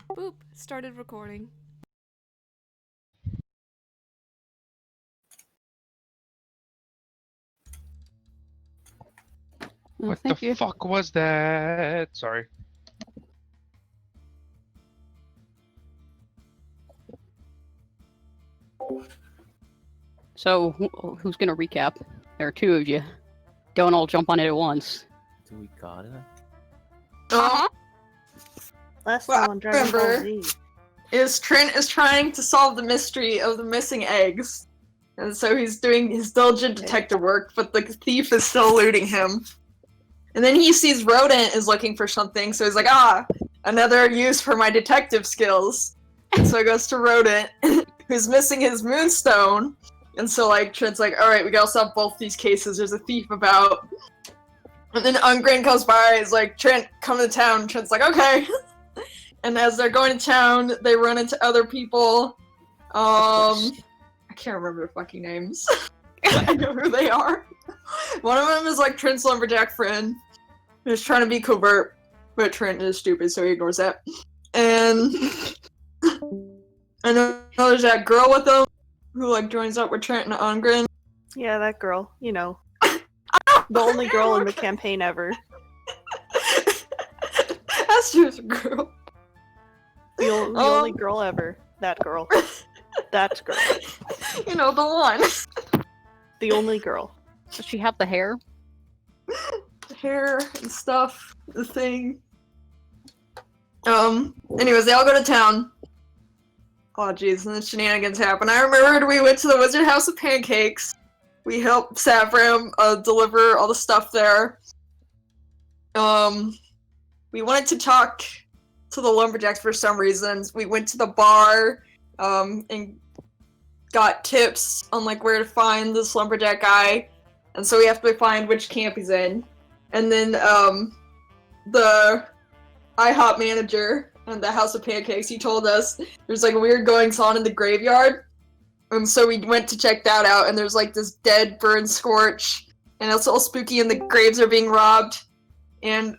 Boop. Started recording. Oh, What thank the you. fuck was that? Sorry. So, who's gonna recap? There are two of you. Don't all jump on it at once. Do we gotta? Uh-huh. Last Well, time on Dragon Ball remember- Z. Trent is trying to solve the mystery of the missing eggs. And so he's doing his diligent detective work, but the thief is still eluding him. And then he sees Rodent is looking for something, so he's like, another use for my detective skills. And so he goes to Rodent, who's missing his moonstone. And so, Trent's like, alright, we gotta solve both these cases, there's a thief about. And then Ungren comes by, he's like, Trent, come to town. And Trent's like, okay. And as they're going to town, they run into other people. I can't remember their fucking names. I know who they are. One of them is Trent's lumberjack friend, who's trying to be covert, but Trent is stupid, so he ignores that. And I know there's that girl with them who joins up with Trent and Ungren. Yeah, that girl. You know. The only girl in the campaign ever. That's just a girl. The only girl ever. That girl. That girl. You know, the one. The only girl. Does she have the hair? The hair and stuff. The thing. Anyways, they all go to town. Oh jeez, and then shenanigans happen. I remembered we went to the Wizard House of Pancakes. We helped Savram deliver all the stuff there. We wanted to talk to the lumberjacks for some reasons. We went to the bar, and got tips on where to find this lumberjack guy. And so we have to find which camp he's in. And then the IHOP manager and the House of Pancakes, he told us there's weird goings on in the graveyard. And so we went to check that out, and there's this dead burn scorch, and it's all spooky and the graves are being robbed. And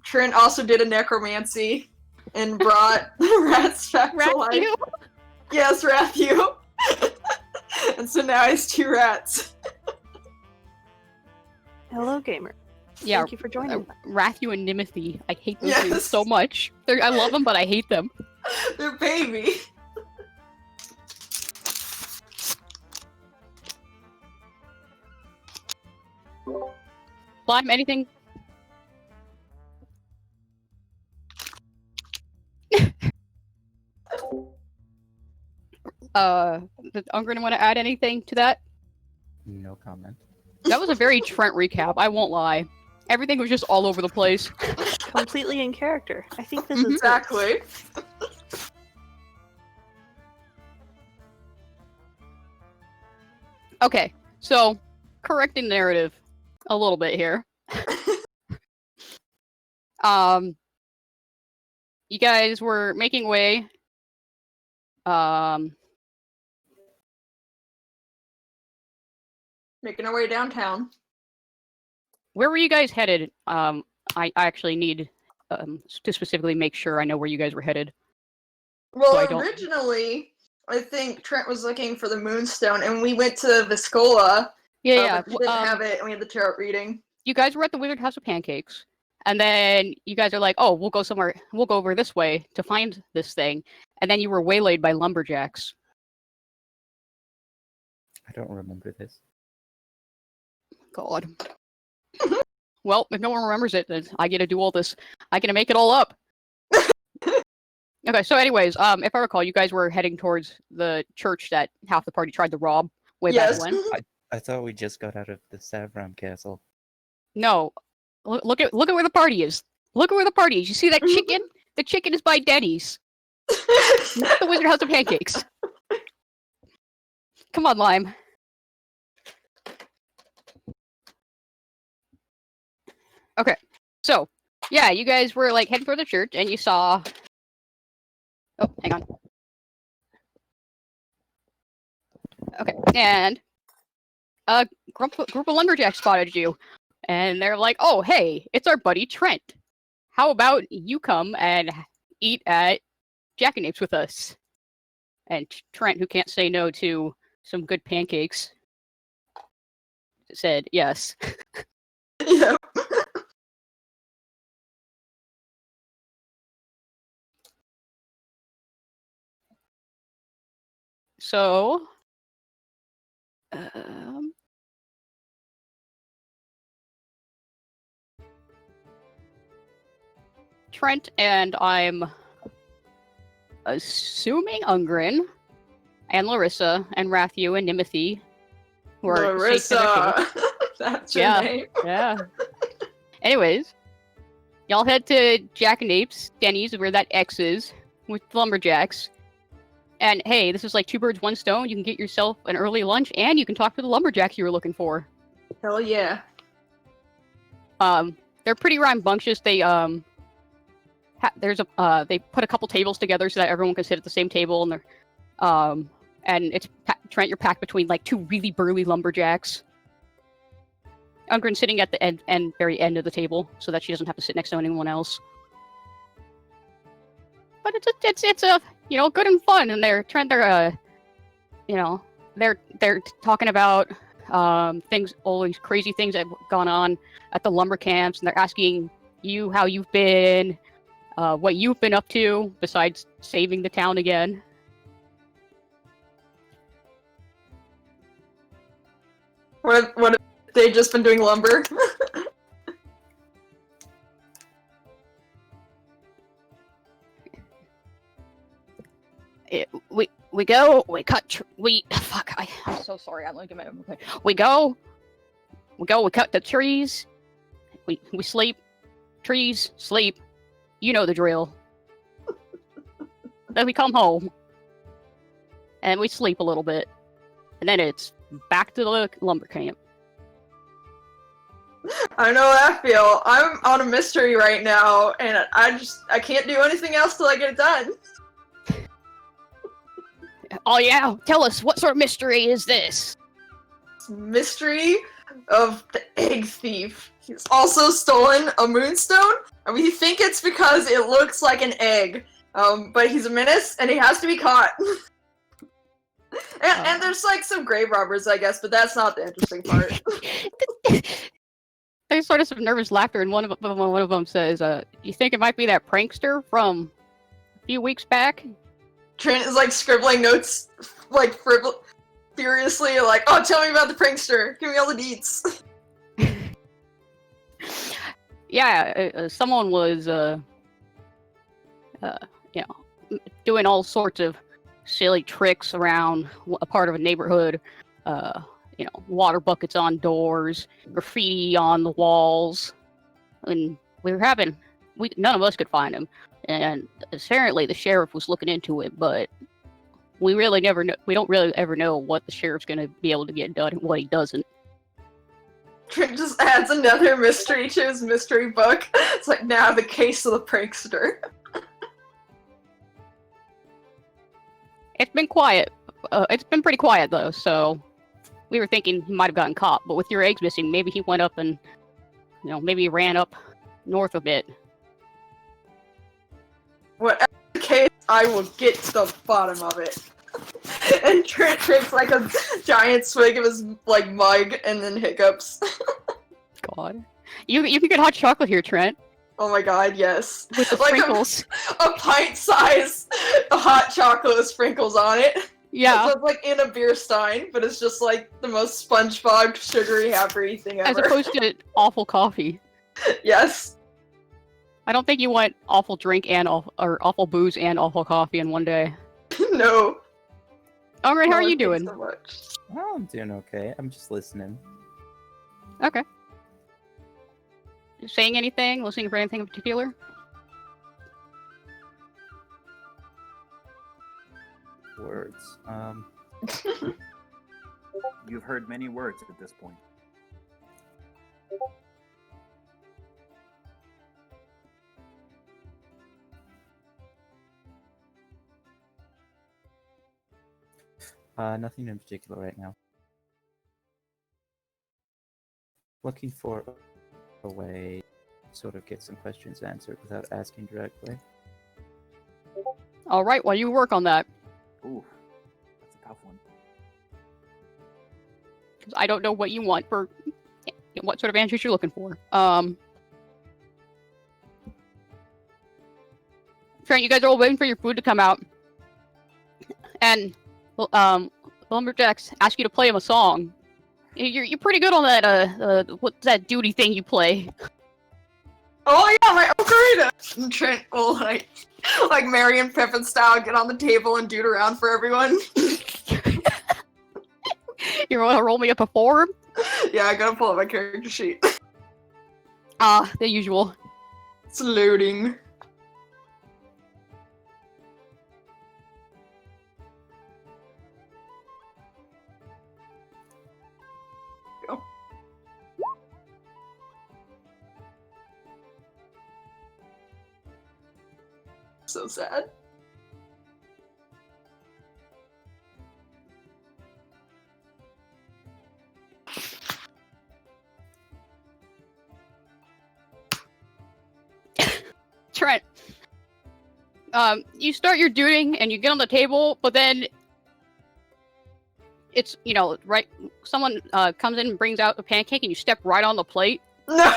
Trent also did a necromancy and brought the rats back to life. Rathu? Yes, Rathu. And so now he has two rats. Hello, gamer. Yeah, Thank you for joining. Rathu and Nimothy. I hate those Yes. things so much. I love them, but I hate them. They're baby. Slime, anything? Did Ungren want to add anything to that? No comment. That was a very Trent recap, I won't lie. Everything was just all over the place. Completely in character. I think this is it. Exactly. Okay, so, correcting narrative a little bit here. You guys were making way. Making our way downtown. Where were you guys headed? I actually need to specifically make sure I know where you guys were headed. Well, So I don't- originally, I think Trent was looking for the Moonstone, and we went to Viscola. Yeah, But we didn't have it, and we had the tarot reading. you guys were at the Wizard House of Pancakes, and then you guys are like, "Oh, we'll go somewhere. We'll go over this way to find this thing," and then you were waylaid by lumberjacks. I don't remember this. God. Well, if no one remembers it, then I get to do all this. I get to make it all up. Okay, so anyways, if I recall, you guys were heading towards the church that half the party tried to rob way Yes. back when. I thought we just got out of the Savram castle. No, look at where the party is. Look at where the party is. You see that chicken? The chicken is by Denny's, not the Wizard House of Pancakes. Come on, Lime. Okay, so yeah, you guys were heading for the church, and you saw. Oh, hang on. Okay, and a group of lumberjacks spotted you, and they're like, "Oh, hey, it's our buddy Trent. How about you come and eat at jackanapes with us? And Trent, who can't say no to some good pancakes, said yes. Yeah. So, Trent and I'm assuming Ungrin and Larissa and Rathu and Nimothy, who are safe in their table. Larissa. That's your Yeah. name. Yeah. Anyways, y'all head to Jack and Apes, Denny's, where that X is, with lumberjacks. And hey, this is like 2 birds, 1 stone. You can get yourself an early lunch, and you can talk to the lumberjacks you were looking for. Hell yeah. They're pretty rambunctious. They they put a couple tables together so that everyone can sit at the same table, and they're and it's Trent. You're packed between like 2 really burly lumberjacks. Ungren sitting at the very end of the table, so that she doesn't have to sit next to anyone else. But it's a good and fun, and they're talking about things, all these crazy things that have gone on at the lumber camps, and they're asking you how you've been, what you've been up to besides saving the town again. What have they just been doing lumber? I'm so sorry. We cut the trees. We sleep. Trees, sleep. You know the drill. Then we come home. And we sleep a little bit. And then it's back to the lumber camp. I know what I feel. I'm on a mystery right now, and I can't do anything else till I get it done. Oh yeah, tell us, what sort of mystery is this? Mystery of the egg thief. He's also stolen a moonstone, and we think it's because it looks like an egg. But he's a menace, and he has to be caught. And there's like some grave robbers, I guess, but that's not the interesting part. There's sort of some nervous laughter, and one of them says, "You think it might be that prankster from a few weeks back?" Trent is like scribbling notes, like furiously, like, "Oh, tell me about the prankster. Give me all the deets." Yeah, someone was, doing all sorts of silly tricks around a part of a neighborhood. Water buckets on doors, graffiti on the walls, and none of us could find him. And apparently the sheriff was looking into it, but we don't really ever know what the sheriff's gonna be able to get done and what he doesn't. Trent just adds another mystery to his mystery book. It's like, now the case of the prankster. It's been quiet. It's been pretty quiet though, so we were thinking he might have gotten caught. But with your eggs missing, maybe he went up and, maybe he ran up north a bit. Whatever the case, I will get to the bottom of it. And Trent takes like a giant swig of his like mug and then hiccups. God, you can get hot chocolate here, Trent. Oh my god, yes. With the like sprinkles. A pint-size hot chocolate with sprinkles on it. Yeah. So it's like in a beer stein, but it's just like the most SpongeBob sugary happy thing ever. As opposed to awful coffee. Yes. I don't think you want awful drink and awful booze and awful coffee in one day. No. Alright, how are you thanks doing? so much. Oh, I'm doing okay. I'm just listening. Okay. Saying anything? Listening for anything in particular? Words. You've heard many words at this point. Nothing in particular right now. Looking for a way to sort of get some questions answered without asking directly. All right, well, you work on that. Ooh, that's a tough one. 'Cause I don't know what you want for what sort of answers you're looking for. Trent, you guys are all waiting for your food to come out, and the lumberjacks ask you to play them a song. You're pretty good on that. What's that duty thing you play? Oh yeah, my ocarina! And Trent will like Mary and Pippin style, get on the table and dude around for everyone. You want to roll me up a 4? Yeah, I gotta pull up my character sheet. The usual. It's loading. Go. So sad. Trent, you start your duting and you get on the table, but then it's, right, someone comes in and brings out a pancake and you step right on the plate. No!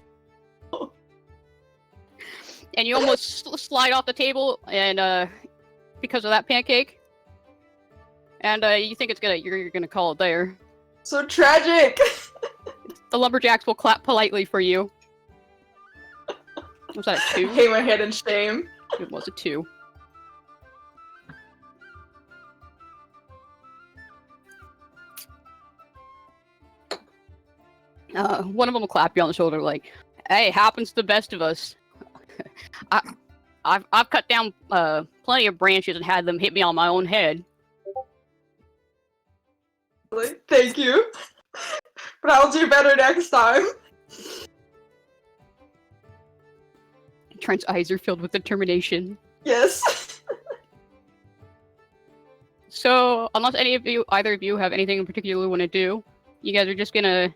And you almost slide off the table and because of that pancake. And you think you're gonna call it there. So tragic! The lumberjacks will clap politely for you. Was that a 2? Hang my head in shame. It was a 2. One of them will clap you on the shoulder like, "Hey, happens to the best of us. I've cut down plenty of branches and had them hit me on my own head." Like, thank you. But I'll do better next time. Trent's eyes are filled with determination. Yes. So, unless either of you have anything in particular you want to do, you guys are just gonna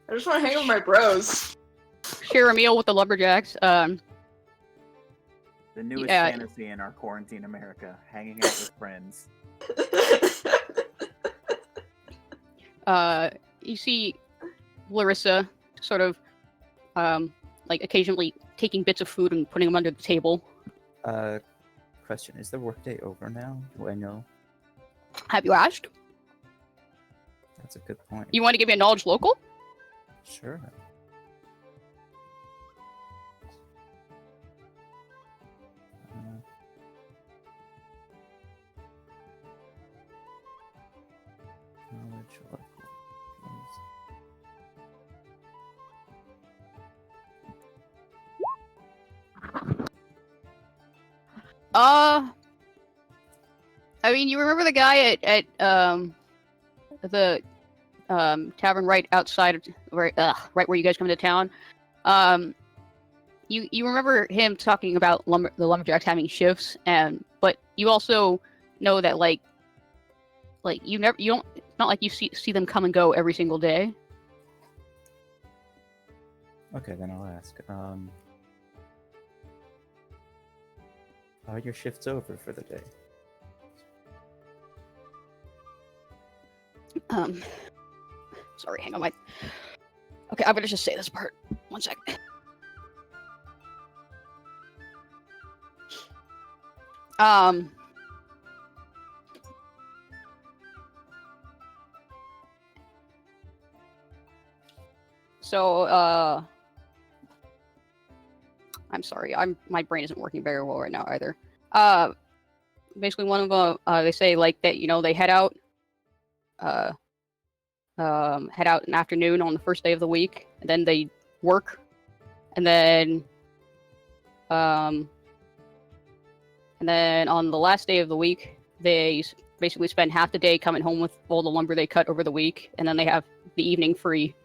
I just want to hang with my bros. share a meal with the lumberjacks. The newest Yeah. fantasy in our quarantine America, hanging out with friends. You see Larissa sort of, occasionally taking bits of food and putting them under the table. Question, is the workday over now? Do I know? Have you asked? That's a good point. You want to give me a knowledge local? Sure. Knowledge local. I mean, you remember the guy at the tavern right outside, right where you guys come to town? You remember him talking about the lumberjacks having shifts, but you also know that you don't. It's not like you see them come and go every single day. Okay, then I'll ask. Are your shifts over for the day? Sorry, hang on, okay, I'm gonna just say this part. 1 second. So, I'm sorry, my brain isn't working very well right now either. Basically one of them, they say that, they head out in the afternoon on the first day of the week, and then they work, and then on the last day of the week, they basically spend half the day coming home with all the lumber they cut over the week, and then they have the evening free.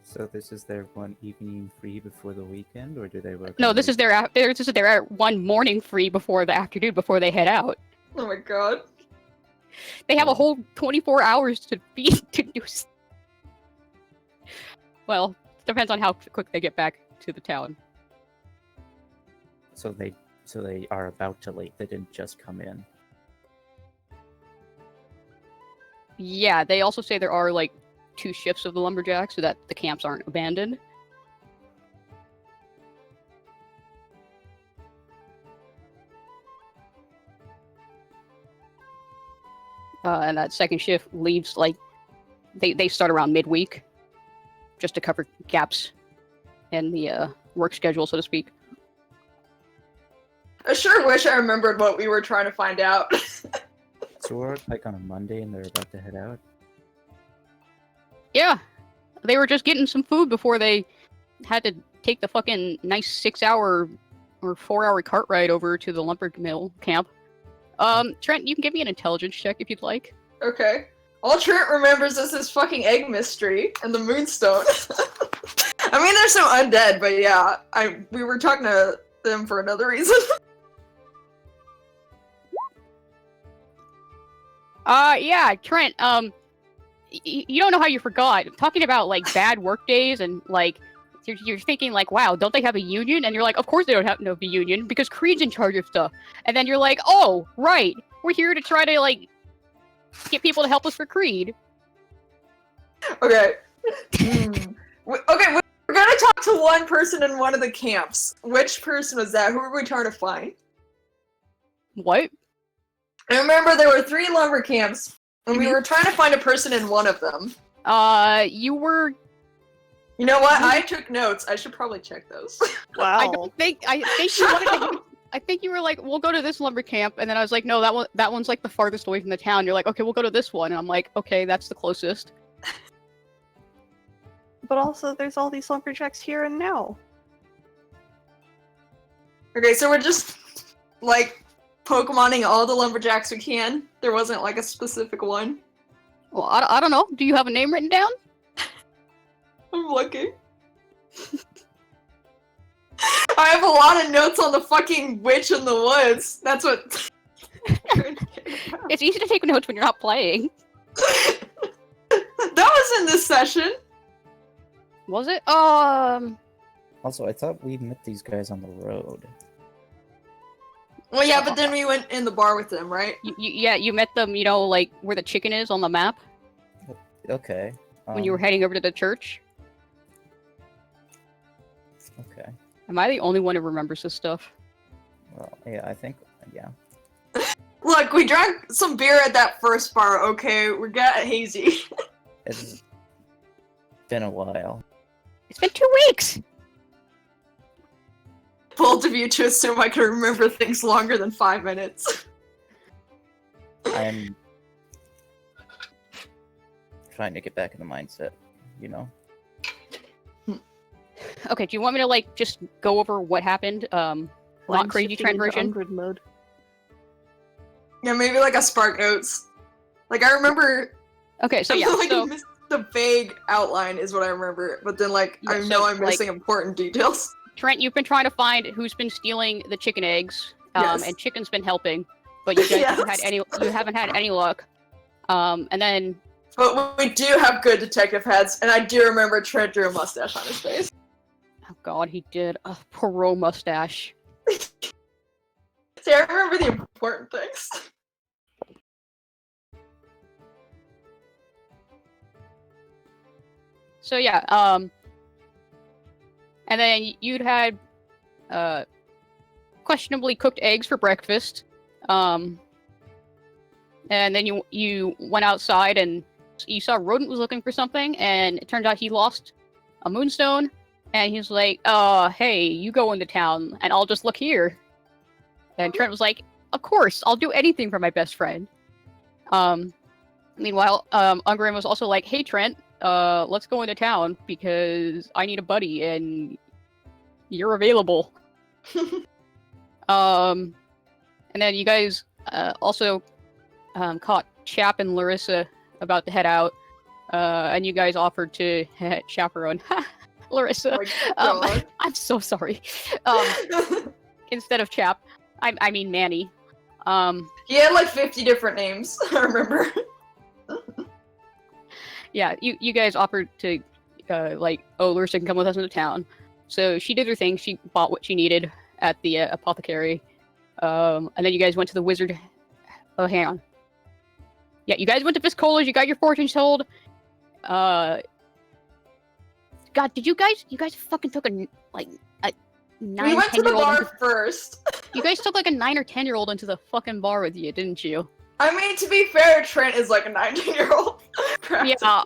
So this is their one evening free before the weekend, or do they work? No, on this is their one morning free before the afternoon before they head out. Oh my god. They have a whole 24 hours to do. Well, depends on how quick they get back to the town. So they are about to leave. They didn't just come in. Yeah, they also say there are like 2 shifts of the lumberjacks so that the camps aren't abandoned. And that second shift leaves like they start around midweek, just to cover gaps in the work schedule, so to speak. I sure wish I remembered what we were trying to find out. So we're like on a Monday and they're about to head out. Yeah, they were just getting some food before they had to take the fucking nice 6-hour or 4-hour cart ride over to the lumber mill camp. Trent, you can give me an intelligence check if you'd like. Okay. All Trent remembers is this fucking egg mystery and the moonstone. I mean, they're so undead, but yeah, we were talking to them for another reason. Yeah, Trent, you don't know how you forgot. Talking about, like, bad work days and, like, you're thinking, like, wow, don't they have a union? And you're like, of course they don't have no union, because Creed's in charge of stuff. And then you're like, oh, right, we're here to try to, like, get people to help us for Creed. Okay. Okay, we're gonna talk to one person in one of the camps. Which person was that? Who were we trying to find? What? I remember there were 3 lumber camps, and we were trying to find a person in one of them. You were... You know what? I took notes. I should probably check those. Wow. I think you wanted to... I think you were like, we'll go to this lumber camp, and then I was like, no, that one's like the farthest away from the town. You're like, okay, we'll go to this one, and I'm like, okay, that's the closest. But also, there's all these lumberjacks here and now. Okay, so we're just, like, Pokemoning all the lumberjacks we can. There wasn't, like, a specific one. Well, I don't know. Do you have a name written down? I'm looking. I have a lot of notes on the fucking witch in the woods. That's what... It's easy to take notes when you're not playing. That was in this session. Was it? Also, I thought we met these guys on the road. Well, yeah, but then we went in the bar with them, right? Yeah, you met them, you know, like, where the chicken is on the map? Okay. When you were heading over to the church? Okay. Am I the only one who remembers this stuff? Well, yeah, I think, yeah. Look, we drank some beer at that first bar, okay? We got hazy. It's been a while. It's been 2 weeks! Bold of you to assume I can remember things longer than 5 minutes. I'm trying to get back in the mindset, you know? Okay, do you want me to, like, just go over what happened? Not Line crazy shifting into version? Ungrid mode. Yeah, maybe like a Spark Notes. Like, I remember... Okay, so yeah, like, so... the vague outline is what I remember, but then, like, Yeah, I so, know I'm like- missing important details. Trent, you've been trying to find who's been stealing the chicken eggs, Yes. and Chicken's been helping, but you guys Yes. haven't had any luck. And then... But we do have good detective heads, and I do remember Trent drew a mustache on his face. Oh god, he did. A Perot mustache. See, I remember the important things. So yeah, and then you'd had questionably cooked eggs for breakfast. And then you went outside and you saw Rodent was looking for something, and it turned out he lost a moonstone. And he's like, hey, you go into town, and I'll just look here. And Trent was like, of course, I'll do anything for my best friend. Meanwhile, Ungrim was also like, hey, Trent, let's go into town, because I need a buddy, and you're available. And then you guys also caught Chap and Larissa about to head out, and you guys offered to chaperone Larissa. Oh my God. I'm so sorry. Instead of Chap, I mean Manny. He had like 50 different names, I remember. Yeah, you guys offered to, like, oh, Larissa can come with us into town. So she did her thing, she bought what she needed, at the apothecary. And then you guys went to the wizard. Oh, hang on. Yeah, you guys went to Viscola's. You got your fortunes told. God, did you guys fucking took a 9 We went to the 10-year-old bar into, first. you guys took like a 9 or 10-year-old into the fucking bar with you, didn't you? I mean, to be fair, Trent is like a 19-year-old. Yeah.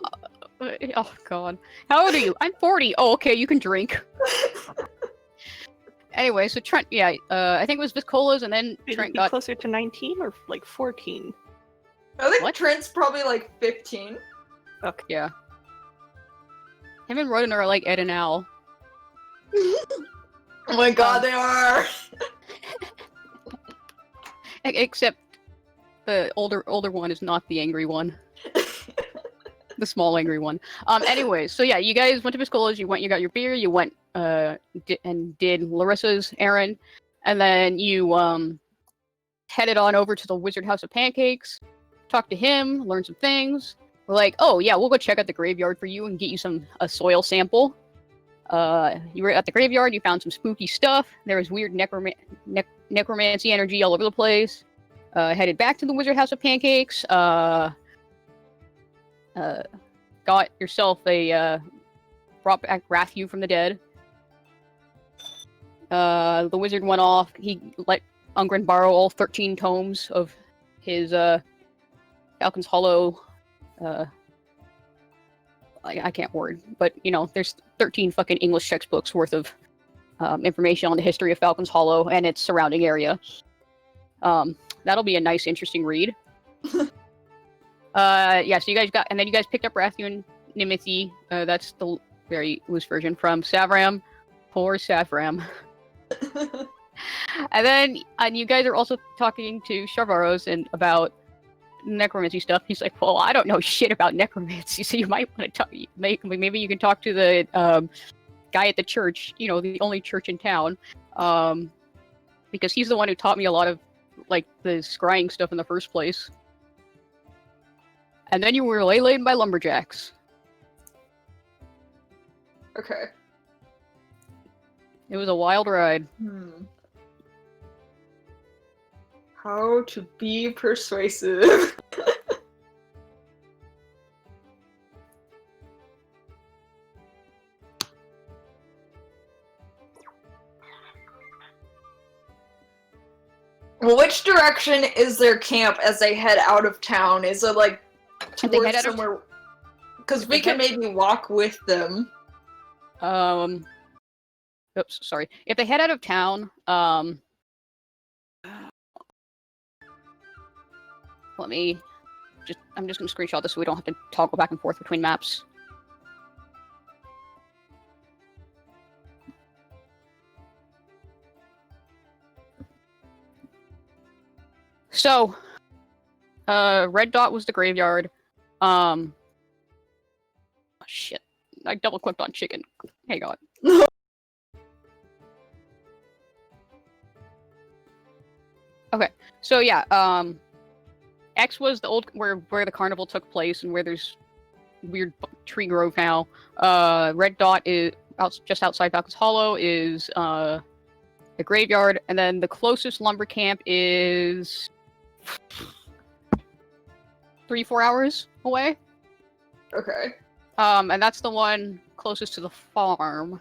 Oh god. How old are you? I'm 40. Oh, okay, you can drink. Anyway, so Trent, yeah, I think it was Viscola's, and then Is Trent he got closer to 19 or like 14? I think What? Trent's probably like 15. Okay. yeah. Him and Roden are like Ed and Al. Oh my god, they are! Except the older one is not the angry one. The small angry one. Anyways, so yeah, you guys went to Viscola's, you got your beer, you went and did Larissa's errand, and then you headed on over to the Wizard House of Pancakes, talked to him, learned some things. We're like, oh yeah, we'll go check out the graveyard for you and get you a soil sample. You were at the graveyard, you found some spooky stuff. There was weird necromancy energy all over the place. Headed back to the Wizard House of Pancakes. Got yourself brought back Rathu from the dead. The wizard went off. He let Ungren borrow all 13 tomes of his Falcon's Hollow. I can't word, but there's 13 fucking English textbooks worth of information on the history of Falcon's Hollow and its surrounding area. That'll be a nice, interesting read. Yeah, so you guys picked up Rathu and Nimithi. That's the very loose version from Savram. Poor Savram. And you guys are also talking to Sharvaros and about necromancy stuff. He's like, well, I don't know shit about necromancy, so you might want to talk. Maybe you can talk to the guy at the church. The only church in town, because he's the one who taught me a lot of like the scrying stuff in the first place. And then you were waylaid by lumberjacks. Okay. It was a wild ride. How to be persuasive. Well, which direction is their camp as they head out of town? Is it like towards somewhere? Because we can maybe walk with them. Oops, sorry. If they head out of town, I'm just gonna screenshot this so we don't have to toggle back and forth between maps. So, red dot was the graveyard. Oh, shit. I double clicked on chicken. Hang on. Okay, so yeah, X was the old where the carnival took place and where there's weird tree grove now. Red dot is just outside Falcon's Hollow is the graveyard, and then the closest lumber camp is 3-4 hours away. Okay. And that's the one closest to the farm.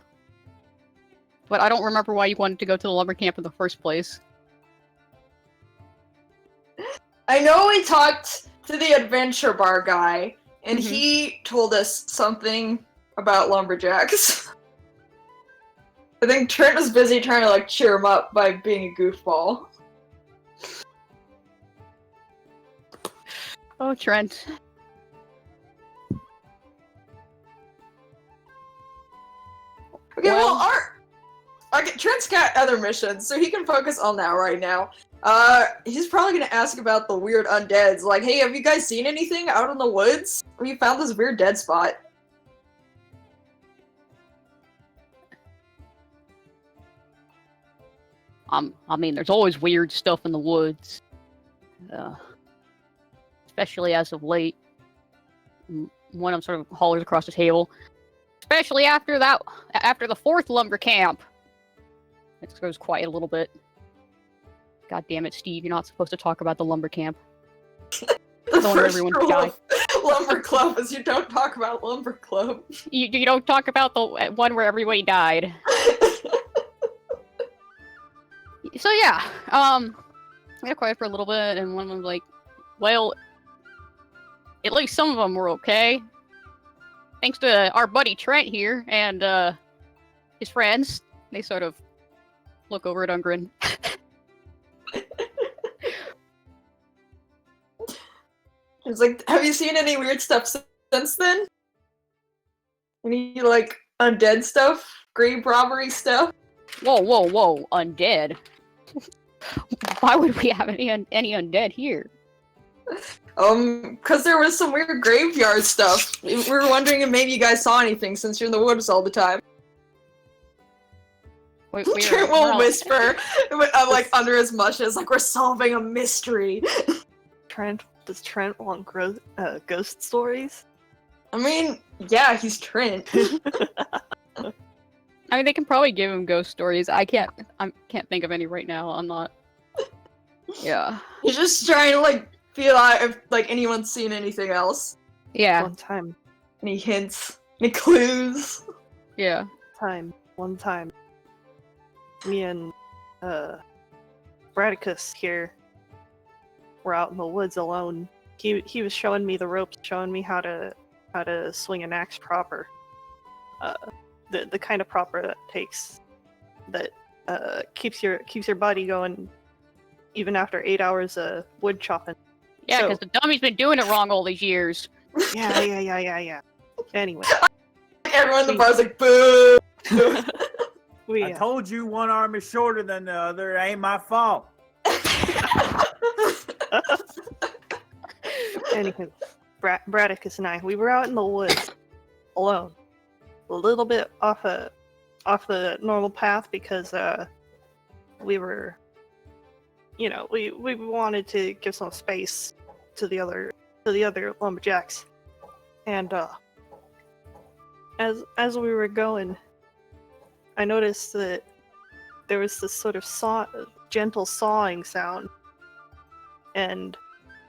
But I don't remember why you wanted to go to the lumber camp in the first place. I know we talked to the adventure bar guy, and he told us something about lumberjacks. I think Trent was busy trying to like cheer him up by being a goofball. Oh, Trent. Okay, well Trent's got other missions, so he can focus on that right now. He's probably gonna ask about the weird undeads. Like, hey, have you guys seen anything out in the woods? We found this weird dead spot. I mean, there's always weird stuff in the woods. Especially as of late. One of them sort of hollers across the table. Especially after the fourth lumber camp. It goes quiet a little bit. God damn it, Steve! You're not supposed to talk about the lumber camp. The Don't want first everyone to rule die. of Lumber Club is you don't talk about Lumber Club. You don't talk about the one where everybody died. So yeah, we got quiet for a little bit, and one of them was like, "Well, at least some of them were okay, thanks to our buddy Trent here and his friends." They sort of look over at Ungren. It's like, have you seen any weird stuff since then? Any, like, undead stuff? Grave robbery stuff? Whoa, undead. Why would we have any undead here? Because there was some weird graveyard stuff. We were wondering if maybe you guys saw anything since you're in the woods all the time. Trent will whisper, like, under his mushes, like, we're solving a mystery. Does Trent want ghost stories? I mean, yeah, he's Trent. I mean, they can probably give him ghost stories. I can't think of any right now. I'm not. Yeah. He's just trying to, like, feel out if, like, anyone's seen anything else. Yeah. One time. Any hints? Any clues? Yeah. One time. Me and, Bradicus here were out in the woods alone. He was showing me the ropes, showing me how to swing an axe proper. The kind of proper that keeps your body going even after 8 hours of wood chopping. Yeah, So- because the dummy's been doing it wrong all these years. Yeah. Anyway, Everyone in the bar's like, boo! we I told you one arm is shorter than the other. It ain't my fault. anyway, Bradicus and I, we were out in the woods alone, a little bit off the normal path because we were, we wanted to give some space to the other lumberjacks, and as we were going, I noticed that there was this sort of gentle sawing sound, and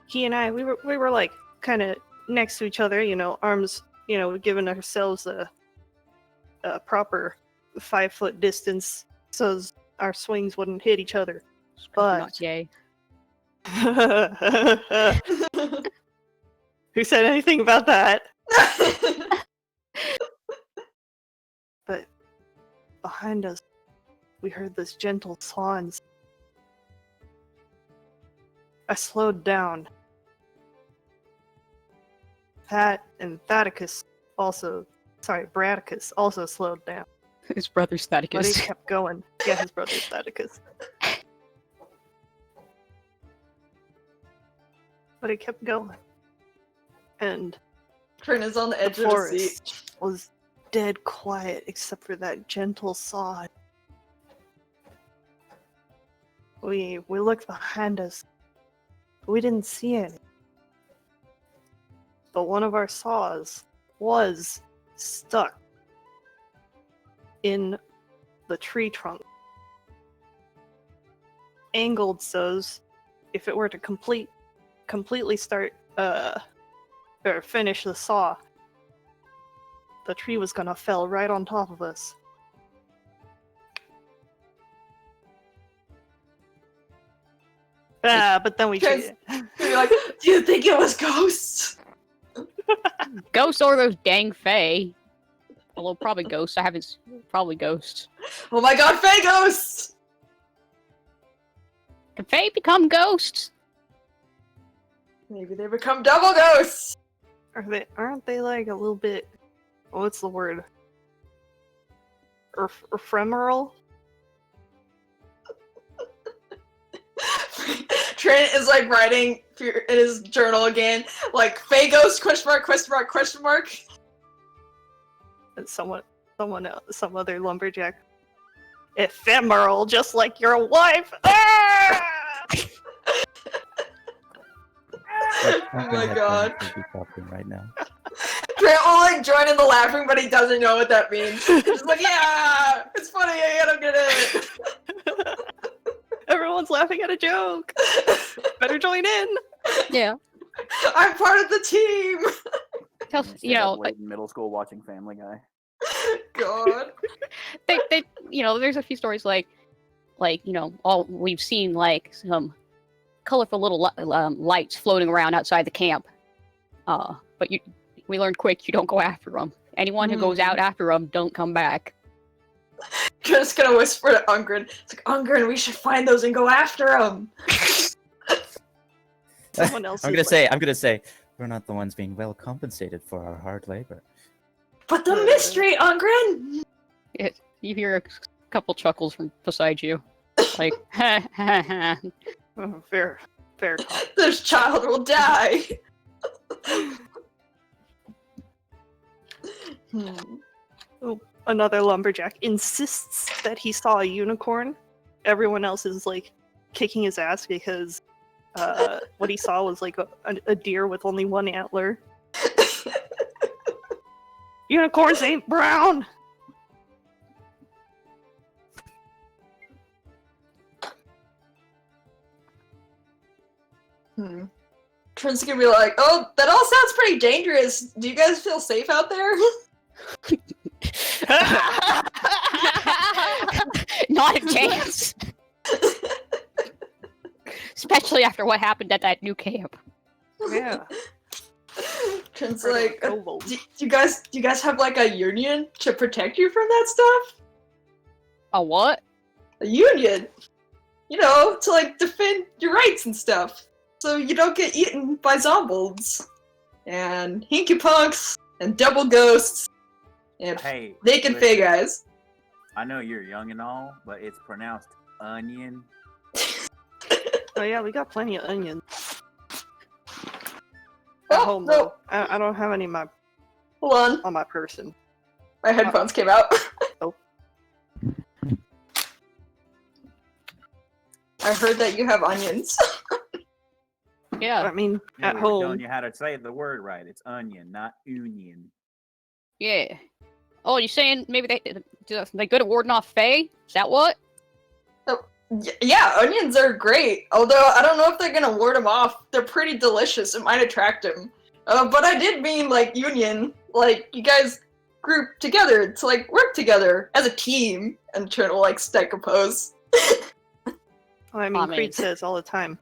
he and I, we were like kind of next to each other, arms, giving ourselves a proper 5 foot distance so our swings wouldn't hit each other. But Not gay. who said anything about that? But behind us, we heard this gentle sawing. I slowed down. Bradicus also slowed down. His brother's But he Staticus. kept going. Yeah, his brother's Staticus. But he kept going. And Trent is on the edge the of the seat. forest was dead quiet except for that gentle saw. We looked behind us. We didn't see any. But one of our saws was stuck in the tree trunk. Angled so's if it were to completely start or finish the saw, the tree was gonna fell right on top of us. But then we Trent's- cheated. You're like, do you think it was ghosts? Ghosts or those dang fae. Although probably ghosts. Probably ghosts. Oh my god, Fae ghosts! Can fae become ghosts? Maybe they become double ghosts! Aren't they like a little bit, what's the word? Ephemeral? Trent is like writing in his journal again, like, Fae ghost, question mark. And some other lumberjack. Ephemeral, just like your wife! Ah! Oh my god. Right now. Trent will like join in the laughing, but he doesn't know what that means. He's like, yeah, it's funny, I don't get it. Everyone's laughing at a joke. Better join in. Yeah. I'm part of the team. Tells, Stayed you know, up late in middle school watching Family Guy. God. they there's a few stories like all we've seen like some colorful little lights floating around outside the camp. But we learned quick you don't go after them. Anyone who goes out after them don't come back. Just gonna whisper to Ungren. It's like, Ungren, we should find those and go after them. Someone else. I'm gonna say, we're not the ones being well compensated for our hard labor. But the mystery, Ungren. You hear a couple chuckles from beside you, like ha ha ha. Fair comment. This child will die. Another lumberjack insists that he saw a unicorn. Everyone else is like kicking his ass because what he saw was like a deer with only one antler. Unicorns ain't brown. Trent's gonna be like, oh, that all sounds pretty dangerous. Do you guys feel safe out there? Not a chance. Especially after what happened at that new camp. Yeah. Trent's Right, like, kobolds. do you guys have like a union to protect you from that stuff? A what? A union, you know, to like defend your rights and stuff, so you don't get eaten by zombies and hinky punks and double ghosts and Hey, naked listen, fey guys. I know you're young and all, but it's pronounced onion. Oh yeah, we got plenty of onions. Oh, At home no. though. I don't have any Hold on, on my person. my headphones came out. Oh. I heard that you have onions. Yeah, I mean, Yeah, at we were home. telling you how to say the word right. It's onion, not union. yeah. Oh, you saying maybe they good at warding off Fae? Is that what? Yeah, onions are great. Although I don't know if they're gonna ward them off. They're pretty delicious. It might attract him. But I did mean like union. Like you guys group together to like work together as a team and try to like strike a pose. I mean, I mean- Creed says all the time.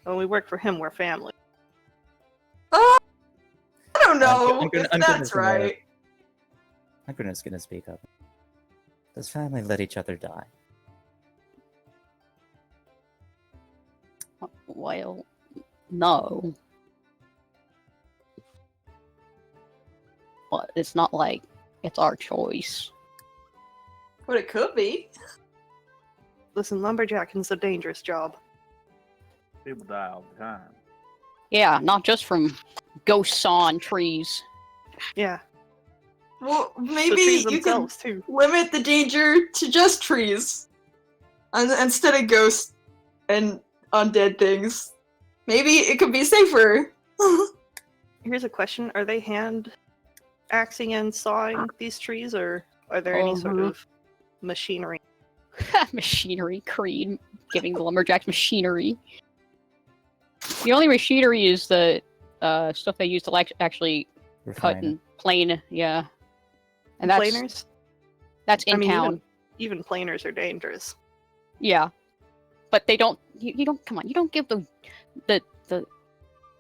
When we work for him, we're family. I don't know I'm gonna- if I'm gonna that's say that. right. I'm gonna speak up. Does family let each other die? Well, no. But it's not like it's our choice. But it could be. Listen, lumberjacking's a dangerous job. People die all the time. Yeah, not just from ghosts on trees. Yeah, Well, the maybe trees you can themselves too. limit the danger to just trees, instead of ghosts and undead things. Maybe it could be safer. Here's a question: are they hand axing and sawing these trees, or are there any sort of machinery? Machinery, Creed, giving the lumberjacks machinery. The only machinery is the stuff they use to actually cut Refine it. and plane, yeah. And that's Planers? that's in I mean, town. even planers are dangerous. Yeah. But they don't you don't come on, you don't give the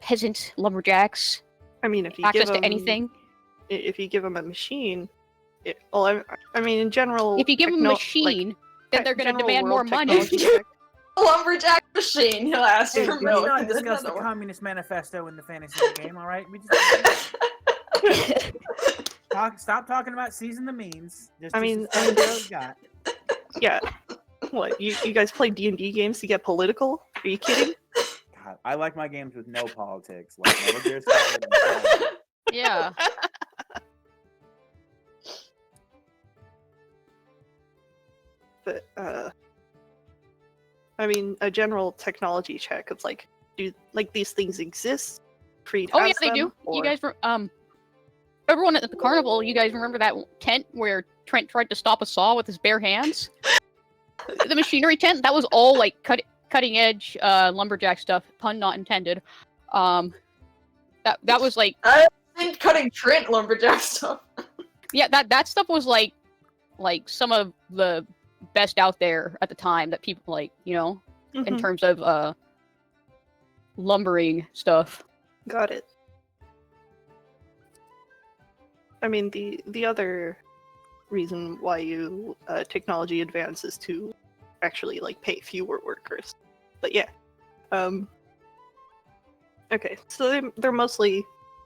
peasant lumberjacks I mean, if you access give to them anything. if you give them a machine, well, I mean, in general, If you give them a machine, then they're gonna general demand more world money. technology tech- Lumberjack machine. He'll ask Hey, for let's milk. not and then discuss the another one. Communist Manifesto in the fantasy game, all right? We just stop talking about seizing the means. Just, I mean, just discuss what we got. Yeah. What, you guys play D&D games to get political? Are you kidding? God, I like my games with no politics. Like Metal Gear Solid and Fallout. Yeah. But I mean, a general technology check of like, do like these things exist? Creed Oh yeah, has they them, do. You or- guys everyone at the carnival, you guys remember that tent where Trent tried to stop a saw with his bare hands? the machinery tent, that was all like cutting edge lumberjack stuff, pun not intended. That was like I think cutting Trent lumberjack stuff. yeah, that stuff was like some of the best out there at the time that people like, you know, in Mhm. terms of lumbering stuff. Got it. I mean, the other reason why you technology advances to actually like pay fewer workers, but yeah. Okay, so they're mostly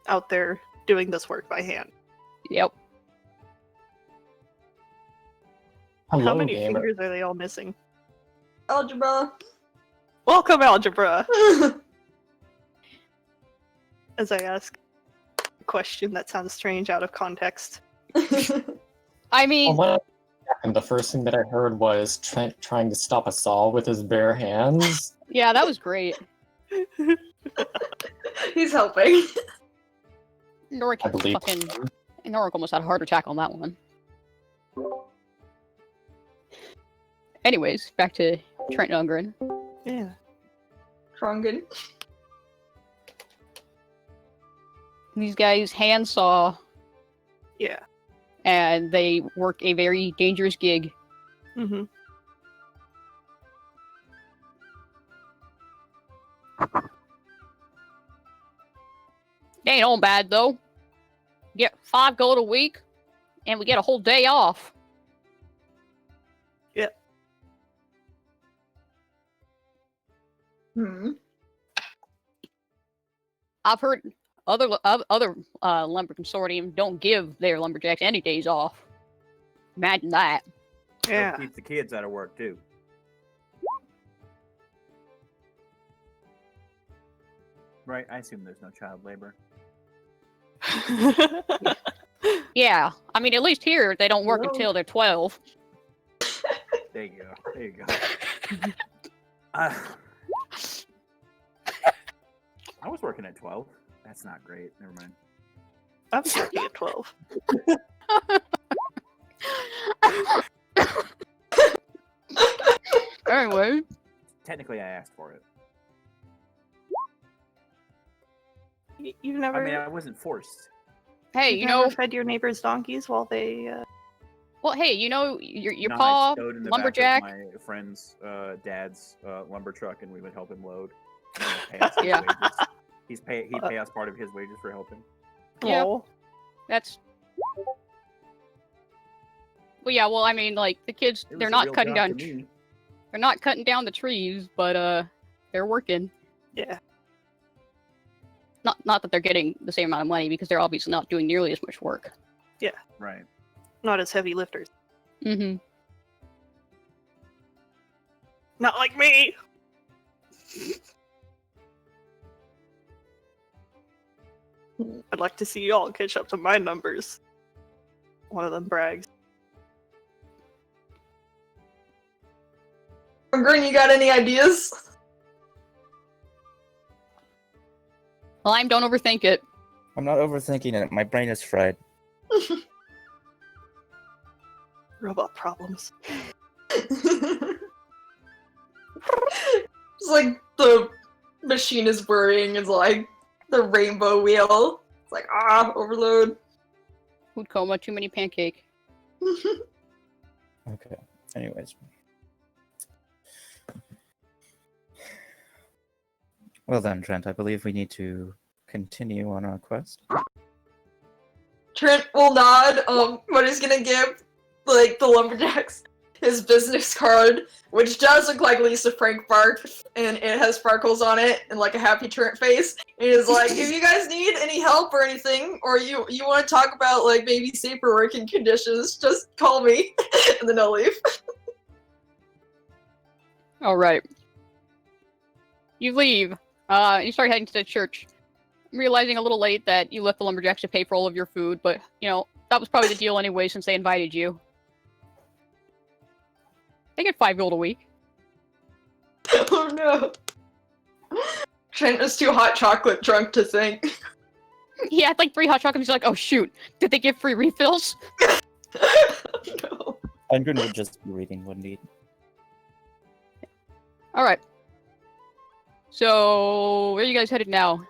out there doing this work by hand. Yep. How Hello, many gamer. fingers are they all missing? Algebra. Welcome, algebra. As I ask a question that sounds strange out of context. I mean, Well, when and the first thing that I heard was Trent trying to stop a saw with his bare hands. yeah, that was great. He's helping. Norik I believe. Norik almost had a heart attack on that one. Anyways, back to Trent Lundgren. Yeah. Trongan. These guys handsaw Yeah. and they work a very dangerous gig. Mm-hmm. They ain't all bad though. Get 5 gold a week, and we get a whole day off. Hmm. I've heard other lumber consortium don't give their lumberjacks any days off. Imagine that. Yeah. Keep the kids out of work too. Right, I assume there's no child labor. Yeah, I mean, at least here they don't work No. until they're 12. There you go. There you go. I was working at 12. That's not great. Never mind. I'm working at 12. Anyway, Technically, I asked for it. You've never, I mean, I wasn't forced. hey, you've you never know, fed your neighbors donkeys while they. well, hey, you know, your No, I pa, stowed in the lumberjack. back of my friend's dad's lumber truck, and we would help him load. And he would pay us his Yeah. wages. He'd pay us part of his wages for helping. Yeah. Oh. That's. Well, yeah. Well, I mean, like the kids, It was they're a not real cutting job down. to me. They're not cutting down the trees, but they're working. Yeah. Not that they're getting the same amount of money because they're obviously not doing nearly as much work. Right. Not as heavy lifters. Mm-hmm. Not like me! I'd like to see y'all catch up to my numbers. One of them brags. Green, you got any ideas? Lime, don't overthink it. I'm not overthinking it. My brain is fried. Robot problems. It's like the machine is worrying. It's like the rainbow wheel. It's like, overload. Food coma, too many pancake. Okay. Anyways. Well then, Trent, I believe we need to continue on our quest. Trent will nod, but he's gonna give, like, the lumberjacks his business card, which does look like Lisa Frank Bark, and it has sparkles on it, and like a happy Trent face. And he's like, if you guys need any help or anything, or you want to talk about, like, maybe safer working conditions, just call me, and then I'll leave. All right. You leave. You start heading to the church, realizing a little late that you left the lumberjacks to pay for all of your food, but, you know, that was probably the deal anyway since they invited you. They get 5 gold a week. Oh no. Trent is too hot chocolate drunk to think. He had like 3 hot chocolates. He's like, oh shoot, did they give free refills? No. Angren would just be reading, wouldn't he? All right. So where are you guys headed now?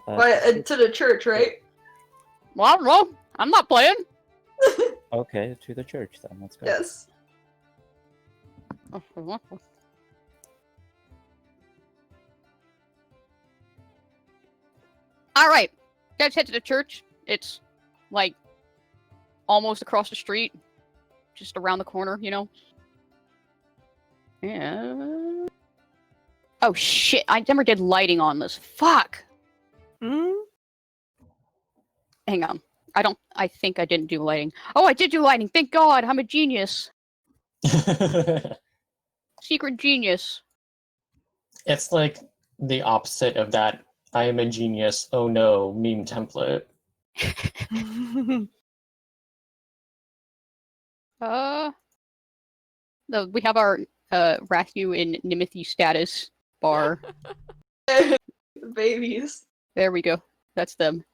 But to the church, right? Well, I don't know. I'm not playing. Okay, to the church then. Let's go. Yes. All right. Guys, head to the church. It's like almost across the street, just around the corner, you know. Yeah. Oh shit! I never did lighting on this. Fuck. Hmm? Hang on. I think I didn't do lighting. Oh, I did do lighting. Thank God. I'm a genius. Secret genius. It's like the opposite of that I am a genius, oh no, meme template. We have our Rathu and Nimothy status bar. Babies. There we go. That's them.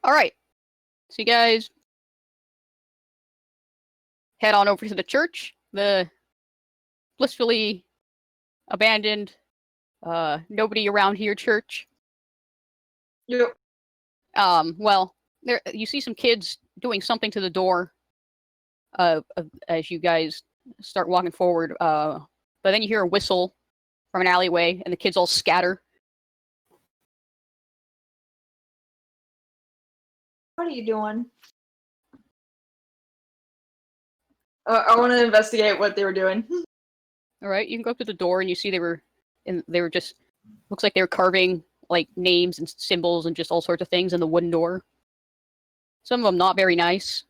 All right. So you guys head on over to the church, the blissfully abandoned, nobody around here church. Yep. Well, there you see some kids doing something to the door. As you guys start walking forward, but then you hear a whistle from an alleyway, and the kids all scatter. What are you doing? I want to investigate what they were doing. All right, you can go up to the door, and you see they were just looks like they were carving like names and symbols and just all sorts of things in the wooden door. Some of them not very nice.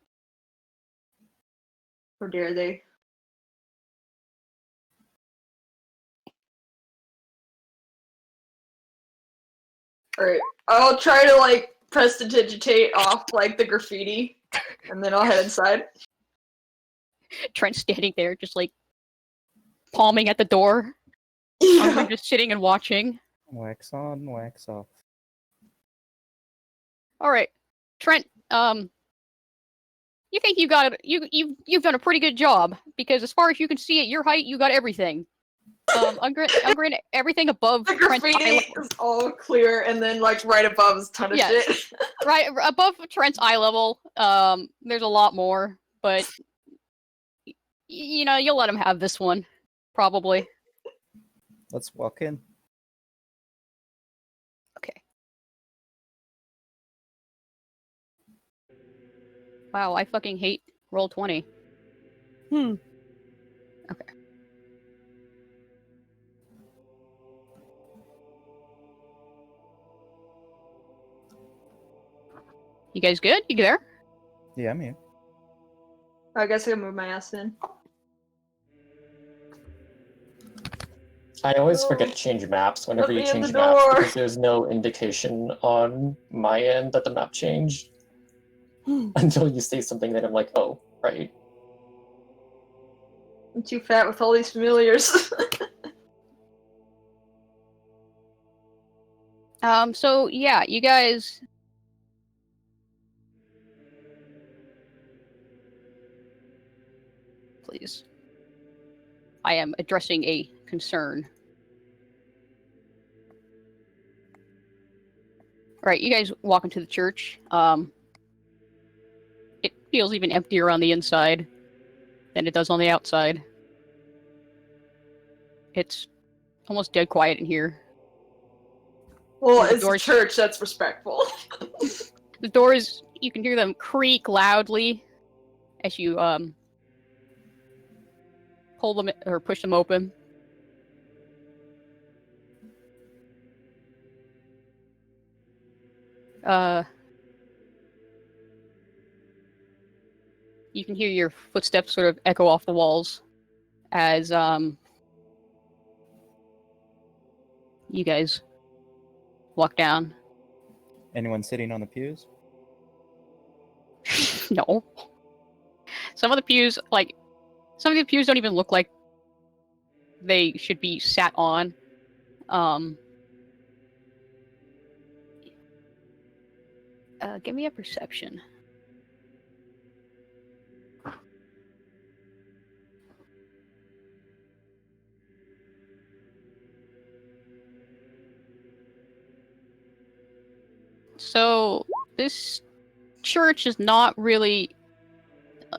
How dare they? Alright, I'll try to like prestidigitate off like the graffiti, and then I'll head inside. Trent standing there, just like palming at the door. Yeah. I'm just sitting and watching. Wax on, wax off. All right, Trent. You think you've done a pretty good job because as far as you can see at your height, you got everything. I'm granted everything above The Trent's eye graffiti level. is all clear, and then like right above is a ton of Yeah. shit. Right above Trent's eye level. There's a lot more, but you know you'll let him have this one, probably. Let's walk in. Okay. Wow, I fucking hate Roll20. Hmm. Okay. You guys good? You there? Yeah, I'm here. I guess I can move my ass in. I always forget to change maps whenever Let you me in change the maps door. because there's no indication on my end that the map changed until you say something that I'm like, oh, right. I'm too fat with all these familiars. So yeah, you guys. Please. I am addressing a concern. Alright, you guys walk into the church. It feels even emptier on the inside than it does on the outside. It's almost dead quiet in here. Well, The it's a doors- church, that's respectful. The doors, you can hear them creak loudly as you pull them or push them open. You can hear your footsteps sort of echo off the walls as you guys walk down. Anyone sitting on the pews? No. Some of the pews don't even look like they should be sat on. Give me a perception. So this church is not really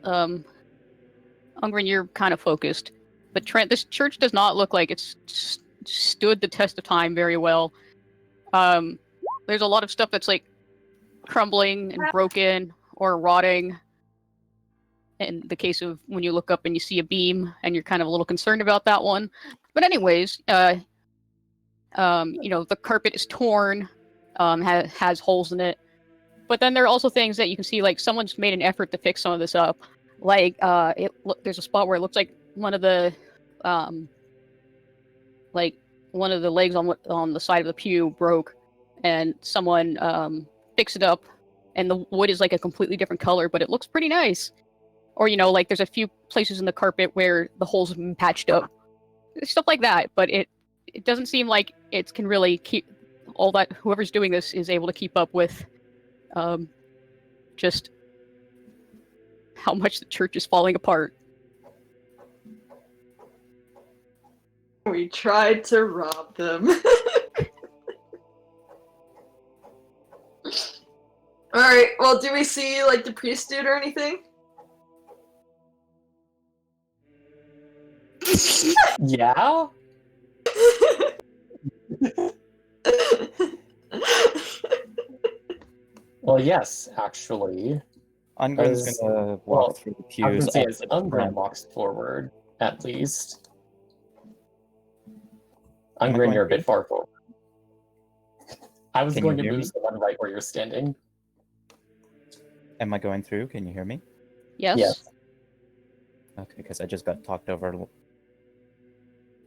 Ungren, you're kind of focused. But Trent, this church does not look like it's stood the test of time very well. There's a lot of stuff that's like crumbling and broken or rotting. In the case of when you look up and you see a beam and you're kind of a little concerned about that one. But anyways, you know, the carpet is torn, has holes in it. But then there are also things that you can see, like someone's made an effort to fix some of this up. Like, there's a spot where it looks like one of the, one of the legs on the side of the pew broke, and someone fixed it up, and the wood is like a completely different color, but it looks pretty nice. Or, you know, like there's a few places in the carpet where the holes have been patched up, stuff like that. But it doesn't seem like it can really keep all that. Whoever's doing this is able to keep up with, just how much the church is falling apart. We tried to rob them. Alright, well, do we see, like, the priest dude or anything? Yeah? Well, yes, actually. Ungren's As- gonna walk well, through the I was pews. gonna say, as exit the Ungren front. walks forward, at least. Am I Ungren, going you're a bit through? far forward. I was Can going you to hear move me? the one right where you're standing. Am I going through? Can you hear me? Yes? Yes. Okay, because I just got talked over.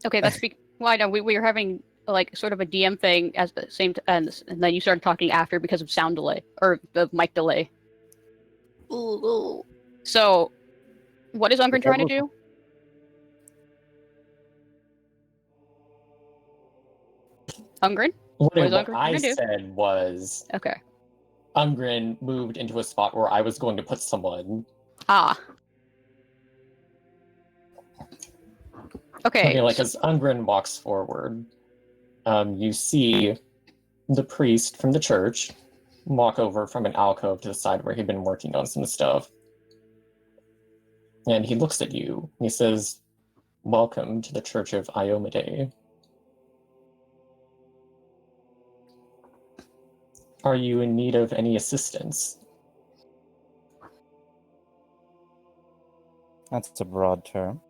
Okay, that's well, I know we were having like sort of a DM thing as the same and then you started talking after because of sound delay or the mic delay. So, what is Ungren trying to do? Ungren? What is Ungren I gonna do? said was Okay. Ungren moved into a spot where I was going to put someone. Ah. Okay. Okay, like as Ungren walks forward, you see the priest from the church walk over from an alcove to the side where he'd been working on some stuff. And he looks at you. He says, "Welcome to the Church of Iomade. Are you in need of any assistance?" That's a broad term.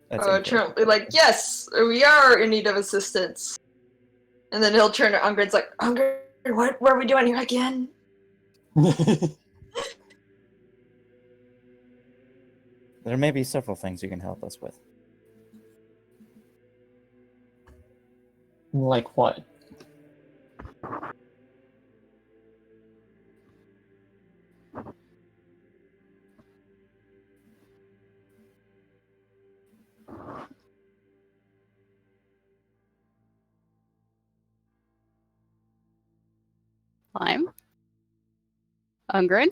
That's Trump will be like, yes, we are in need of assistance. And then he'll turn to Ungren's like, Ungren, what are we doing here again? There may be several things you can help us with. Like what? I'm Ungren.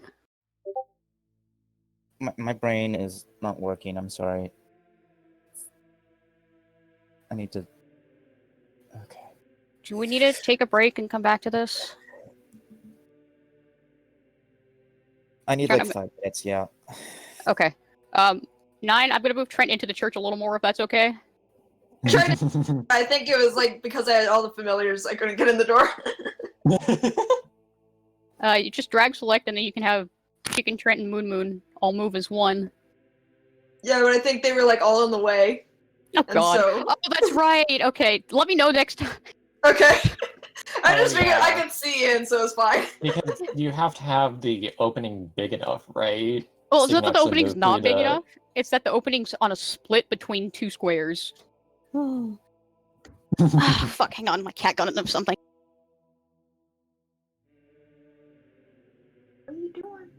My brain is not working. I'm sorry. I need to. Okay. Do we need to take a break and come back to this? I need Sure, like I'm- 5 minutes. Yeah. Okay. 9, I'm gonna move Trent into the church a little more if that's okay. I think it was like because I had all the familiars, I couldn't get in the door. You just drag select and then you can have Chicken Trent and Moon all move as one. Yeah, but I think they were like all in the way. Oh And god. so- Oh, that's right. Okay, let me know next time. Okay. I Oh, just figured I yeah. could see in, so it's fine. Because you have to have the opening big enough, right? Well, So it's you not can that the actually opening's move not through big the- enough. It's that the opening's on a split between 2 squares. Ah, fuck, hang on, my cat got into something. What are you doing?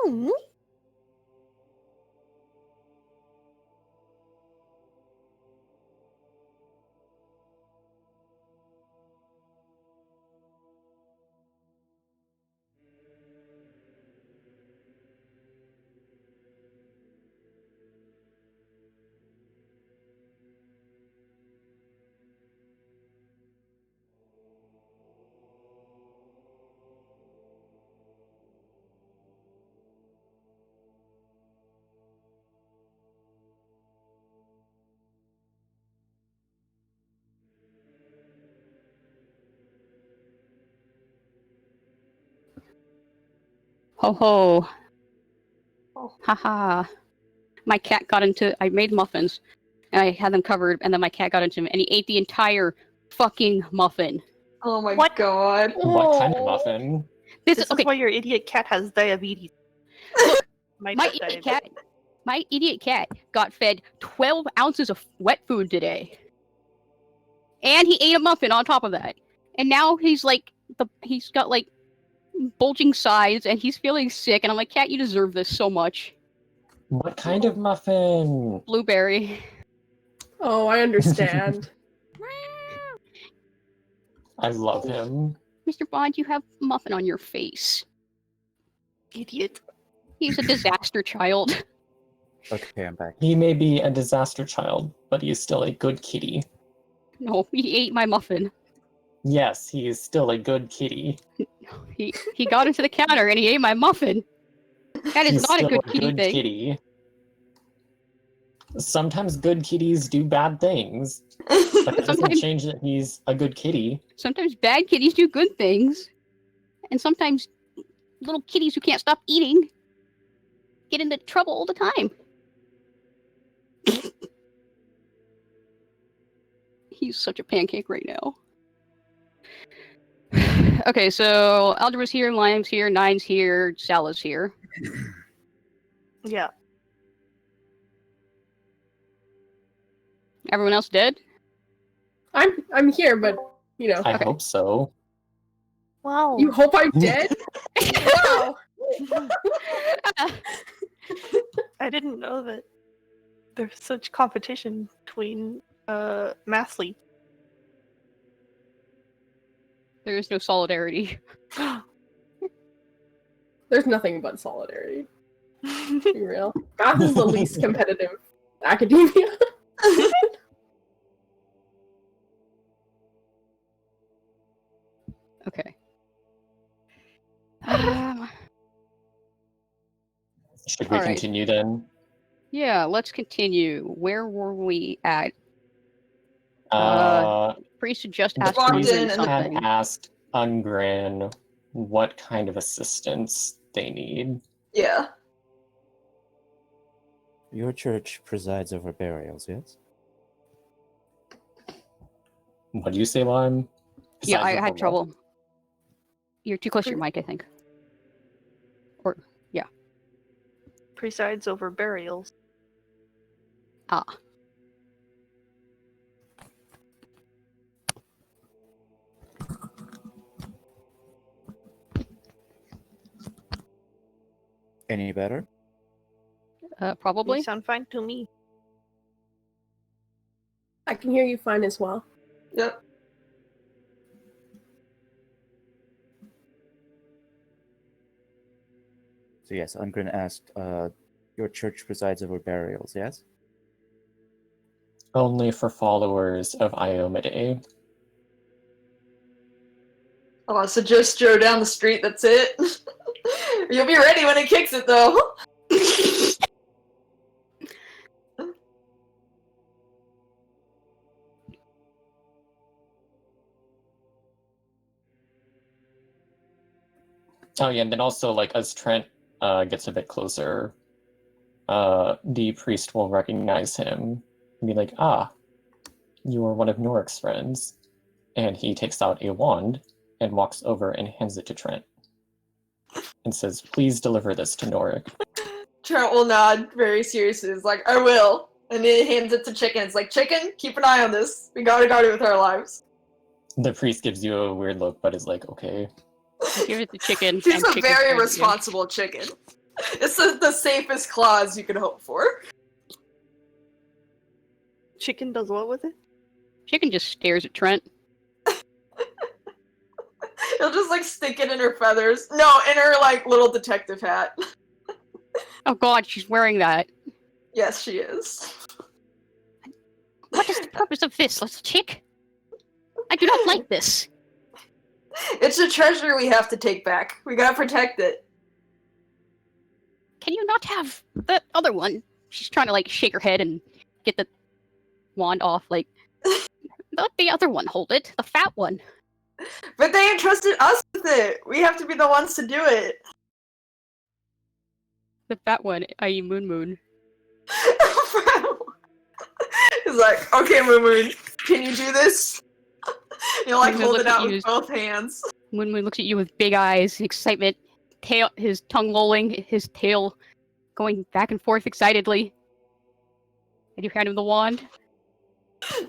Hmm. Ho ho. Oh. Haha. My cat got into. I made muffins, and I had them covered, and then my cat got into them, and he ate the entire fucking muffin. Oh my What? god. What kind of Oh. muffin? This This is okay. is why your idiot cat has diabetes. Look, Might my have idiot diabetes. cat. My idiot cat got fed 12 ounces of wet food today, and he ate a muffin on top of that. And now he's like he's got like bulging sides, and he's feeling sick. And I'm like, cat, you deserve this so much. What kind of muffin? Blueberry. Oh, I understand. I love him. Mr. Bond, you have muffin on your face. Idiot. He's a disaster child. Okay, I'm back. He may be a disaster child, but he is still a good kitty. No, he ate my muffin. Yes, he is still a good kitty. He got into the counter and he ate my muffin. That is He's not a still good kitty thing. kitty. Sometimes good kitties do bad things, but it doesn't Sometimes, change that he's a good kitty. sometimes bad kitties do good things, and sometimes little kitties who can't stop eating get into trouble all the time. He's such a pancake right now. Okay, so Algebra's here, Lime's here, Nine's here, Sala's here. Yeah. Everyone else dead? I'm here, but you know. I Okay. hope so. Wow. You hope I'm dead? Wow. I didn't know that there's such competition between mathletes. There is no solidarity. There's nothing but solidarity. Be real. Math is the least competitive academia. Okay. Should we All right. continue then? Yeah, let's continue. Where were we at? Priest had just The asked Walked priest in Ungren and- had something. asked Ungren what kind of assistance they need. Yeah. Your church presides over burials, yes? What do you say, Lime? Yeah, Besides I of had what? trouble. You're too close to your mic, I think. Or, yeah. Presides over burials. Ah. Any better? Probably. You sound fine to me. I can hear you fine as well. Yep. So yes, Ungren asked, your church presides over burials, yes? Only for followers of Iomade. Oh, so just Joe down the street, that's it? You'll be ready when it kicks it, though. Oh yeah, and then also like as Trent gets a bit closer, the priest will recognize him and be like, "Ah, you are one of Norik's friends." And he takes out a wand and walks over and hands it to Trent and says, "Please deliver this to Norik." Trent will nod very seriously. He's like, I will. And then he hands it to Chicken. It's like, Chicken, keep an eye on this. We gotta guard it with our lives. The priest gives you a weird look, but is like, "Okay." Give it to Chicken. He's and a Chicken very says, yeah. responsible chicken. It's the safest clause you could hope for. Chicken does what with it? Chicken just stares at Trent. He'll just like stick it in her feathers. No, in her like little detective hat. Oh god, she's wearing that. Yes, she is. What is the purpose of this, little chick? I do not like this. It's a treasure we have to take back. We gotta protect it. Can you not have the other one? She's trying to like shake her head and get the wand off. Like, let the other one hold it. The fat one. But they entrusted us with it. We have to be the ones to do it. The fat one, i.e. Moon Moon. He's like, okay, Moon Moon, can you do this? You'll like Moon Moon hold looks it at out you. with both hands. Moon Moon looks at you with big eyes, excitement, tail, his tongue lolling, his tail going back and forth excitedly. And you hand him the wand,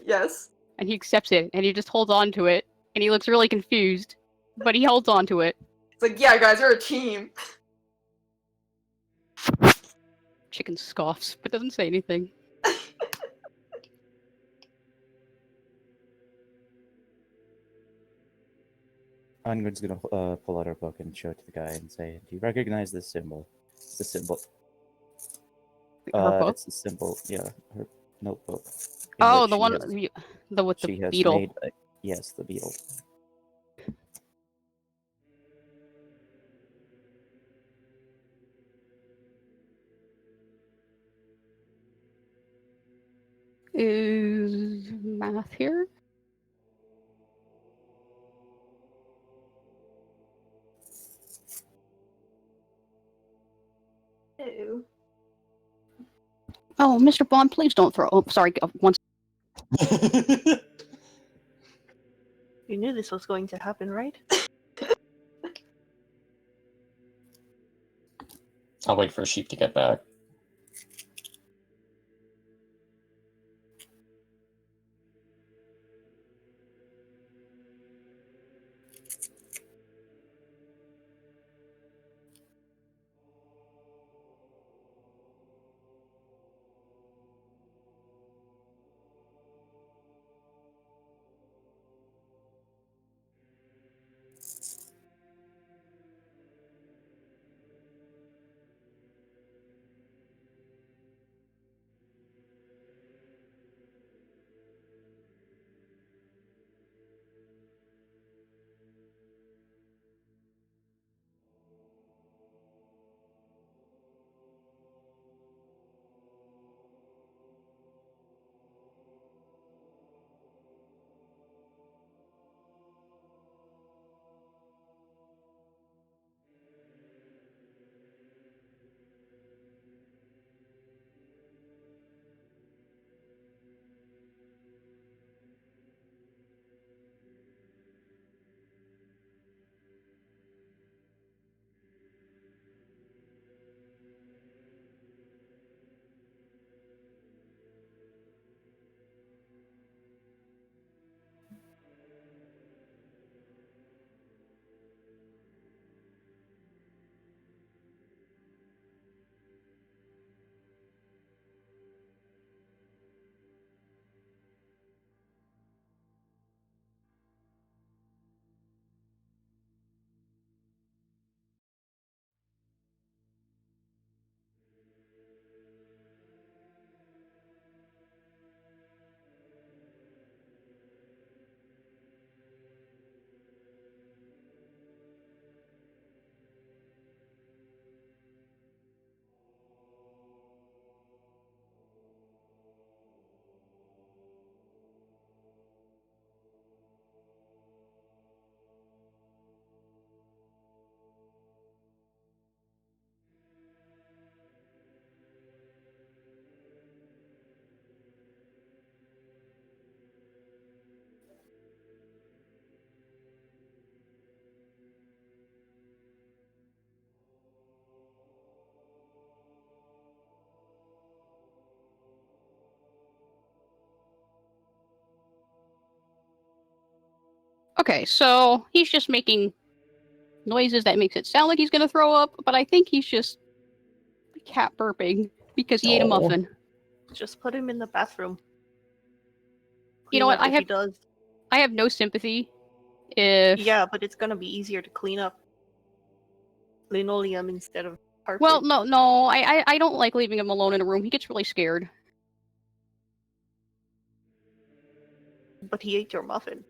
Yes. and he accepts it, and he just holds on to it, and he looks really confused, but he holds on to it. It's like, yeah, guys, we're a team. Chicken scoffs, but doesn't say anything. Ungren's gonna pull out her book and show it to the guy and say, "Do you recognize this symbol? It's the symbol. Her book? It's the symbol. Yeah, her notebook. in Oh, which the she one, has- the with the she has beetle. made yes, the beetle. Is math here? Ew. Oh, Mr. Bond, please don't throw. Oh, sorry. Once. You knew this was going to happen, right? I'll wait for Sheep to get back. Okay, so he's just making noises that makes it sound like he's gonna throw up, but I think he's just cat burping because he ate a Oh. muffin. Just put him in the bathroom. You know Clean what? up if he does. I have no sympathy if Yeah, but it's gonna be easier to clean up linoleum instead of carpet. Well, no, I don't like leaving him alone in a room. He gets really scared. But he ate your muffin.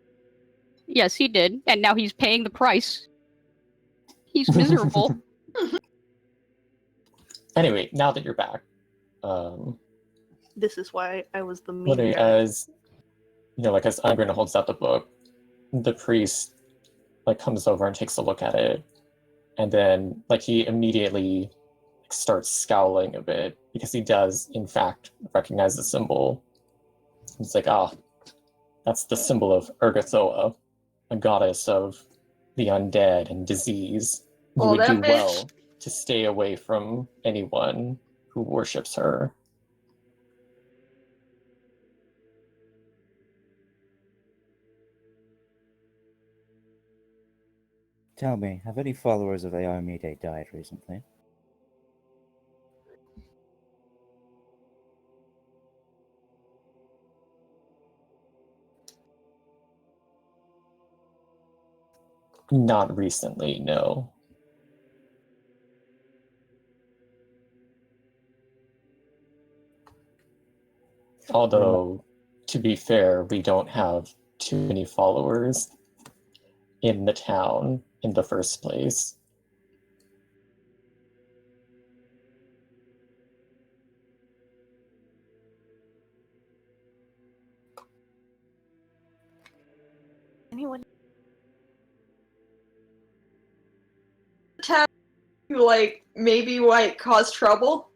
Yes, he did, and now he's paying the price. He's miserable. Anyway, now that you're back, This is why I was the mean literally guy. as like as Ungren holds out the book, the priest comes over and takes a look at it, and then he immediately starts scowling a bit because he does in fact recognize the symbol. He's like, that's the symbol of Urgathoa, a goddess of the undead and disease. You would do well to stay away from anyone who worships her. Tell me, have any followers of Aarmide died recently? Not recently, no. Although, to be fair, we don't have too many followers in the town in the first place. Anyone? Who maybe cause trouble?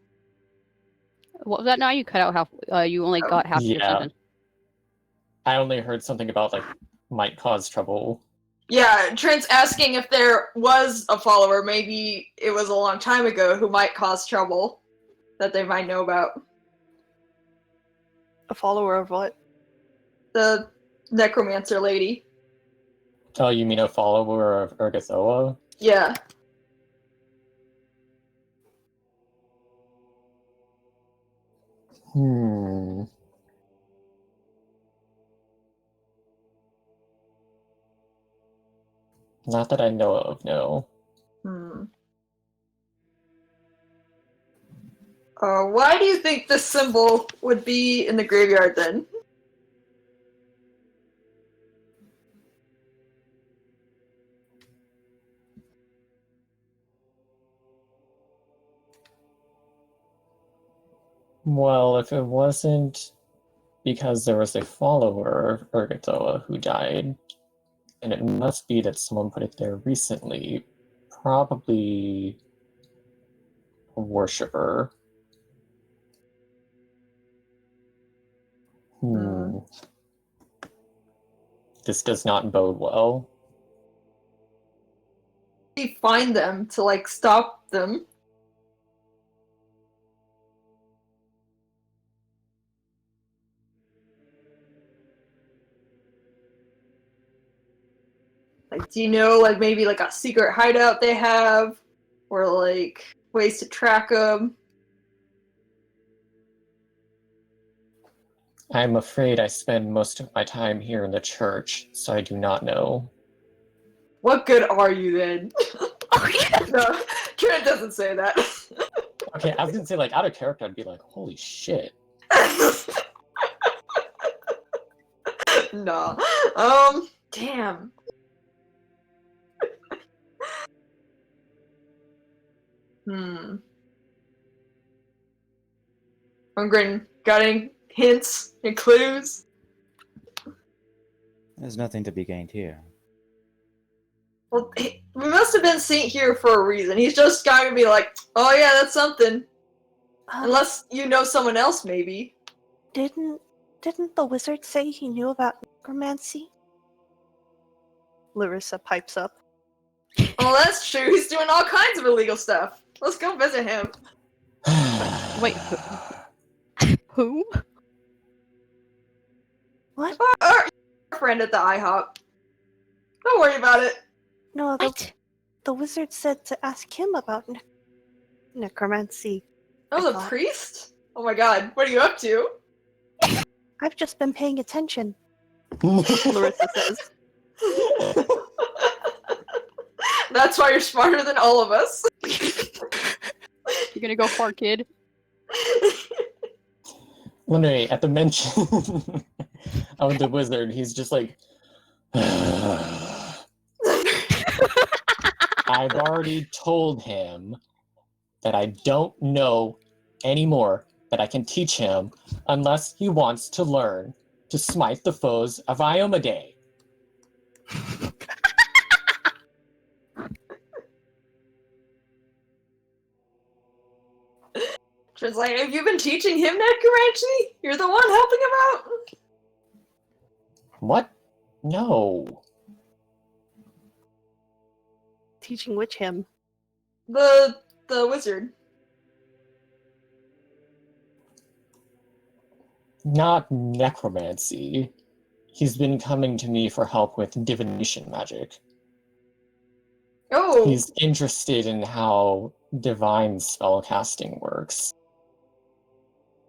What was that now? You cut out half. You only got half your sentence. I only heard something about might cause trouble. Yeah, Trent's asking if there was a follower, maybe it was a long time ago, who might cause trouble that they might know about. A follower of what? The necromancer lady. Oh, you mean a follower of Urgathoa? Yeah. Not that I know of, no. Why do you think this symbol would be in the graveyard then? Well, if it wasn't because there was a follower of Urgathoa who died, and it must be that someone put it there recently, probably a worshipper. This does not bode well. We find them to stop them. Do you know maybe a secret hideout they have, or ways to track them? I'm afraid I spend most of my time here in the church, so I do not know. What good are you then? No, Trent doesn't say that. Okay, I was gonna say out of character, I'd be like, holy shit. No. Damn. Hungren, got any hints and clues? There's nothing to be gained here. Well, we must have been sent here for a reason. He's just going to be like, oh yeah, that's something. Unless you know someone else, maybe. Didn't the wizard say he knew about necromancy? Larissa pipes up. Oh, that's true. He's doing all kinds of illegal stuff. Let's go visit him. Wait, who? What? Our friend at the IHOP. Don't worry about it. No, What? the wizard said to ask him about necromancy. Oh, I the thought. priest? Oh my god, what are you up to? I've just been paying attention, Larissa says. That's why you're smarter than all of us. You're gonna go far, kid. Literally, at the mention of the wizard, he's just like, I've already told him that I don't know anymore that I can teach him unless he wants to learn to smite the foes of Iomade. She's like, have you been teaching him necromancy? You're the one helping him out? What? No. Teaching which him? The wizard. Not necromancy. He's been coming to me for help with divination magic. Oh, He's interested in how divine spellcasting works.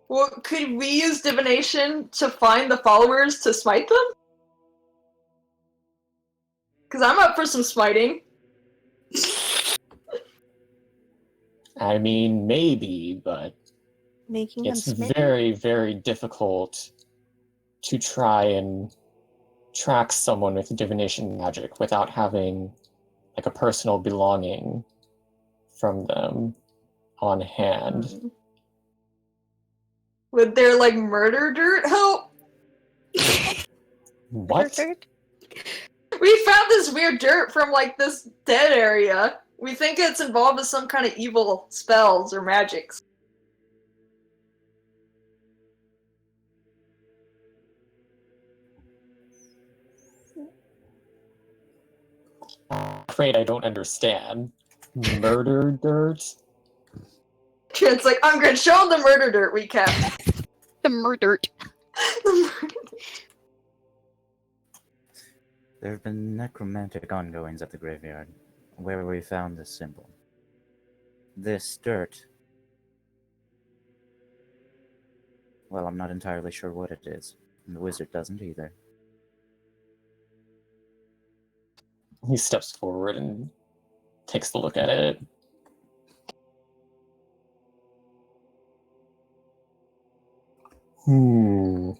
well, could we use divination to find the followers to smite them? Because I'm up for some smiting. I mean, maybe, but Making it's them smitten? very, very difficult to try and track someone with divination magic without having like a personal belonging from them on hand. Would their, like, murder dirt help? What? We found this weird dirt from, like, this dead area. We think it's involved with some kind of evil spells or magics. I'm afraid I don't understand. Murder dirt? It's like, I'm gonna show them the murder dirt we kept. The murdered. There have been necromantic ongoings at the graveyard, where we found this symbol. This dirt. Well, I'm not entirely sure what it is, and the wizard doesn't either. He steps forward and takes a look at it. Hmm.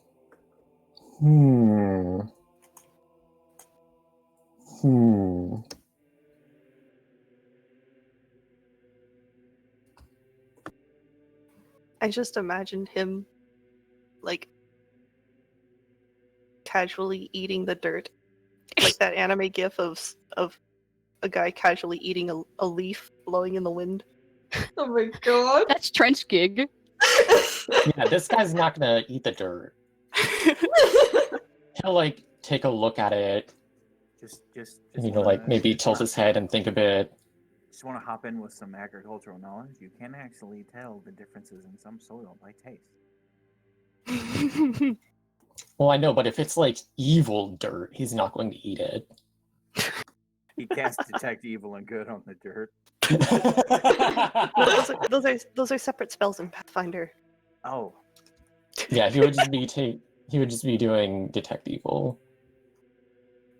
I just imagined him, like, casually eating the dirt. Like that anime gif of a guy casually eating a leaf blowing in the wind. Oh my god. That's Trent's gig. Yeah, this guy's not gonna eat the dirt. He'll like take a look at it, Just you know, like maybe tilt his head and think a bit. Just want to hop in with some agricultural knowledge. You can actually tell the differences in some soil by taste. Well, I know, but if it's like evil dirt, he's not going to eat it. He casts detect evil and good on the dirt. Those are separate spells in Pathfinder. Oh, Yeah, he would just be doing detect evil.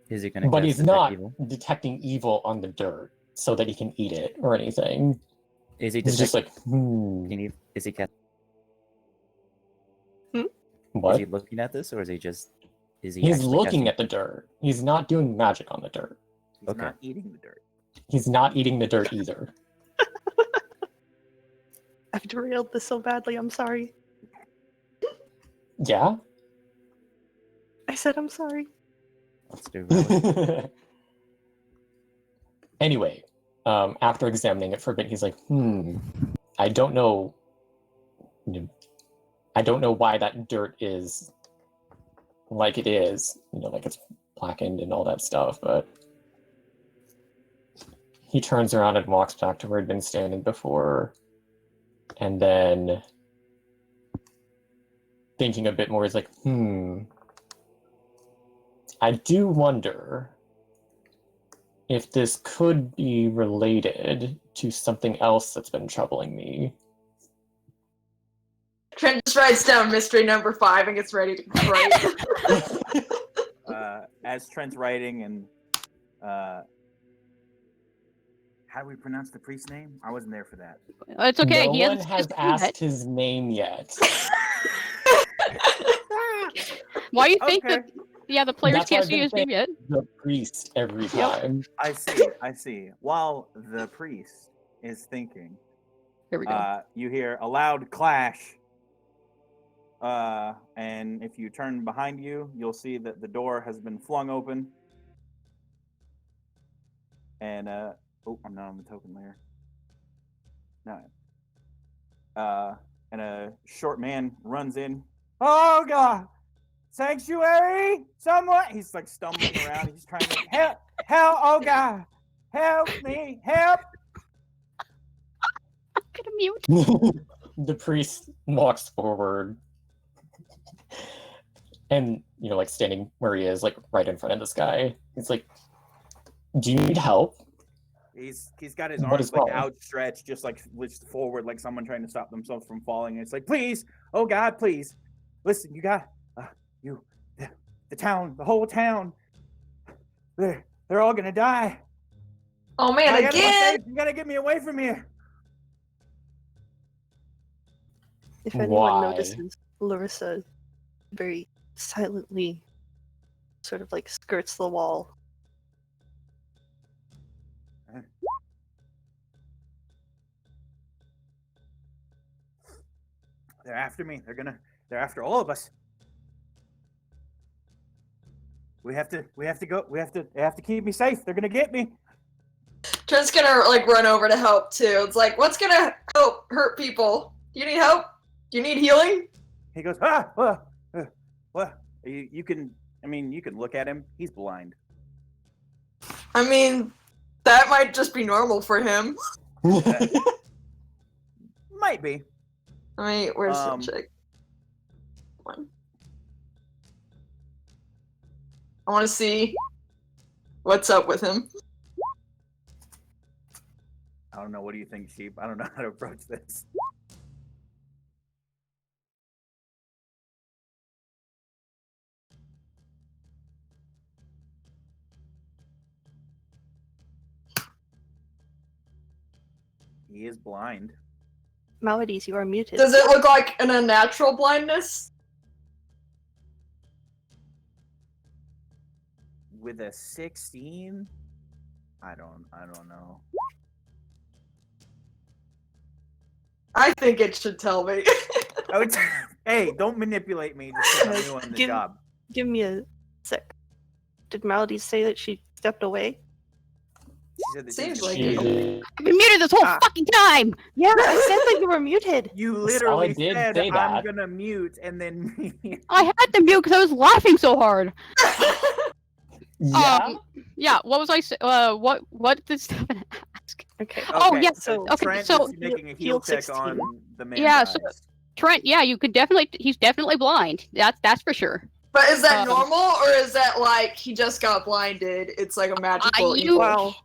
Is he gonna But cast he's detect not evil? detecting evil on the dirt so that he can eat it or anything. Is he He's just like, Is he cast? what? Is he looking at this, or is he just? Is he? He's actually looking casting- at the dirt. He's not doing magic on the dirt. he's Okay. not eating the dirt. He's not eating the dirt either. I've derailed this so badly, I'm sorry. Yeah? I said I'm sorry. Let's do that. Anyway, after examining it for a bit, he's like, I don't know. I don't know why that dirt is like it is. You know, like it's blackened and all that stuff, but he turns around and walks back to where he'd been standing before, and then thinking a bit more, he's like, I do wonder if this could be related to something else that's been troubling me. Trent just writes down mystery number 5 and gets ready to write. As Trent's writing, and how do we pronounce the priest's name? I wasn't there for that. It's okay. No He one hasn't has asked his name yet. Why do you think Okay. that? Yeah, the players That's why can't I've see been his name yet. The priest every time. I see. While the priest is thinking, Here we go. you hear a loud clash. And if you turn behind you, you'll see that the door has been flung open. And oh, I'm not on the token layer. No. And a short man runs in. Oh God! Sanctuary! Someone! He's like stumbling around. He's trying to help! Oh God! Help me! Help! I'm gonna mute. The priest walks forward and, like standing where he is, like right in front of this guy. He's like, do you need help? He's got his What arms is like wrong? outstretched, just like forward, like someone trying to stop themselves from falling. And it's like, please, oh God, please, listen, you got the town, the whole town. They're all gonna die. Oh man, again! You gotta get me away from here. If anyone Why? notices, Larissa very silently sort of like skirts the wall. They're after me. They're after all of us. We have to go. They have to keep me safe. They're gonna get me. Trent's gonna like run over to help too. It's like, what's gonna help hurt people? Do you need help? Do you need healing? He goes, what? You can look at him. He's blind. I mean, that might just be normal for him. Might be. I mean, where's the chick? One. I want to see what's up with him. I don't know. What do you think, Sheep? I don't know how to approach this. He is blind. Maladies, you are muted. Does it look like an unnatural blindness? With a 16? I don't know. I think it should tell me. Hey, don't manipulate me just because I'm new on the job. Give me a sec. Did Maladies say that she stepped away? She said that Seems she's like muted. it. I've been muted this whole fucking time. Yeah, I said that you were muted. You I literally did said say I'm that. gonna mute and then I had to mute because I was laughing so hard. Yeah. Yeah. What was I saying? What did Stefan ask? Okay. Oh, yeah, so- okay, Trent so- is making a Heal heal check 16. on the man. Yeah, so- Trent, yeah, you could definitely. He's definitely blind. That's for sure. But is that Um, normal, or is that like he just got blinded? It's like a magical you- evil. Wow.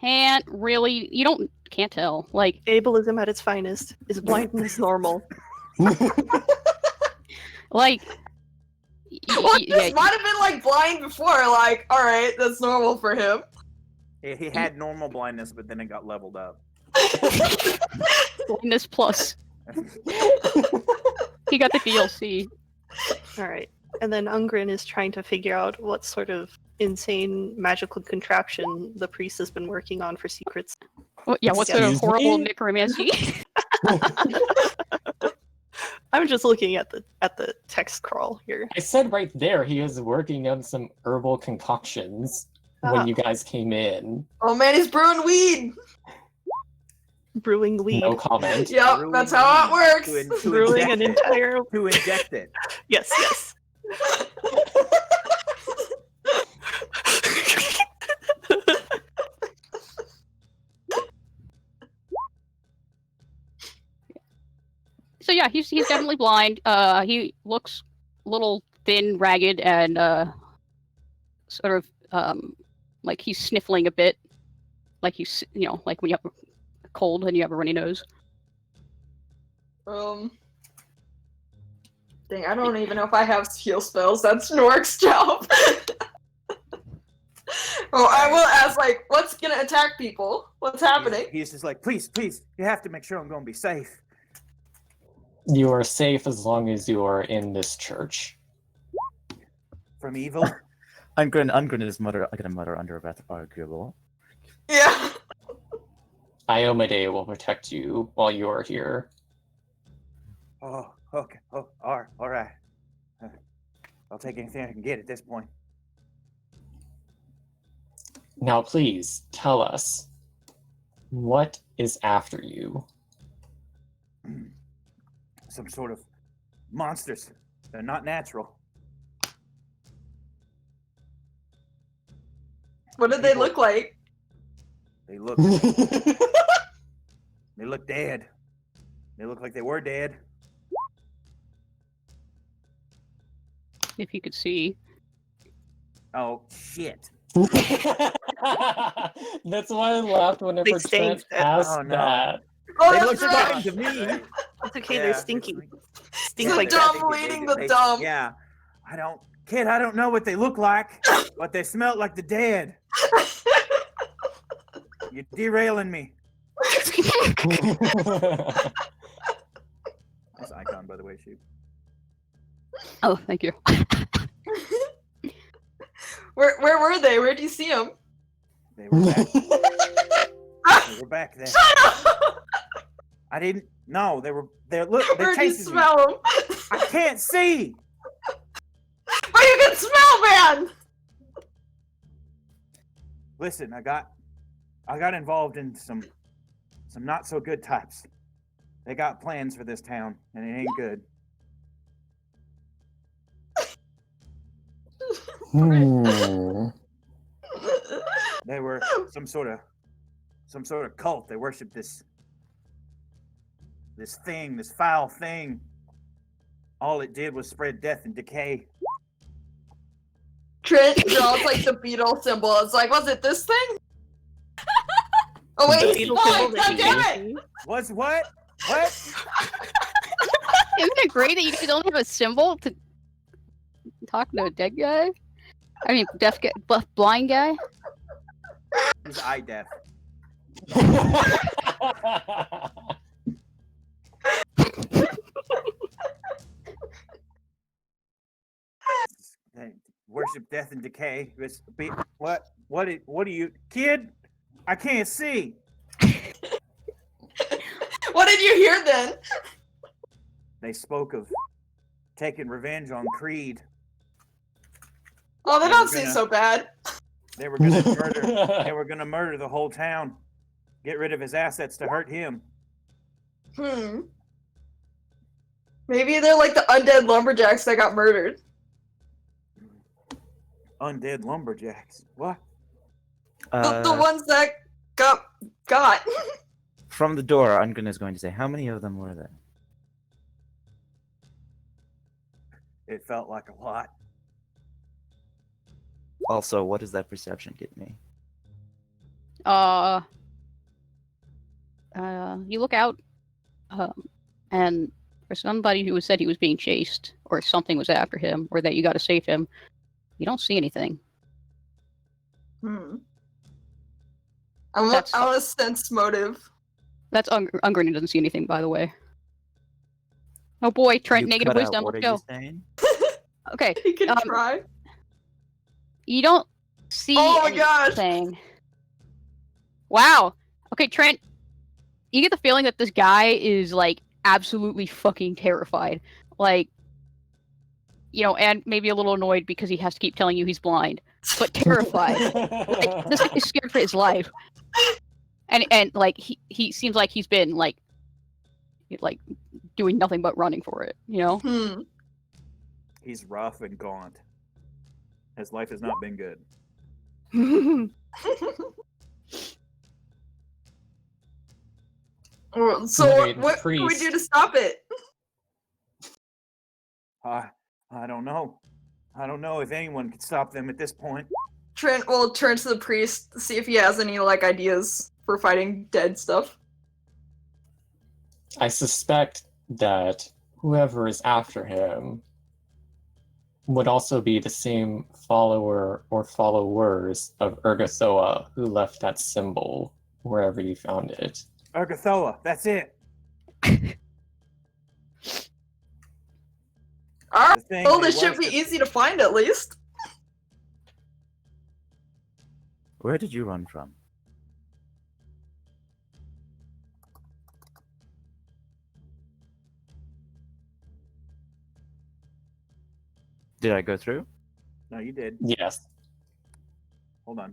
Can't really. You can't tell. Like, Ableism at its finest. Is blindness normal? like. Well, this might have been like blind before. Like, all right, that's normal for him. He had normal blindness, but then it got leveled up. Blindness plus. He got the DLC. Alright. And then Ungrin is trying to figure out what sort of insane magical contraption the priest has been working on for secrets. Well, yeah, what sort of Excuse horrible me? necromancy? I'm just looking at the text crawl here. I said right there he was working on some herbal concoctions Ah. when you guys came in. Oh man, he's brewing weed. Brewing weed. No comment. Yep, Brewing that's how it weed works. to Brewing an inject it. entire To inject it. Yes, yes. So yeah, he's definitely blind. He looks a little thin, ragged, and sort of like he's sniffling a bit. like like when you have a cold and you have a runny nose. Dang, I don't even know if I have heal spells. That's Nork's job. Well, I will ask, like, what's gonna attack people? What's happening? He's just like, please, you have to make sure I'm gonna be safe. You are safe as long as you are in this church. From evil? I'm going to just mutter. I'm going to mutter under breath, arguable. Yeah. Iomade will protect you while you are here. Oh, okay. Oh, all right. I'll take anything I can get at this point. Now, please tell us, what is after you? Some sort of monsters. They're not natural. What did they look like? They look they look dead. They look like they were dead. If you could see. Oh shit. That's why I laughed whenever They stink. Trent asked Oh, no. that. Oh, They that's look right. fine to me. It's okay, Yeah, they're it's stinky. like- Stink The like they- that. dumb they- leading they- the dumb. Yeah. I don't know what they look like, but they smell like the dead. You're derailing me. Nice icon, by the way, shoot. Oh, thank you. Where were they? Where'd you see them? They were back. They were back there. Shut up! I didn't. No, they were. They're Where'd you chasing me. smell them? I can't see. But you can smell, man! Listen, I got involved in some not so good types. They got plans for this town, and it ain't good. Hmm. They were some sort of cult. They worship this thing, this foul thing. All it did was spread death and decay. Trent draws like the beetle symbol. It's like, was it this thing? Oh wait, The it's beetle not! symbol that God you damn can it! see. What's what? What? Isn't it great that you could only have a symbol to talk to a dead guy? I mean, deaf guy, blind guy? He's eye deaf. They worship death and decay. What? What are you, kid? I can't see. What did you hear then? They spoke of taking revenge on Creed. Oh, they They don't were seem gonna- so bad. They were gonna murder. They were gonna murder the whole town. Get rid of his assets to hurt him. Maybe they're like the undead lumberjacks that got murdered. Undead lumberjacks. What? The ones that got. From the door, Ungren is going to say, how many of them were there? It felt like a lot. Also, what does that perception get me? You look out, and for somebody who said he was being chased, or something was after him, or that you got to save him, you don't see anything. I want to sense motive. That's Ungren who doesn't see anything, by the way. Oh boy, Trent, You negative cut out, wisdom, what let's are you go. saying? Okay, You can try. you don't see Oh my gosh! anything. Wow. Okay, Trent, you get the feeling that this guy is, like, absolutely fucking terrified. Like, and maybe a little annoyed because he has to keep telling you he's blind, but terrified. Like, this guy is scared for his life. And like, he seems like he's been, like, doing nothing but running for it, He's rough and gaunt. His life has not been good. So Wait, what can we priest. do to stop it? I don't know. I don't know if anyone could stop them at this point. Trent will turn to the priest to see if he has any like ideas for fighting dead stuff. I suspect that whoever is after him would also be the same follower or followers of Urgathoa who left that symbol wherever you found it. Urgathoa, that's it. Alright, The thing well, they this should be worship- easy to find at least. Where did you run from? Did I go through? No, you did. Yes. Hold on.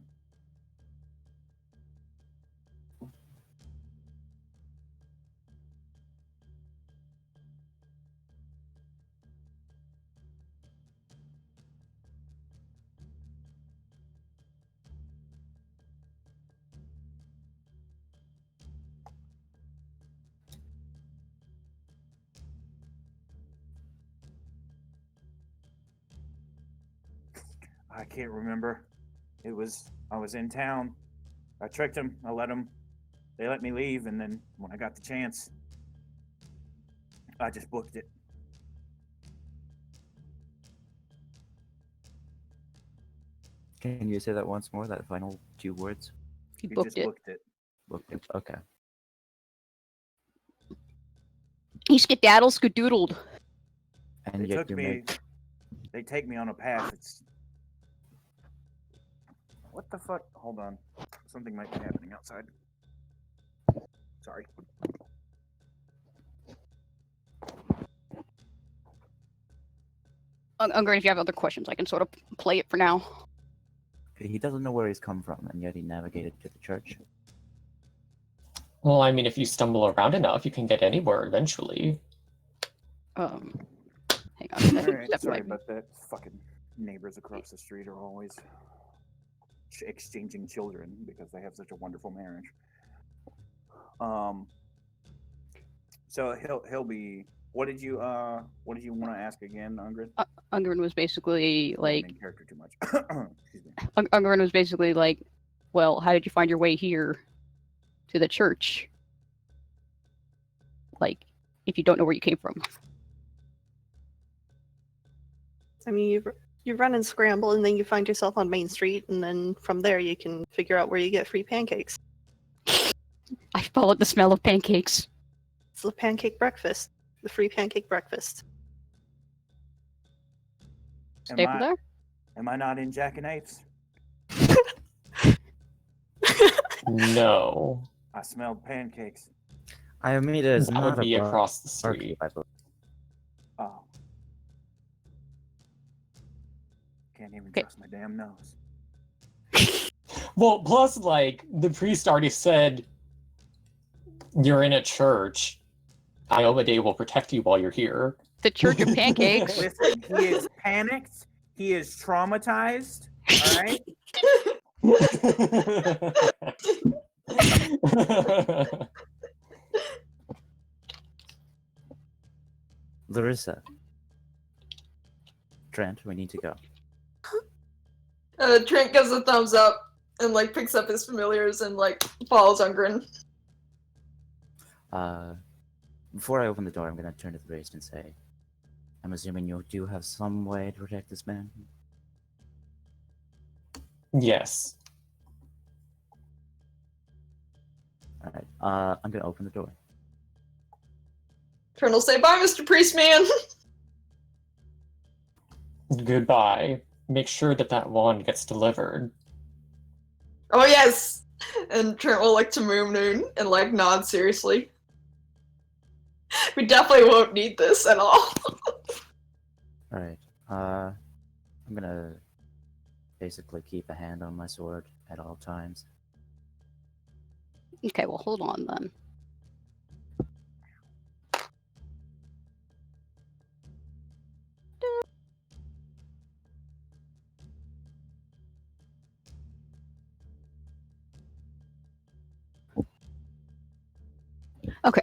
I can't remember. I was in town. I tricked them. They let me leave, and then when I got the chance, I just booked it. Can you say that once more? That final 2 words? He You booked just it. booked it. Booked it. Okay. He skedaddle skadoodled. And yet you They take me on a path. It's what the fuck? Hold on. Something might be happening outside. Sorry. Ungren, if you have other questions, I can sort of play it for now. He doesn't know where he's come from, and yet he navigated to the church. Well, I mean, if you stumble around enough, you can get anywhere eventually. Hang on. All right. Step Sorry away. about that. Fucking neighbors across the street are always exchanging children because they have such a wonderful marriage. So he'll be. What did you want to ask again, Ungren? Ungren was basically like, Main character too much. Excuse me. Ungren was basically like, well, how did you find your way here to the church? Like, if you don't know where you came from. I mean, you run and scramble, and then you find yourself on Main Street, and then from there you can figure out where you get free pancakes. I followed the smell of pancakes. It's the pancake breakfast, the free pancake breakfast. Stay from there? Am I not in Jack and Apes? No. I smelled pancakes. Iomida is That not would be a across the barkeep, street. I believe. Oh. Can't even Okay. trust my damn nose. Well, plus, like, the priest already said you're in a church. Iomade will protect you while you're here. The Church of Pancakes. Listen, he is panicked. He is traumatized. All right. Larissa. Trent, we need to go. Trent gives a thumbs up and like picks up his familiars and like follows Ungren. Before I open the door, I'm gonna turn to the priest and say, I'm assuming you do have some way to protect this man? Yes. Alright, I'm gonna open the door. Trent will say, "Bye, Mr. Priestman." Goodbye. Make sure that that wand gets delivered. Oh yes. And Trent will look to Moon and like nod seriously. We definitely won't need this at all. Alright, I'm gonna basically keep a hand on my sword at all times. Okay, well, hold on then. Okay.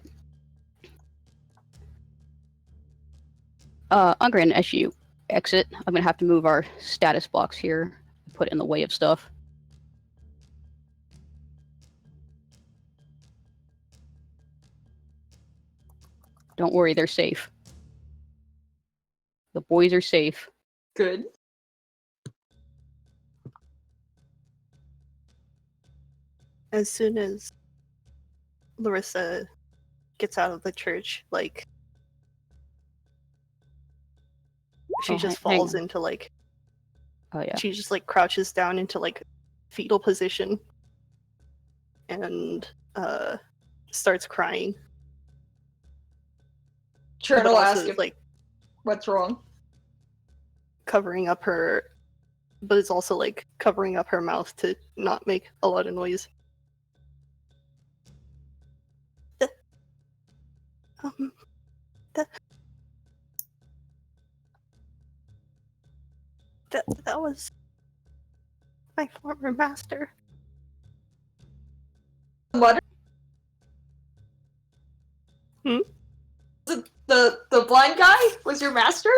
Ungren, as you exit, I'm gonna have to move our status blocks here. put in the way of stuff. Don't worry, they're safe. The boys are safe. Good. As soon as Larissa gets out of the church, like she Oh, just hang falls on. into like Oh yeah. she just like crouches down into like fetal position and starts crying. Trying But to also ask if like what's wrong. covering up her, but it's also like covering up her mouth to not make a lot of noise. That was my former master. What? Hmm? The blind guy was your master?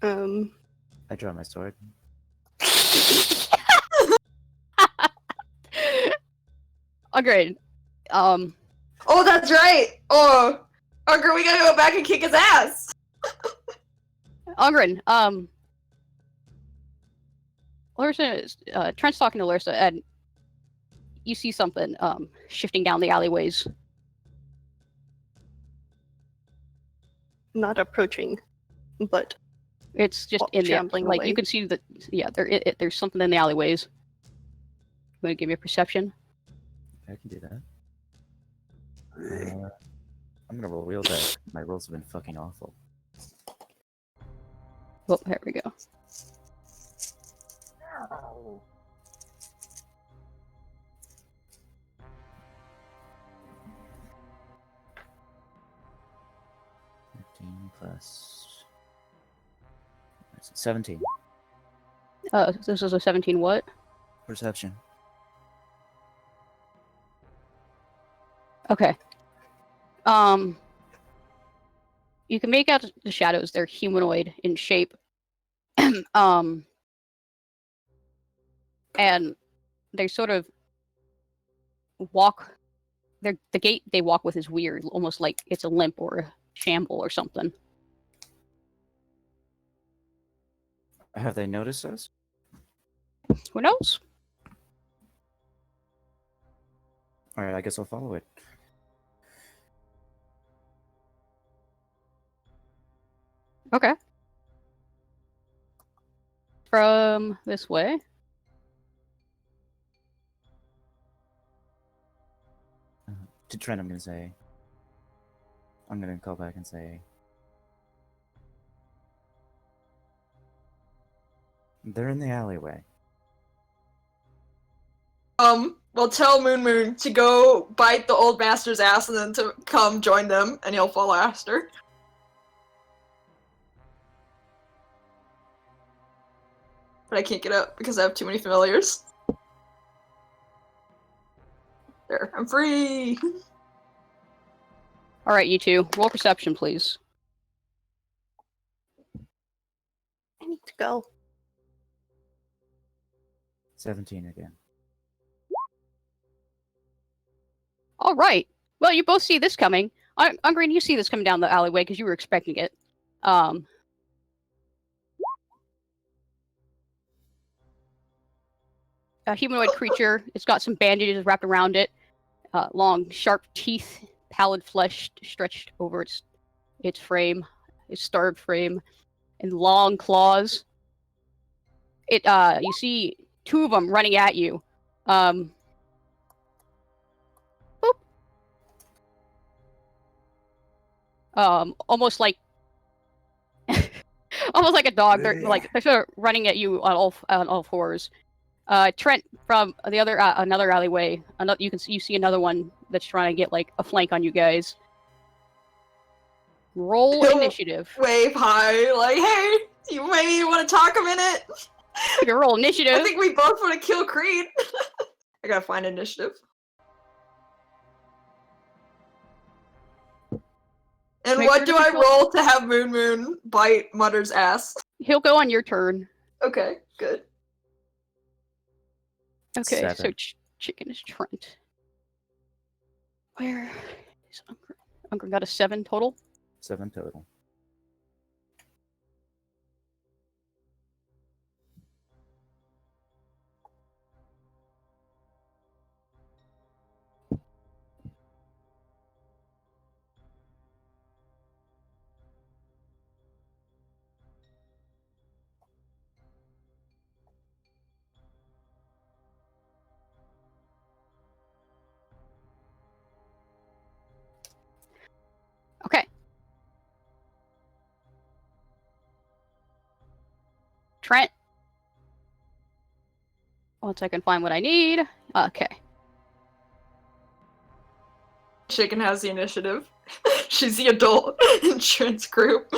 I draw my sword. Agreed. Oh, that's right. Oh, Unger, we gotta go back and kick his ass. Ungren, Larissa, Trent's talking to Larissa, and you see something, shifting down the alleyways. Not approaching, but It's just in the, shambling like, away. you can see that, yeah, there's something in the alleyways. You wanna give me a perception? I can do that. I'm gonna roll real bad. My rolls have been fucking awful. Oh, there we go. Plus 17. This is a 17 what? Perception. Okay. You can make out the shadows. They're humanoid in shape. And they sort of walk. The gait they walk with is weird, almost like it's a limp or a shamble or something. Have they noticed us? Who knows? Alright, I guess I'll follow it. Okay. From this way. To Trent, I'm gonna call back and say, they're in the alleyway. Well, tell Moon Moon to go bite the old master's ass and then to come join them, and he'll follow after. But I can't get up because I have too many familiars. There, I'm free! Alright, you two. Roll perception, please. I need to go. 17 again. Alright. Well, you both see this coming. Ungreen, you see this coming down the alleyway because you were expecting it. A humanoid creature. It's got some bandages wrapped around it. Long, sharp teeth, pallid flesh stretched over its frame, its starved frame, and long claws. You see two of them running at you. Boop. Almost like almost like a dog. They're sort of running at you on all fours. Trent from the other another alleyway. You see another one that's trying to get like a flank on you guys. Roll initiative. Wave high, like, hey, you maybe want to talk a minute? You roll initiative. I think we both want to kill Creed. I gotta find initiative. And Make what sure do to I control- roll to have Moon Moon bite Mutter's ass? He'll go on your turn. Okay, good. Okay, so Seven. chicken is Trent. Where is Unger? Unger got a 7 total. 7 total. Okay. Trent. Once I can find what I need. Okay. Chicken has the initiative. She's the adult in Trent's group.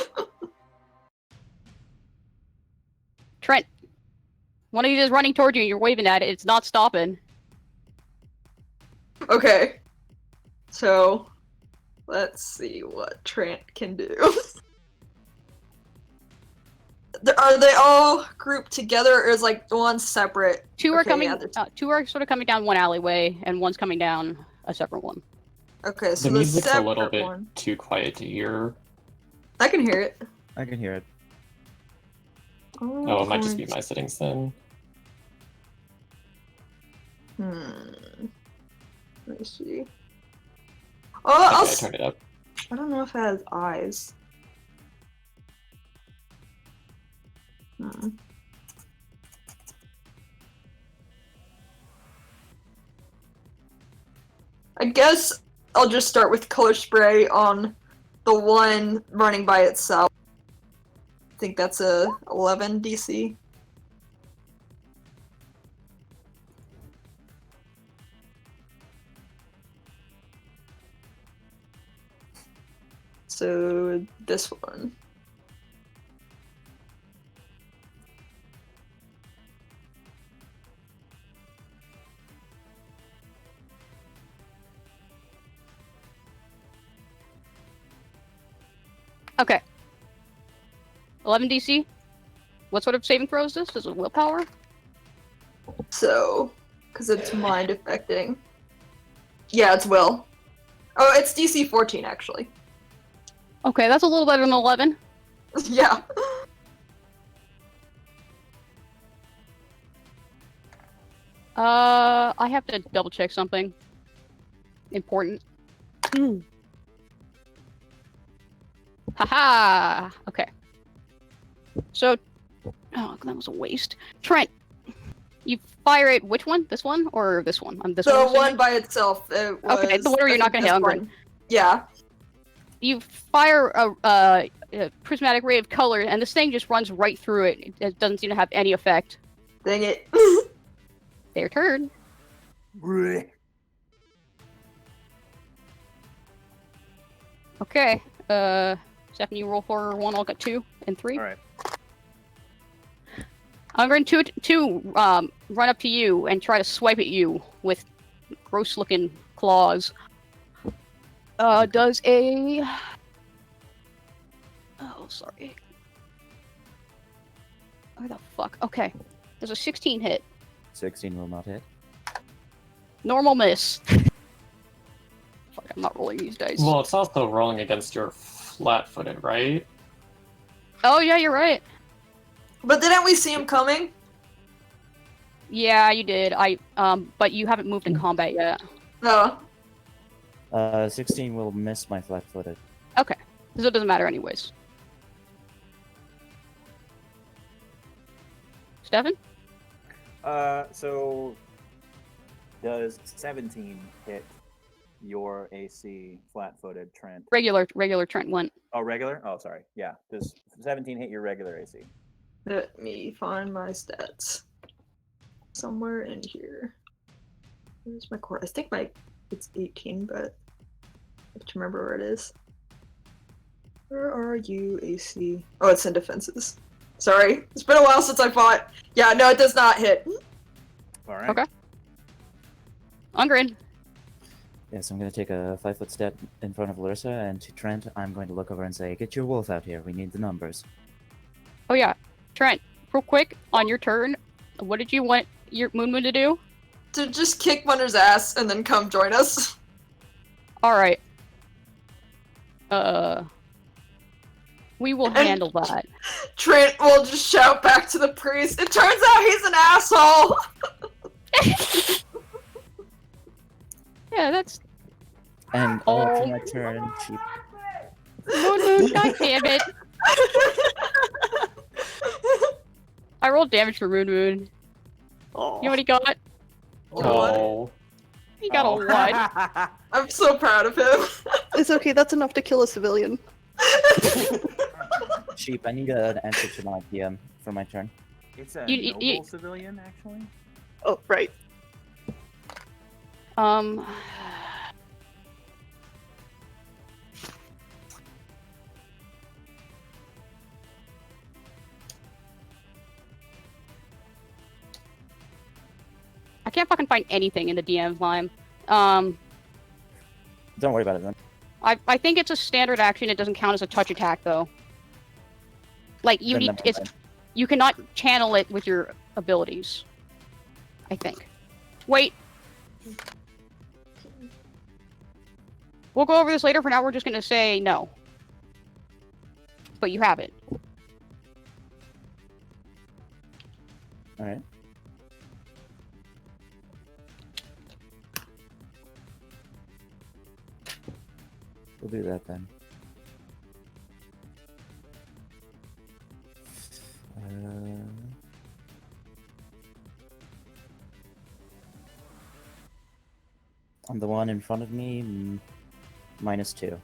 Trent. One of you is running towards you and you're waving at it. It's not stopping. Okay. So, let's see what Trent can do. Are they all grouped together, or is like one separate? Two are Okay, coming. yeah, they're- Two are sort of coming down one alleyway, and one's coming down a separate one. Okay, so The the music's a separate little bit one. too quiet to hear. I can hear it. I can hear it. Oh, it might just be my settings then. Let me see. Oh, Okay, I turned it up. I don't know if it has eyes. I guess I'll just start with color spray on the one running by itself. I think that's a 11 DC. So this one. Okay. 11 DC. What sort of saving throw is this? Is it willpower? So, because it's mind affecting. Yeah, it's will. Oh, it's DC 14 actually. Okay, that's a little better than 11. Yeah. I have to double check something important. Haha. Okay. So, oh, that was a waste. Trent, you fire it. Which one? This one or this one? This The one. one by itself. It was, Okay, the one where you're not I think gonna hit this Ungren. one. Yeah. You fire a prismatic ray of color, and this thing just runs right through it. It doesn't seem to have any effect. Dang it. Their turn. Okay. Stephanie, you roll for 1. I'll get 2 and 3. All right. I'm going to run up to you and try to swipe at you with gross-looking claws. Does a... Oh, sorry. Where the fuck? Okay. There's a 16 hit. 16 will not hit. Normal miss. Fuck, I'm not rolling these dice. Well, it's also rolling against your flat-footed, right? Oh, yeah, you're right. But didn't we see him coming? Yeah, you did. But you haven't moved in combat yet. No. 16 will miss my flat-footed. Okay. So it doesn't matter anyways. Stefan? So does 17 hit your AC flat-footed, Trent? Regular Trent went. Oh, regular? Oh, sorry. Yeah. Does 17 hit your regular AC? Let me find my stats. Somewhere in here. Where's my core? I think it's 18, but I have to remember where it is. Where are you, AC? Oh, it's in defenses. Sorry. It's been a while since I fought. Yeah, no, it does not hit. All right. Okay. Ungren. Yes, I'm going to take a 5-foot step in front of Larissa, and to Trent, I'm going to look over and say, "Get your wolf out here. We need the numbers." Oh yeah, Trent, real quick, on your turn, what did you want your Moon Moon to do? To just kick Wonder's ass and then come join us. Alright. We will handle that. Trent will just shout back to the priest, "It turns out he's an asshole!" Yeah, that's... And Oh. to my turn, she... Moon Moon, god damn it! I rolled damage for Moon Moon. Oh. You know what he got? Oh. He got a 1. I'm so proud of him. It's okay, that's enough to kill a civilian. Sheep, I need an answer to my PM for my turn. It's a You- noble civilian, actually. Oh, right. I can't fucking find anything in the DM's line. Don't worry about it then. I think it's a standard action. It doesn't count as a touch attack though. Like you Then need never it's mind. you cannot channel it with your abilities. I think. Wait. We'll go over this later. For now, we're just gonna say no. But you have it. Alright. We'll do that then. On the one in front of me, -2.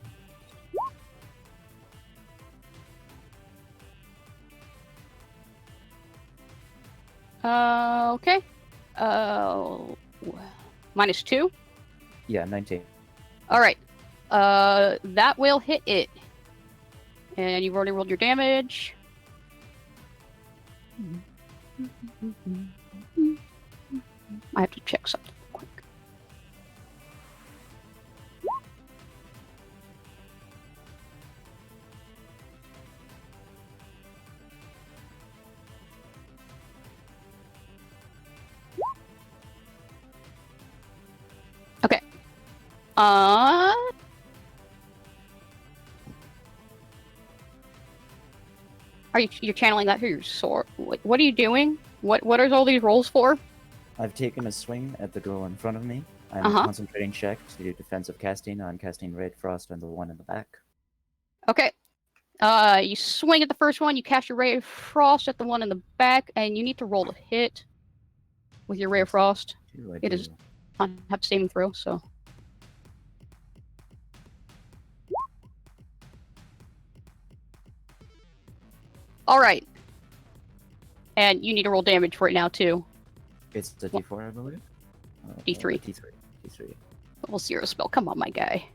Okay. -2. Yeah, 19. All right. That will hit it. And you've already rolled your damage. I have to check something quick. Okay. You're channeling that through your sword? What are you doing? What are all these rolls for? I've taken a swing at the girl in front of me. I'm Uh-huh. concentrating check to do defensive casting. I'm casting Red Frost on the one in the back. Okay. You swing at the first one, you cast your Ray of Frost at the one in the back, and you need to roll a hit with your Ray of Frost. It is on have saving throw, so. Alright. And you need to roll damage for it now, too. It's a D4, I believe. D3. D3. Level 0 spell. Come on, my guy.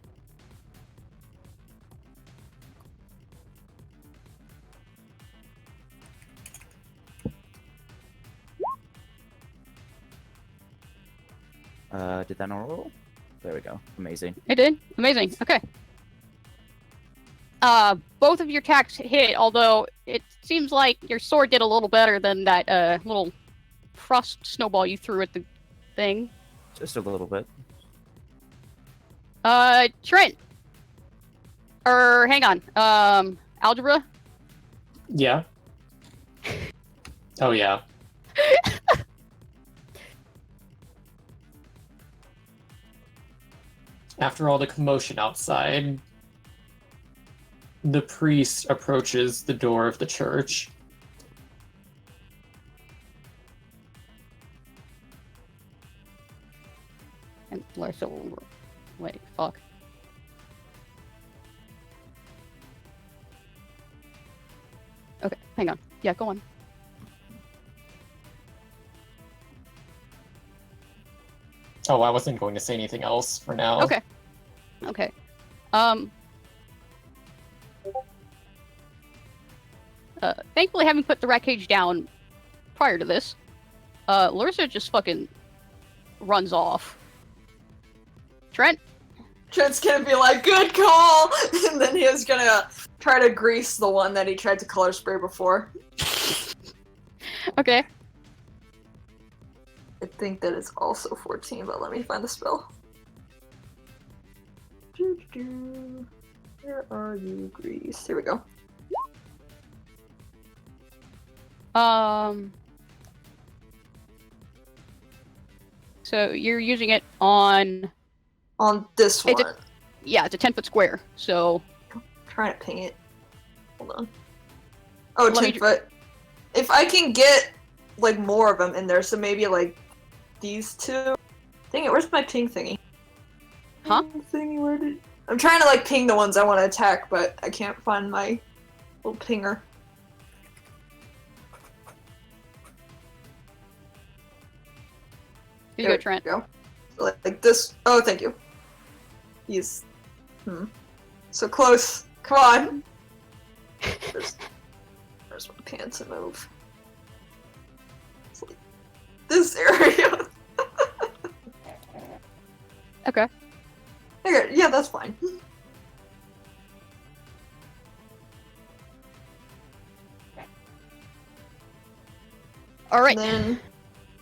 Did that not roll? There we go. Amazing. It did? Amazing. Okay. Both of your attacks hit, although it seems like your sword did a little better than that little frost snowball you threw at the thing. Just a little bit. Trent! Hang on. Algebra? Yeah. Oh yeah. After all the commotion outside, the priest approaches the door of the church. And Larissa will... Wait, fuck. Okay, hang on. Yeah, go on. Oh, I wasn't going to say anything else for now. Okay. Okay. Thankfully, having put the rat cage down prior to this, Larissa just fucking runs off. Trent, Trent's gonna be like, good call! And then he was gonna try to grease the one that he tried to color spray before. Okay. I think that is also 14, but let me find the spell. Where are you, grease? Here we go. So you're using it on this one. Yeah, it's a 10-foot square. So I'm trying to ping it. Hold on. Oh, Let me 10 foot. If I can get like more of them in there, so maybe like these two. Dang it, where's my ping thingy? Huh? Thingy, where did... I'm trying to like ping the ones I want to attack, but I can't find my little pinger. Here you go, Trent. Go. So, like this. Oh, thank you. He's so close. Come on. There's my pants to move. It's like this area. Okay. Okay, yeah, that's fine. All right. And then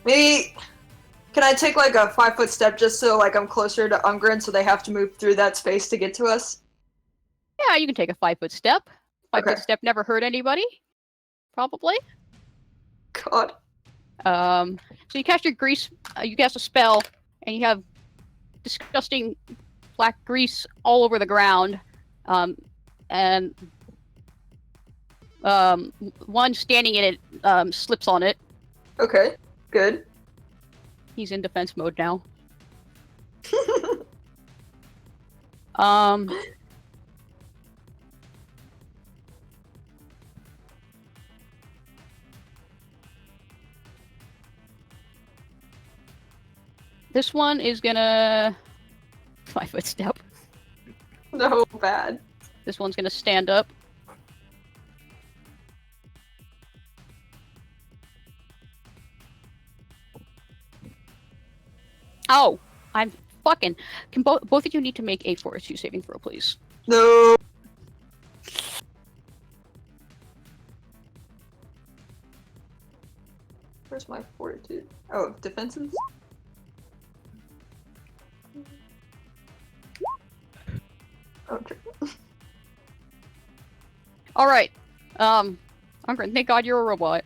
maybe can I take like a 5-foot step just so like I'm closer to Ungren so they have to move through that space to get to us? Yeah, you can take a 5-foot step. 5-foot Okay. step never hurt anybody. Probably. God. So you cast your grease. You cast a spell, and you have disgusting black grease all over the ground. And one standing in it slips on it. Okay. Good. He's in defense mode now. This one is gonna 5-foot step. No, bad. This one's gonna stand up. Oh, I'm fucking. Can both of you need to make a fortitude saving throw, please? No. Where's my fortitude? Oh, defenses? Okay. All right. Ungren, thank God you're a robot.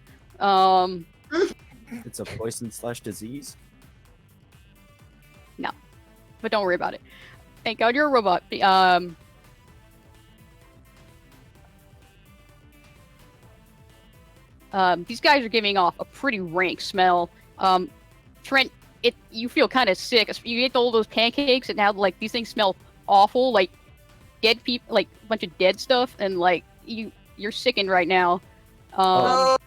It's a poison/disease. No, but don't worry about it. Thank God you're a robot. These guys are giving off a pretty rank smell. Trent, you feel kind of sick. You ate all those pancakes, and now like these things smell awful, like dead people, like a bunch of dead stuff, and like you're sickened right now. Oh.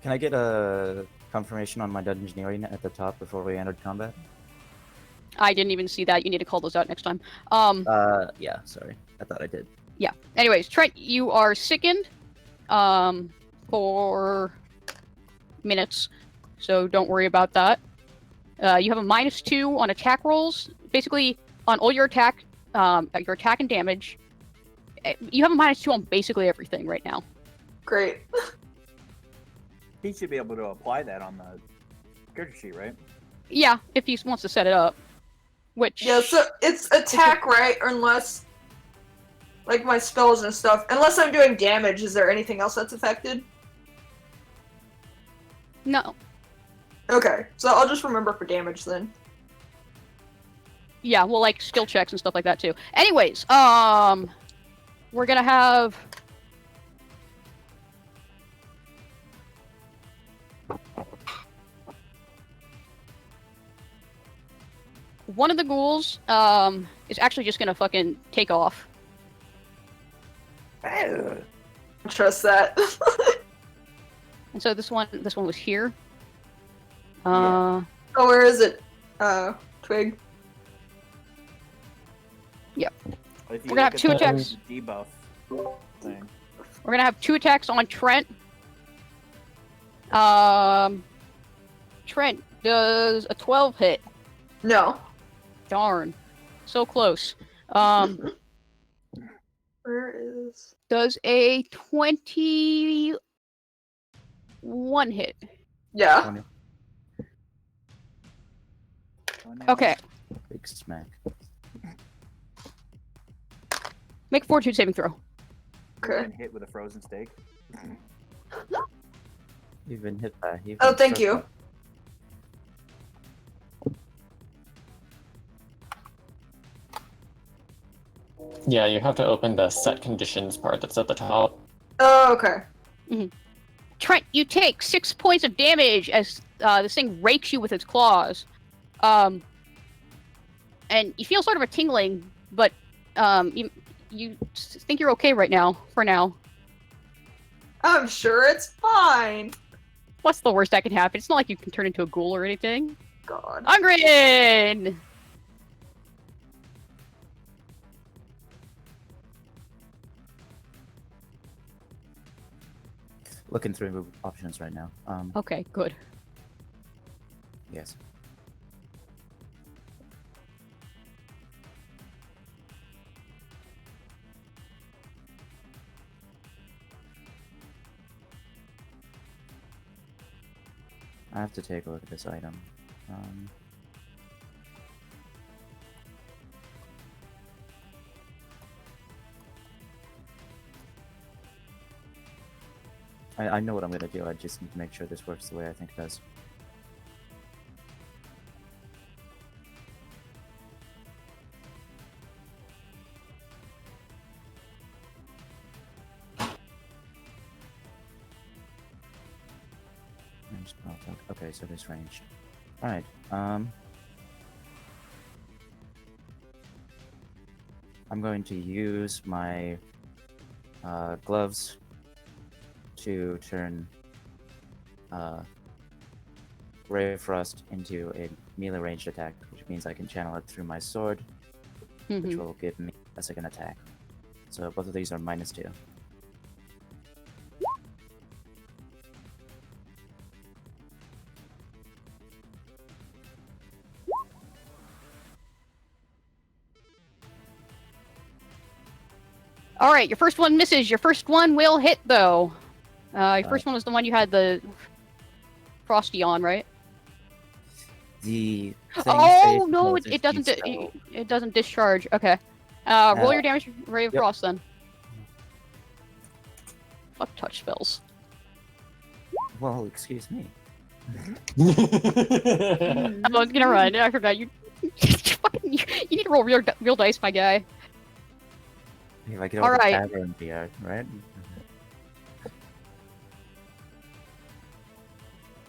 Can I get a confirmation on my dungeoneering at the top before we entered combat? I didn't even see that. You need to call those out next time. Yeah, sorry. I thought I did. Yeah. Anyways, Trent, you are sickened for minutes, so don't worry about that. You have a -2 on attack rolls. Basically, on all your attack and damage. You have a -2 on basically everything right now. Great. He should be able to apply that on the character sheet, right? Yeah, if he wants to set it up. Which... Yeah, so it's attack, right? Or unless, like my spells and stuff. Unless I'm doing damage, is there anything else that's affected? No. Okay, so I'll just remember for damage then. Yeah, well, like skill checks and stuff like that too. Anyways, we're gonna have... One of the ghouls, is actually just gonna fucking take off. Trust that. And so this one was here. Oh, where is it? Twig. Yep. If you We're gonna have look 2 at the attacks. Debuff thing. We're gonna have 2 attacks on Trent. Trent, does a 12 hit? No. Darn. So close. Where is? Does a 21 hit? Yeah. 20. Okay. Big smack. Make a fortitude saving throw. Okay. Hit with a frozen steak. You've been hit by. Oh, thank you. Yeah, you have to open the set conditions part that's at the top. Oh, okay. Trent, you take 6 points of damage as this thing rakes you with its claws. And you feel sort of a tingling, but you think you're okay right now, for now. I'm sure it's fine. What's the worst that can happen? It's not like you can turn into a ghoul or anything. God. Ungrin! Looking through options right now. Okay, good. Yes. I have to take a look at this item. I know what I'm gonna do. I just need to make sure this works the way I think it does. Okay, so this range. Alright, I'm going to use my gloves to turn Ray of Frost into a melee ranged attack, which means I can channel it through my sword, which will give me a second attack. So both of these are -2. Alright, your first one misses. Your first one will hit, though. Your first one was the one you had the Frosty on, right? The Oh no, it doesn't. It doesn't discharge. Okay. Roll your damage, Ray of Frost, then. Fuck touch spells. Well, excuse me. I was gonna run. I forgot you. You need to roll real dice, my guy. If I get All over right. tavern VR, right?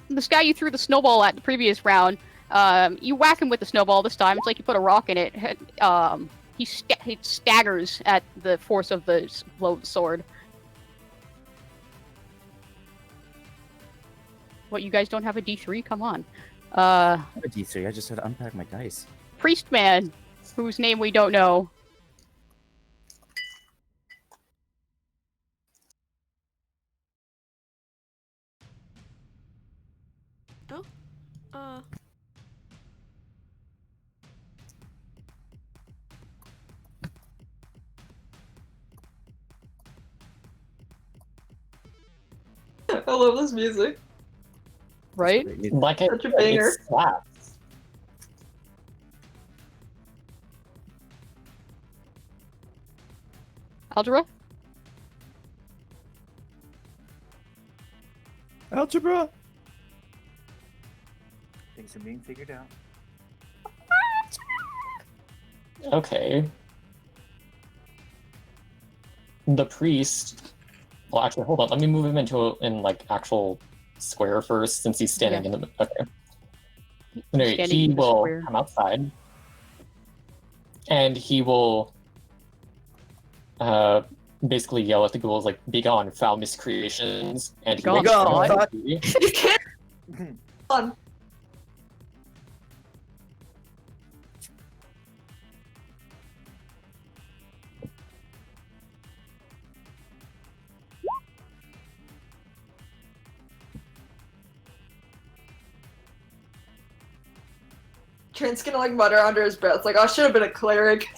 This guy you threw the snowball at the previous round, you whack him with the snowball this time. It's like you put a rock in it. He staggers at the force of the blow of the sword. What, you guys don't have a D3? Come on. I have a D3, I just had to unpack my dice. Priest man, whose name we don't know. I love this music. Right? Like it, Such a banger. it slaps. Algebra? Algebra! Things are being figured out. Okay. The priest. Well, actually, hold on. Let me move him into like actual square first, since he's standing in the. Okay. Anyway, Standing he in the will square. come outside, and he will basically yell at the ghouls like, "Begone, foul miscreations!" And Begone, he thought. You can't. On. Trent's gonna like mutter under his breath, like, "Oh, I should have been a cleric."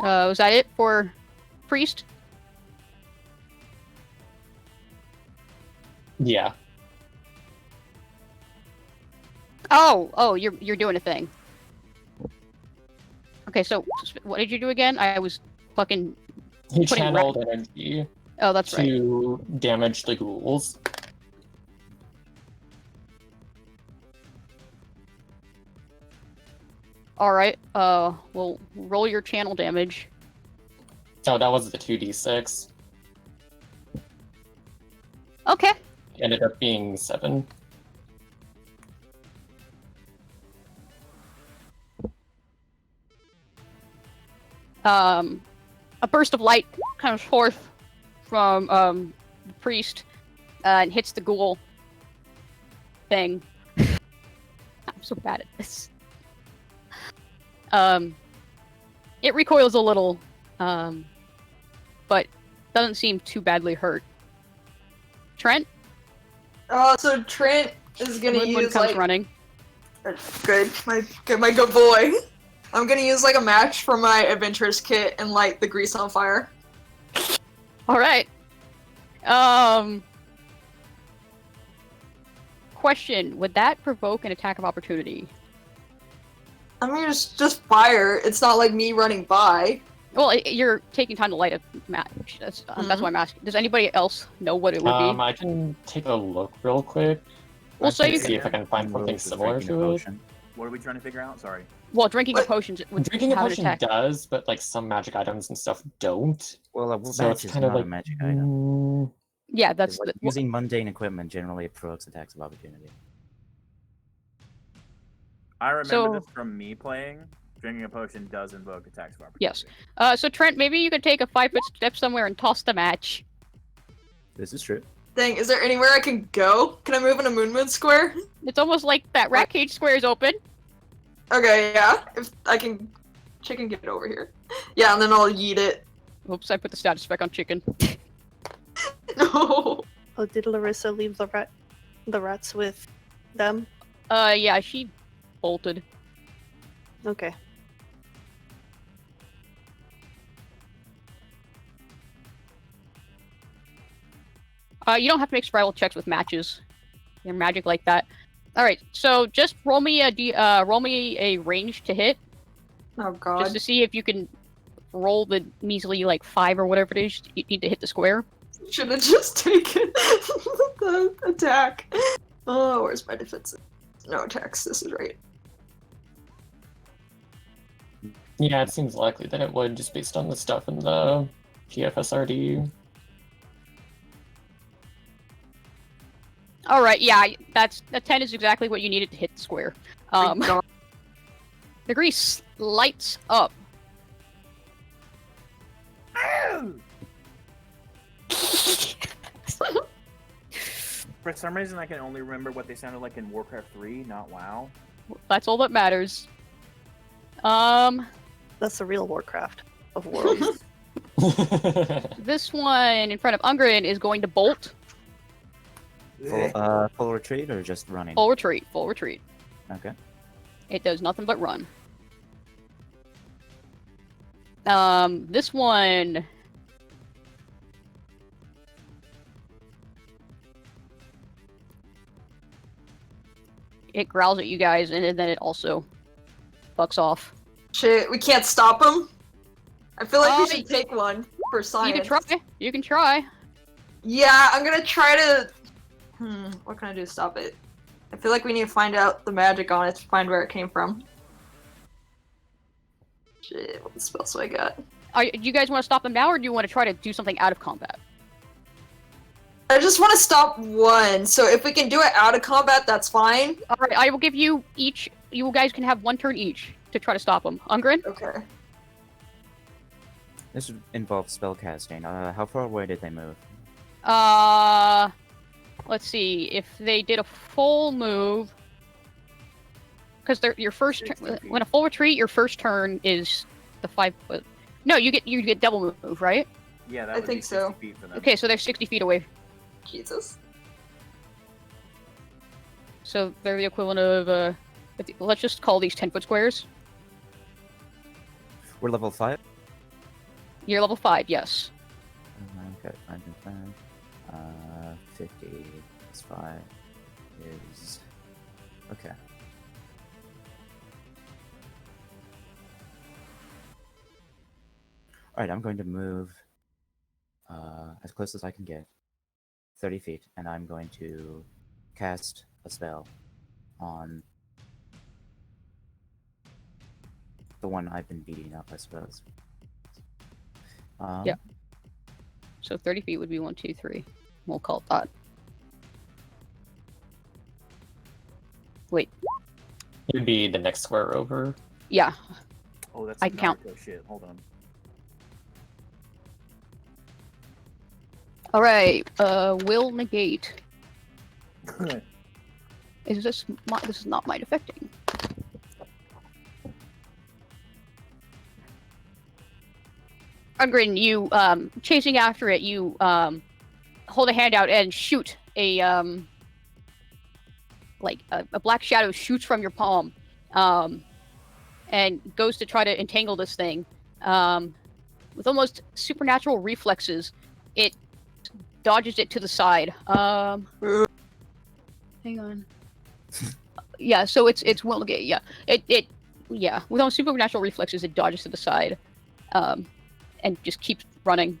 Was that it for priest? Yeah. Oh, you're doing a thing. Okay, so what did you do again? I was fucking. He Putting channeled energy Oh, that's right. to damage the ghouls. All right. Well, roll your channel damage. Oh, that was the 2d6. Okay. Ended up being 7. A burst of light comes forth from the priest and hits the ghoul thing. I'm so bad at this. It recoils a little, but doesn't seem too badly hurt. Trent? So Trent is gonna Moon use comes like running. good, my good boy. I'm gonna use like a match from my adventurous kit and light the grease on fire. All right. Question: would that provoke an attack of opportunity? I mean, it's just fire. It's not like me running by. Well, you're taking time to light a match. That's why I'm asking. Does anybody else know what it would be? I can take a look real quick. Well, so you see if I can find something similar to it. What are we trying to figure out? Sorry. Well, drinking a potion would Drinking a have an potion attack. does, but like some magic items and stuff don't. Well, a So match it's is kind of not like a magic item. Yeah, that's Like, using mundane equipment generally provokes attacks of opportunity. I remember So- this from me playing. Drinking a potion does invoke attacks of opportunity. Yes. So Trent, maybe you could take a 5-foot step somewhere and toss the match. This is true. Dang, is there anywhere I can go? Can I move in a moon square? It's almost like that rat cage square is open. Okay, yeah. If I can, chicken, get over here. Yeah, and then I'll yeet it. Oops, I put the status spec on chicken. No. Oh, did Larissa leave the rats with them? Yeah, she bolted. Okay. You don't have to make survival checks with matches. They're magic like that. All right, so just roll me a range to hit, Oh god. just to see if you can roll the measly like 5 or whatever it is you need to hit the square. Should have just taken the attack. Oh, where's my defense? No attacks. This is right. Yeah, it seems likely that it would, just based on the stuff in the PFSRD. All right, yeah, that 10 is exactly what you needed to hit the square. Thank God. The grease lights up. For some reason, I can only remember what they sounded like in Warcraft 3, not WoW. That's all that matters. That's the real Warcraft of worlds. This one in front of Ungrin is going to bolt. Full retreat or just running? Full retreat. Full retreat. Okay. It does nothing but run. This one. It growls at you guys, and then it also fucks off. Shit, we can't stop him. I feel like we Oh, should take one for science. You can try. You can try. Yeah, I'm gonna try to. What can I do to stop it? I feel like we need to find out the magic on it to find where it came from. Shit, what spells do I got? Do you guys want to stop them now, or do you want to try to do something out of combat? I just want to stop one, so if we can do it out of combat, that's fine. All right, I will give you each. You guys can have 1 turn each to try to stop them. Ungrin? Okay. This involves spell casting. How far away did they move? Let's see. If they did a full move, because your first 60 feet. when a full retreat, your first turn is the 5 foot. No, you get double move, right? Yeah, that I would think be 60 so. feet for them. Okay, so they're 60 feet away. Jesus. So they're the equivalent of let's just call these 10-foot squares. We're level 5? You're level 5, yes. Okay, 5 and 5. 50 plus 5 is... Okay. Alright, I'm going to move as close as I can get. 30 feet, and I'm going to cast a spell on the one I've been beating up, I suppose. Yeah. So 30 feet would be 1, 2, 3. We'll call it that. Wait. It would be the next square over. Yeah. Oh, that's I some count. Naruto shit. Hold on. All right. Will negate. Is this? This is not might affecting. Ungrin, you chasing after it, you hold a hand out and shoot a like a black shadow shoots from your palm, and goes to try to entangle this thing. With almost supernatural reflexes, it dodges it to the side. Hang on. Yeah, so it's will negate. Yeah, yeah. With almost supernatural reflexes, it dodges to the side. And just keeps running.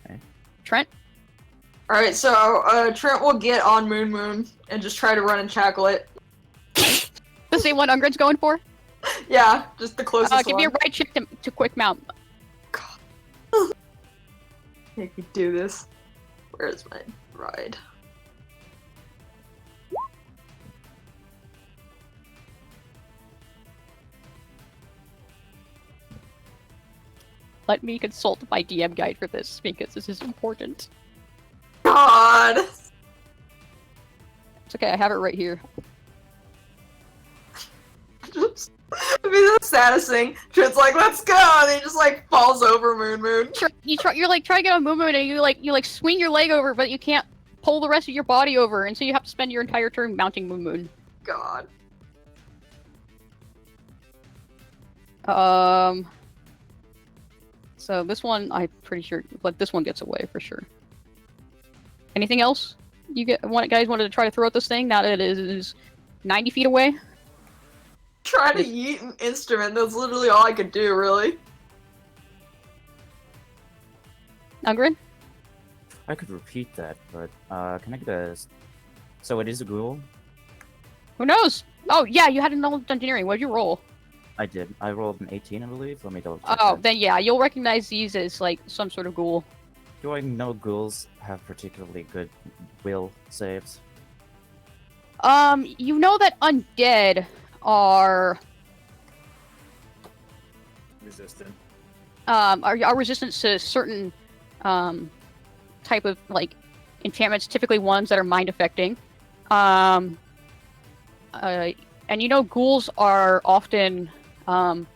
Okay. Trent? Alright, so Trent will get on Moon and just try to run and tackle it. The same one Ungrin's going for? Yeah, just the closest one. Give me a right check to quick mount. God. Make me do this. Where's my ride? Let me consult my DM guide for this, because this is important. God! It's okay, I have it right here. Just, it'd be the saddest thing. Trent's like, let's go! And he just like falls over Moon. You're like trying to get on Moon and you like swing your leg over, but you can't pull the rest of your body over, and so you have to spend your entire turn mounting Moon. God. So this one, I'm pretty sure, but this one gets away for sure. Anything else? Guys wanted to try to throw at this thing now that it is 90 feet away? Try to yeet an instrument, that's literally all I could do, really. Ungrin? I could repeat that, but can I get a... So it is a ghoul? Who knows? Oh yeah, you had a knowledge engineering. What'd you roll? I did. I rolled an 18, I believe. Let me double check. Oh, that. then yeah, you'll recognize these as like some sort of ghoul. Do I know ghouls have particularly good will saves? You know that undead are Resistant. are resistant to certain type of like enchantments, typically ones that are mind affecting. And you know ghouls are often some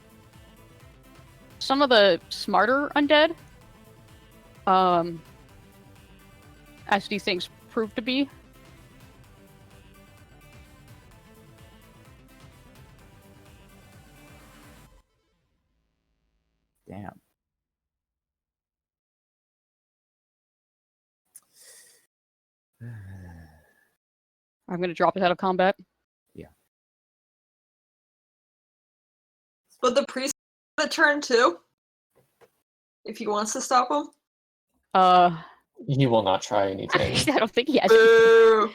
of the smarter undead, as these things prove to be. Damn. I'm gonna drop it out of combat. Yeah. But the priest the turn too. If he wants to stop him. He will not try anything. I don't think he has. Boo!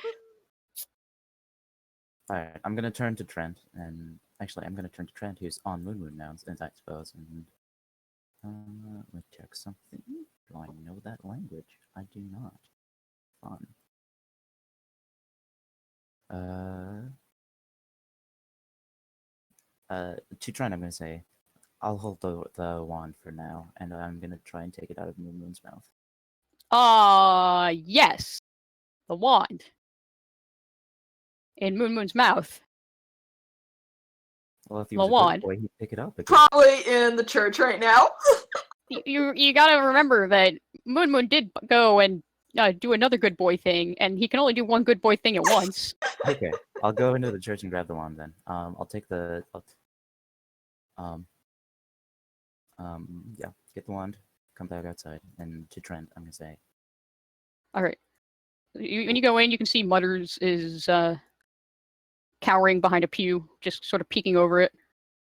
Alright, I'm gonna turn to Trent, and actually, I'm gonna turn to Trent, who's on Moon now, I suppose, and let's check something. Do I know that language? I do not. Fun. To Trent, I'm gonna say, I'll hold the wand for now, and I'm gonna try and take it out of Moon's mouth. Yes. The wand. in Moon Moon's mouth. Well, if he The was a wand. good boy, he'd pick it up again. Probably in the church right now. You gotta remember that Moon Moon did go and do another good boy thing, and he can only do one good boy thing at once. Okay, I'll go into the church and grab the wand then. I'll take the. Yeah, get the wand, come back outside, and to Trent, I'm gonna say. All right. When you go in, you can see Mutters is cowering behind a pew, just sort of peeking over it.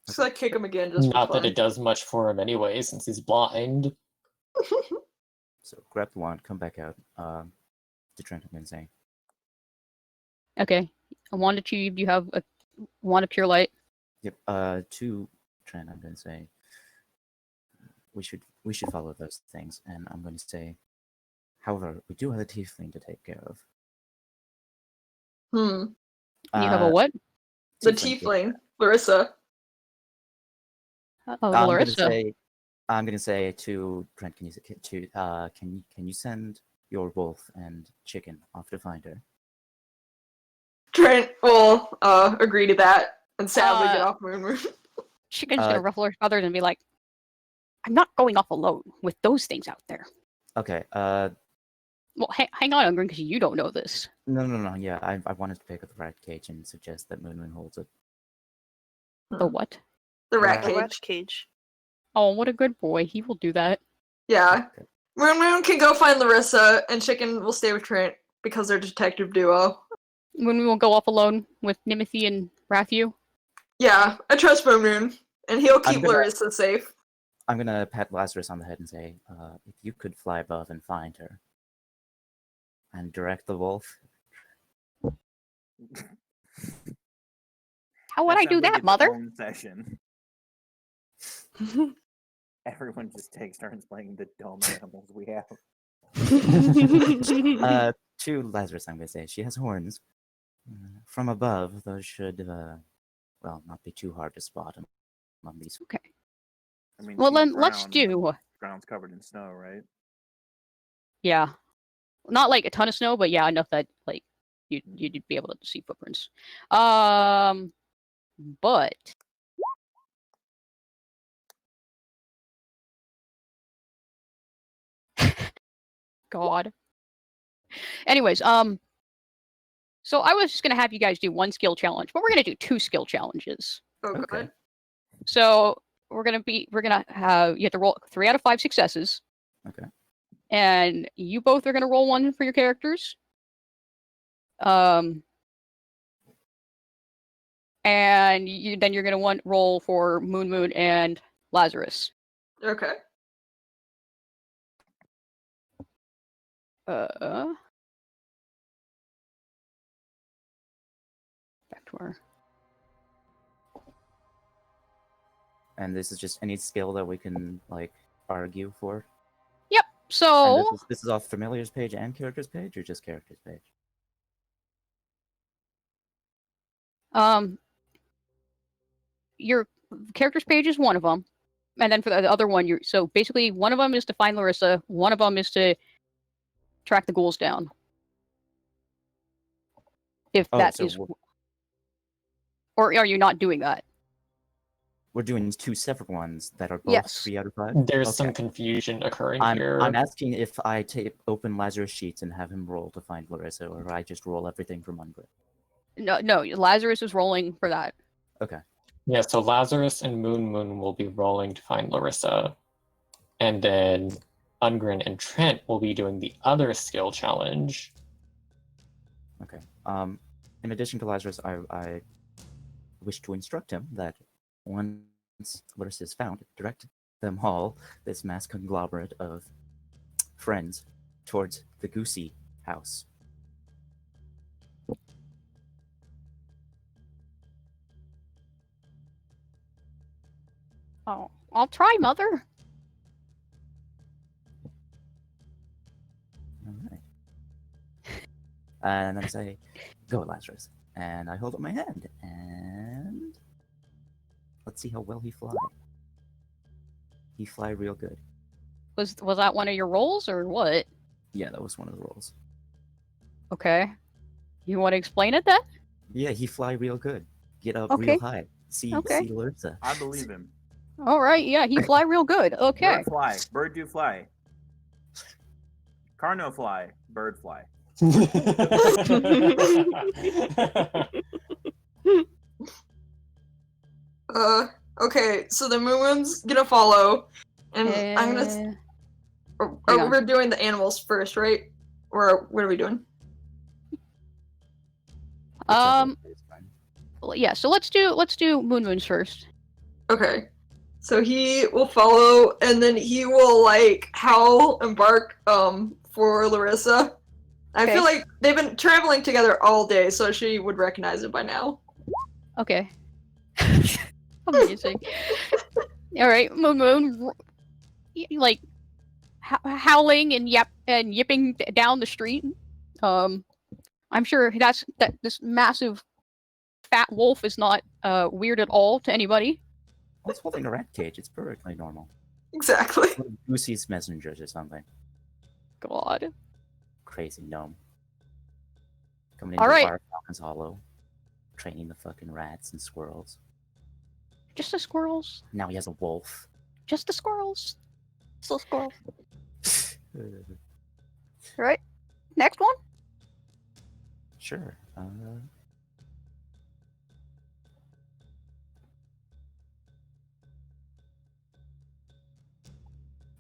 So I kick him again just Not for that fun. it does much for him anyway, since he's blind. So grab the wand, come back out. To Trent, I'm gonna say. Okay. A wand achieved. You have a wand of pure light. Yep. To Trent, I'm gonna say. We should follow those things, and I'm going to say. However, we do have a tiefling to take care of. Hmm. You have a what? The Tiefling. tiefling, Larissa. Oh, Larissa. I'm gonna say to Trent, can you send your wolf and chicken off to find her? Trent will agree to that and sadly get Uh, off Moon Moon. Chicken's gonna ruffle her feathers and be like, "I'm not going off alone with those things out there." Okay. Well, hang on, Ungrin, because you don't know this. No. Yeah, I wanted to pick up the rat cage and suggest that Moon Moon holds it. The what? The rat Yeah. The cage. rat cage. Oh, what a good boy. He will do that. Yeah. Okay. Moon Moon can go find Larissa, and Chicken will stay with Trent because they're a detective duo. When we will go off alone with Nimothy and Rathu. Yeah, I trust Moon Moon, and he'll keep gonna- Larissa safe. I'm gonna pat Lazarus on the head and say, if you could fly above and find her, and direct the wolf. How would I do sounds like that, its mother? own session. Everyone just takes turns playing the dumb animals we have. To Lazarus, I'm gonna say she has horns. From above, those should, not be too hard to spot on these. Okay. I mean, Well, she's then let's brown, do. and ground's covered in snow, right? Yeah. Not like a ton of snow, but yeah, enough that like you'd be able to see footprints. But God. Anyways, so I was just gonna have you guys do one skill challenge, but we're gonna do 2 skill challenges. Oh, Okay. God. So we're gonna have you have to roll 3 out of 5 successes. Okay. And you both are gonna roll 1 for your characters. And then you're gonna roll for Moon Moon and Lazarus. Okay. Back to our. And this is just any skill that we can argue for. Yep. So And this is off familiars page and characters page, or just characters page? your characters page is one of them, and then for the other one, so basically one of them is to find Larissa, one of them is to track the ghouls down. If that is, or are you not doing that? We're doing 2 separate ones that are both Yes. 3 out of 5. There's some confusion occurring here. I'm asking if I open Lazarus sheets and have him roll to find Larissa, or I just roll everything from Ungrid. No, Lazarus is rolling for that. Okay. Yeah, so Lazarus and Moon Moon will be rolling to find Larissa. And then Ungrin and Trent will be doing the other skill challenge. Okay. In addition to Lazarus, I wish to instruct him that once Larissa is found, direct them all, this mass conglomerate of friends, towards the Goosey house. Oh, I'll try, Mother. All right. And then I say, "Go, Lazarus." And I hold up my hand, and let's see how well he fly. He fly real good. Was that one of your rolls or what? Yeah, that was one of the rolls. Okay. You want to explain it then? Yeah, he fly real good. Get up Okay. real high. See Okay. Lurza. I believe him. All right, yeah, he fly real good. Okay. Bird fly. Bird do fly. Car no fly. Bird fly. Okay, so the Moon's gonna follow, and I'm gonna. Hang on. We're doing the animals first, right? Or what are we doing? Yeah. So let's do Moon's first. Okay. So he will follow, and then he will like howl and bark for Larissa. I Okay. feel like they've been traveling together all day, so she would recognize it by now. Okay. Amazing. All right, Moon, like howling and yipping down the street. I'm sure that this massive fat wolf is not weird at all to anybody. It's holding a rat cage. It's perfectly normal. Exactly. Goosey's messengers or something. God. Crazy gnome. Coming All into right. Fire Falcon's Hollow. Training the fucking rats and squirrels. Just the squirrels. Now he has a wolf. Just the squirrels. Still squirrels. Right. Next one. Sure.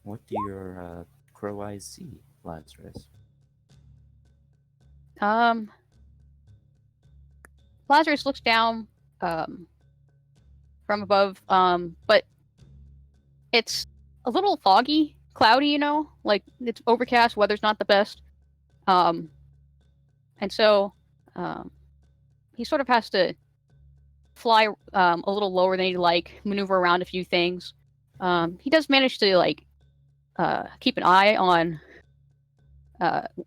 What do your crow eyes see, Lazarus? Lazarus looks down from above, but it's a little foggy, cloudy, you know, like it's overcast, weather's not the best. And so he sort of has to fly a little lower than he'd like, maneuver around a few things. He does manage to like keep an eye on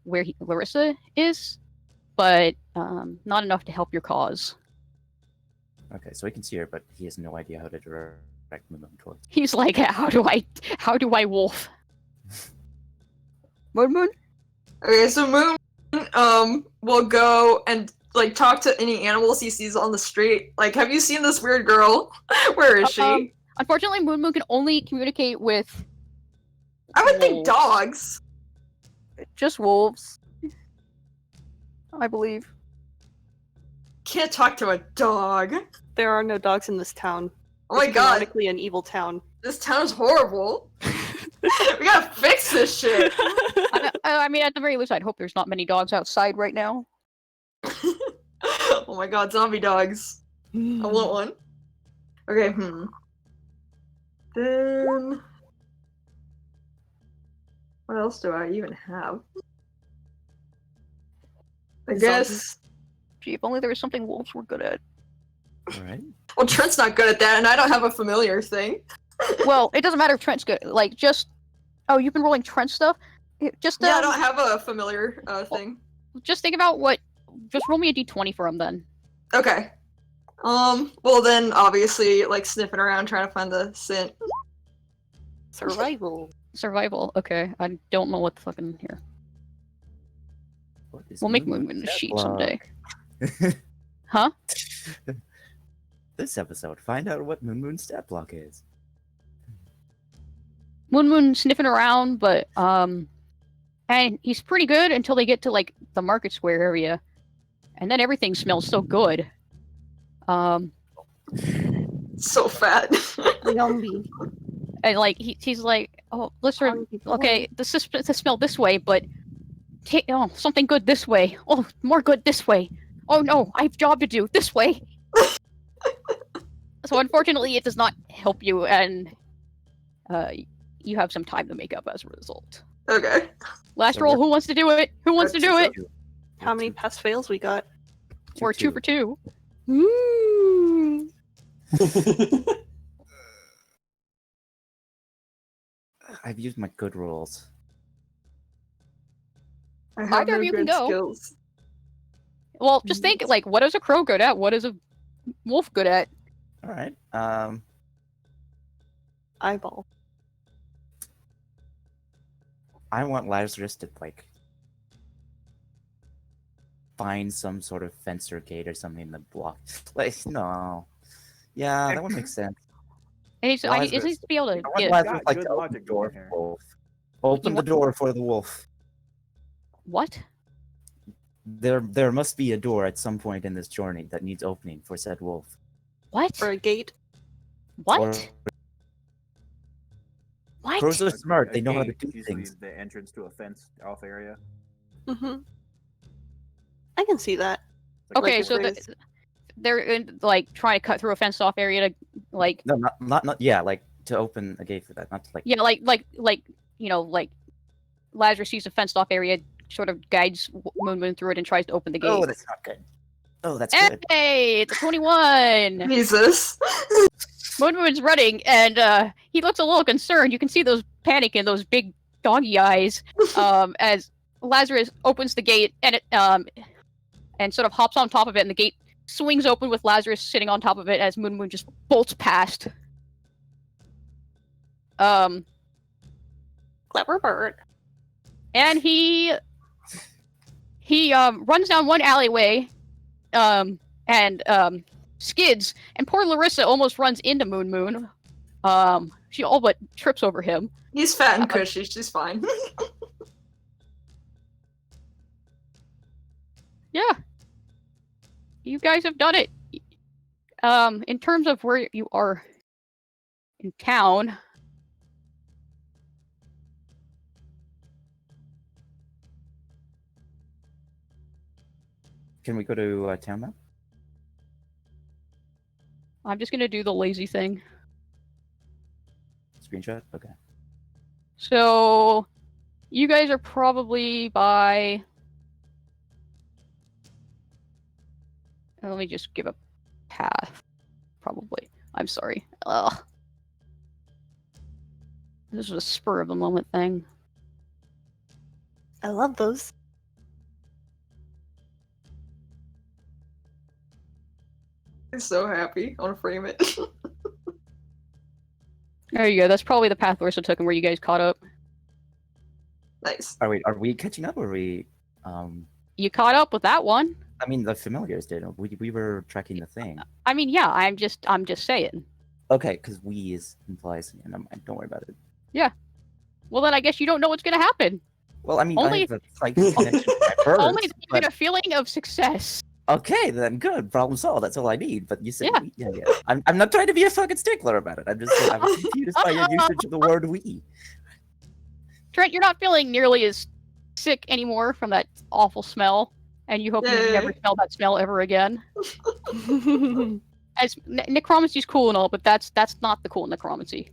where Larissa is, but not enough to help your cause. Okay, so he can see her, but he has no idea how to direct Moon towards. He's like, how do I wolf? Moon? Okay, so Moon will go and like talk to any animals he sees on the street. Like, have you seen this weird girl? Where is she? Unfortunately, Moon can only communicate with I would think wolves. dogs. Just wolves, I believe. Can't talk to a dog. There are no dogs in this town. Oh my It's god, canonically an evil town. this town is horrible. We gotta fix this shit. I mean, at the very least, I'd hope there's not many dogs outside right now. Oh my god, zombie dogs. I want one. Okay, Then... what else do I even have? I guess... Gee, if only there was something wolves were good at. Alright. Well, Trent's not good at that, and I don't have a familiar thing. Well, it doesn't matter if Trent's good. Like, just... Oh, you've been rolling Trent stuff? Just, Yeah, I don't have a familiar thing. just think about what... Just roll me a d20 for him, then. Okay. Well then, obviously, like, sniffing around trying to find the scent. Survival. Survival. Okay, I don't know what the fucking... Here. What is We'll make Moon Moon in the Step sheet Block? someday. Huh? This episode, find out what Moon Stat Block is. Moon sniffing around, but and he's pretty good until they get to like the market square area, and then everything smells so good. So fat. Yummy. And like he's like, oh, listen, okay, the smell this way, but something good this way. Oh, more good this way. Oh no, I have a job to do this way. So unfortunately, it does not help you, and you have some time to make up as a result. Okay. Last So roll. we're- Who wants to do it? Who wants to do it? How many pass fails we got? We're 2 for 2. Ooh. I've used my good rolls. I have Either no of you can good go. skills. Well, just think like, what is a crow good at? What is a wolf good at? Alright. Eyeball. I want Lazarus to like find some sort of fence or gate or something that block. Like, no. Yeah, that would make sense. And he Lazarus. needs to be able to I want get Lazarus Got like good to open logic the door going for here. Wolf. Open the want- door for the wolf. what? There must be a door at some point in this journey that needs opening for said wolf. What? Or a gate. What? Or What? crows are smart. A They know how to gate, do usually things. the entrance to a fenced-off area. Mm-hmm. I can see that. Like, Okay, if so there's- they're like trying to cut through a fenced off area to like No, not yeah, like to open a gate for that, not to like. yeah, like you know, like Lazarus sees a fenced off area, sort of guides Moon Moon through it and tries to open the gate. Oh, that's not good. Oh, that's good. Hey, it's a 21. Jesus. Moon Moon's running, and he looks a little concerned. You can see those panic in those big doggy eyes as Lazarus opens the gate and it and sort of hops on top of it, and the gate swings open with Lazarus sitting on top of it as Moon Moon just bolts past. Clever bird. And he runs down one alleyway, and skids, and poor Larissa almost runs into Moon Moon. She all but trips over him. He's fat and cushy. She's fine. Yeah. You guys have done it. In terms of where you are in town, Can we go to town now? I'm just gonna do the lazy thing. Screenshot? Okay. So, you guys are probably by... Let me just give a path. Probably. I'm sorry. Ugh. This is a spur of the moment thing. I love those. I'm so happy. I want to frame it. There you go. That's probably the path Larissa took and where you guys caught up. Nice. Are we catching up, or are we? You caught up with that one. I mean, the familiars did. We were tracking the thing. I mean, yeah. I'm just saying. Okay, because we is implies. Never mind. Don't worry about it. Well, then I guess you don't know what's gonna happen. Well, I mean, Only- I have a psychic connection to my birds, Only that you but- get a feeling of success. Okay, then good. Problem solved. That's all I need. But you said Yeah. we. Yeah. I'm not trying to be a fucking stickler about it. I'm just I'm confused by your usage of the word we. Trent, you're not feeling nearly as sick anymore from that awful smell, and you hope you Yay. never smell that smell ever again. As necromancy's cool and all, but that's not the cool necromancy.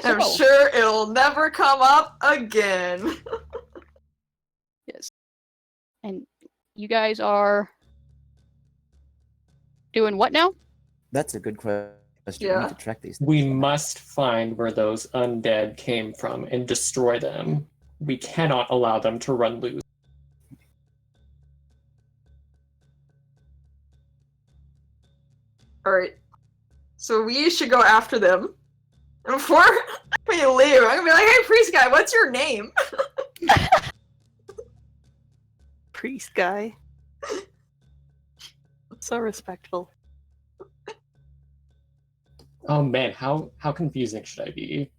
I'm So- sure it'll never come up again. Yes. And you guys are doing what now? That's a good question. We Yeah. need to track these. We things. must find where those undead came from and destroy them. We cannot allow them to run loose. Alright. So we should go after them. And before we leave, I'm gonna be like, hey, priest guy, what's your name? Priest guy. So respectful. Oh man, how confusing should I be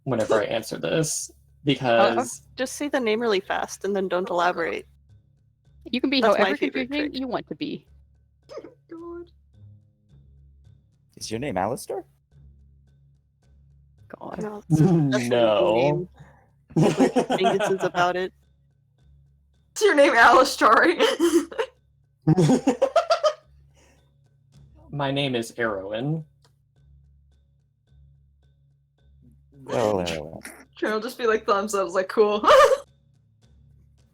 whenever I answer this? Because Just say the name really fast and then don't elaborate. You can be That's my however favorite confusing trick. you want to be. God. Is your name Alistair? God. No, that's a no. Angus is about it. What's your name, Alistari? My name is Erwin. Well. I'll just be like thumbs up, like cool.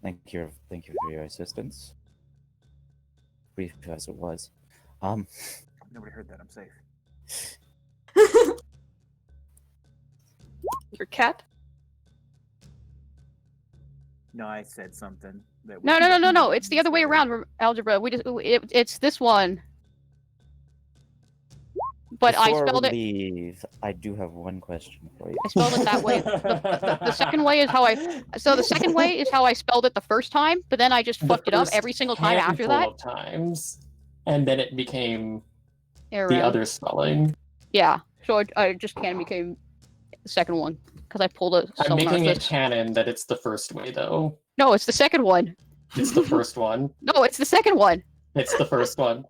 Thank you for your assistance. Brief as it was. Nobody heard that. I'm safe. Your cat? No, I said something. That No, was- no, no, no, no. It's the other way around. Algebra. It's this one. But I Before spelled we it. leave, I do have one question for you. I spelled it that way. The second way is how I. So the second way is how I spelled it the first time, but then I just fucked it up first every single time after that. handful of times, and then it became Aaron. the other spelling. Yeah. So I just became the second one because I pulled a. I'm making it Arthas. canon that it's the first way, though. No, it's the second one. It's the first one. No, it's the second one. It's the first one.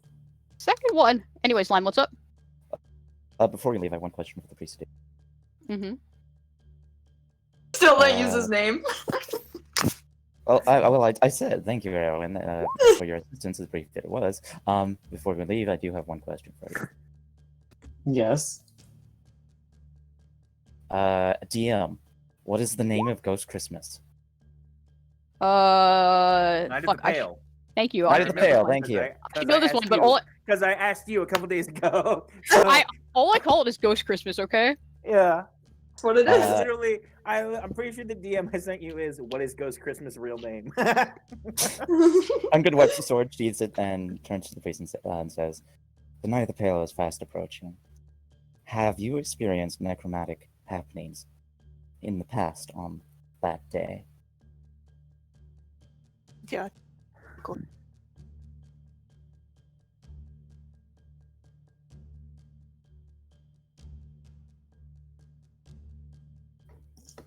Second one. Anyways, Lime, what's up? Before we leave, I have one question for the priest. Mm-hmm. Still don't use his name. Well, I said thank you, Erwin, for your assistance as brief that it was. Before we leave, I do have one question for you. Yes. DM, what is the name of Ghost Christmas? Night of fuck. the Pale. Thank you. Night of the Pale. Thank you. I know this one, but because I asked you a couple days ago. So, all I call it is Ghost Christmas. Okay. yeah. That's what it is. Literally, I'm pretty sure the DM I sent you is what is Ghost Christmas' real name? I'm going to wipe the sword, sheathes it, and turns to the priest and says, "The Night of the Pale is fast approaching. Have you experienced necromantic happenings in the past on that day?" Yeah. Cool.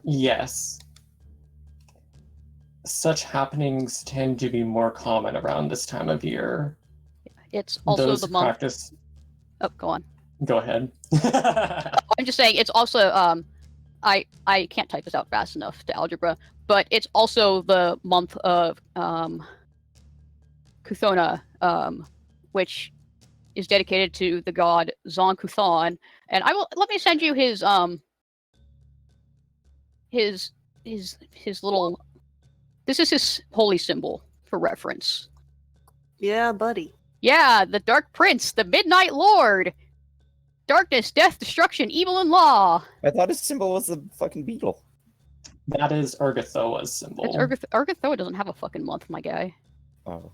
Yes. Such happenings tend to be more common around this time of year. It's also Those the month. practice. Oh, go on. Go ahead. I'm just saying it's also I can't type this out fast enough to algebra, but it's also the month of Kuthona, which is dedicated to the god Zon Kuthon. And let me send you his little. This is his holy symbol for reference. Yeah, buddy. Yeah, the Dark Prince, the Midnight Lord. Darkness, death, destruction, evil, and law. I thought his symbol was the fucking beetle. That is Urgathoa's symbol. It's Urgathoa doesn't have a fucking month, my guy. Oh.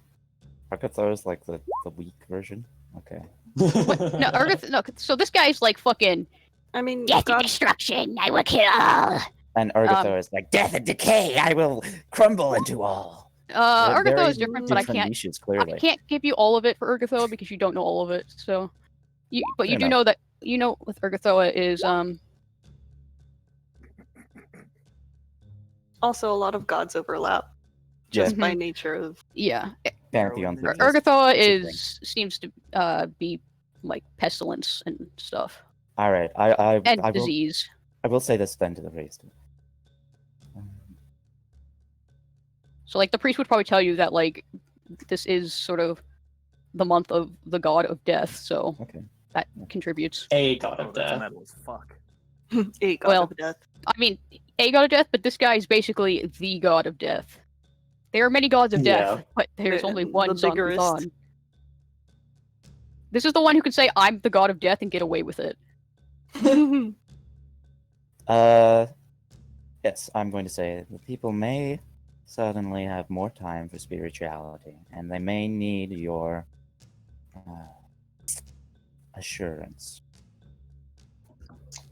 Urgathoa is like the weak version? Okay. What? No, no. So this guy's like fucking I mean, death and God, destruction. I will kill all. And Urgathoa is like, death and decay, I will crumble into all. Urgathoa Very is different, but I can't. niches, clearly. I can't give you all of it for Urgathoa because you don't know all of it. So, but you Fair do enough. know that with Urgathoa is also a lot of gods overlap Yeah, just by nature of. yeah. pantheons. are just- Urgathoa it's a seems to be like pestilence and stuff All right, and I will, disease. I will say this then to the priest. So like the priest would probably tell you that like this is sort of the month of the god of death, so Okay. that contributes. A god Oh, of that's death. metal as fuck. A god Well, of death. I mean, a god of death, but this guy is basically the god of death. There are many gods of death, Yeah. but there's The- only one the Zon biggerest. Kuthon. This is the one who can say, "I'm the god of death" and get away with it. Yes, I'm going to say that people may suddenly have more time for spirituality, and they may need your assurance.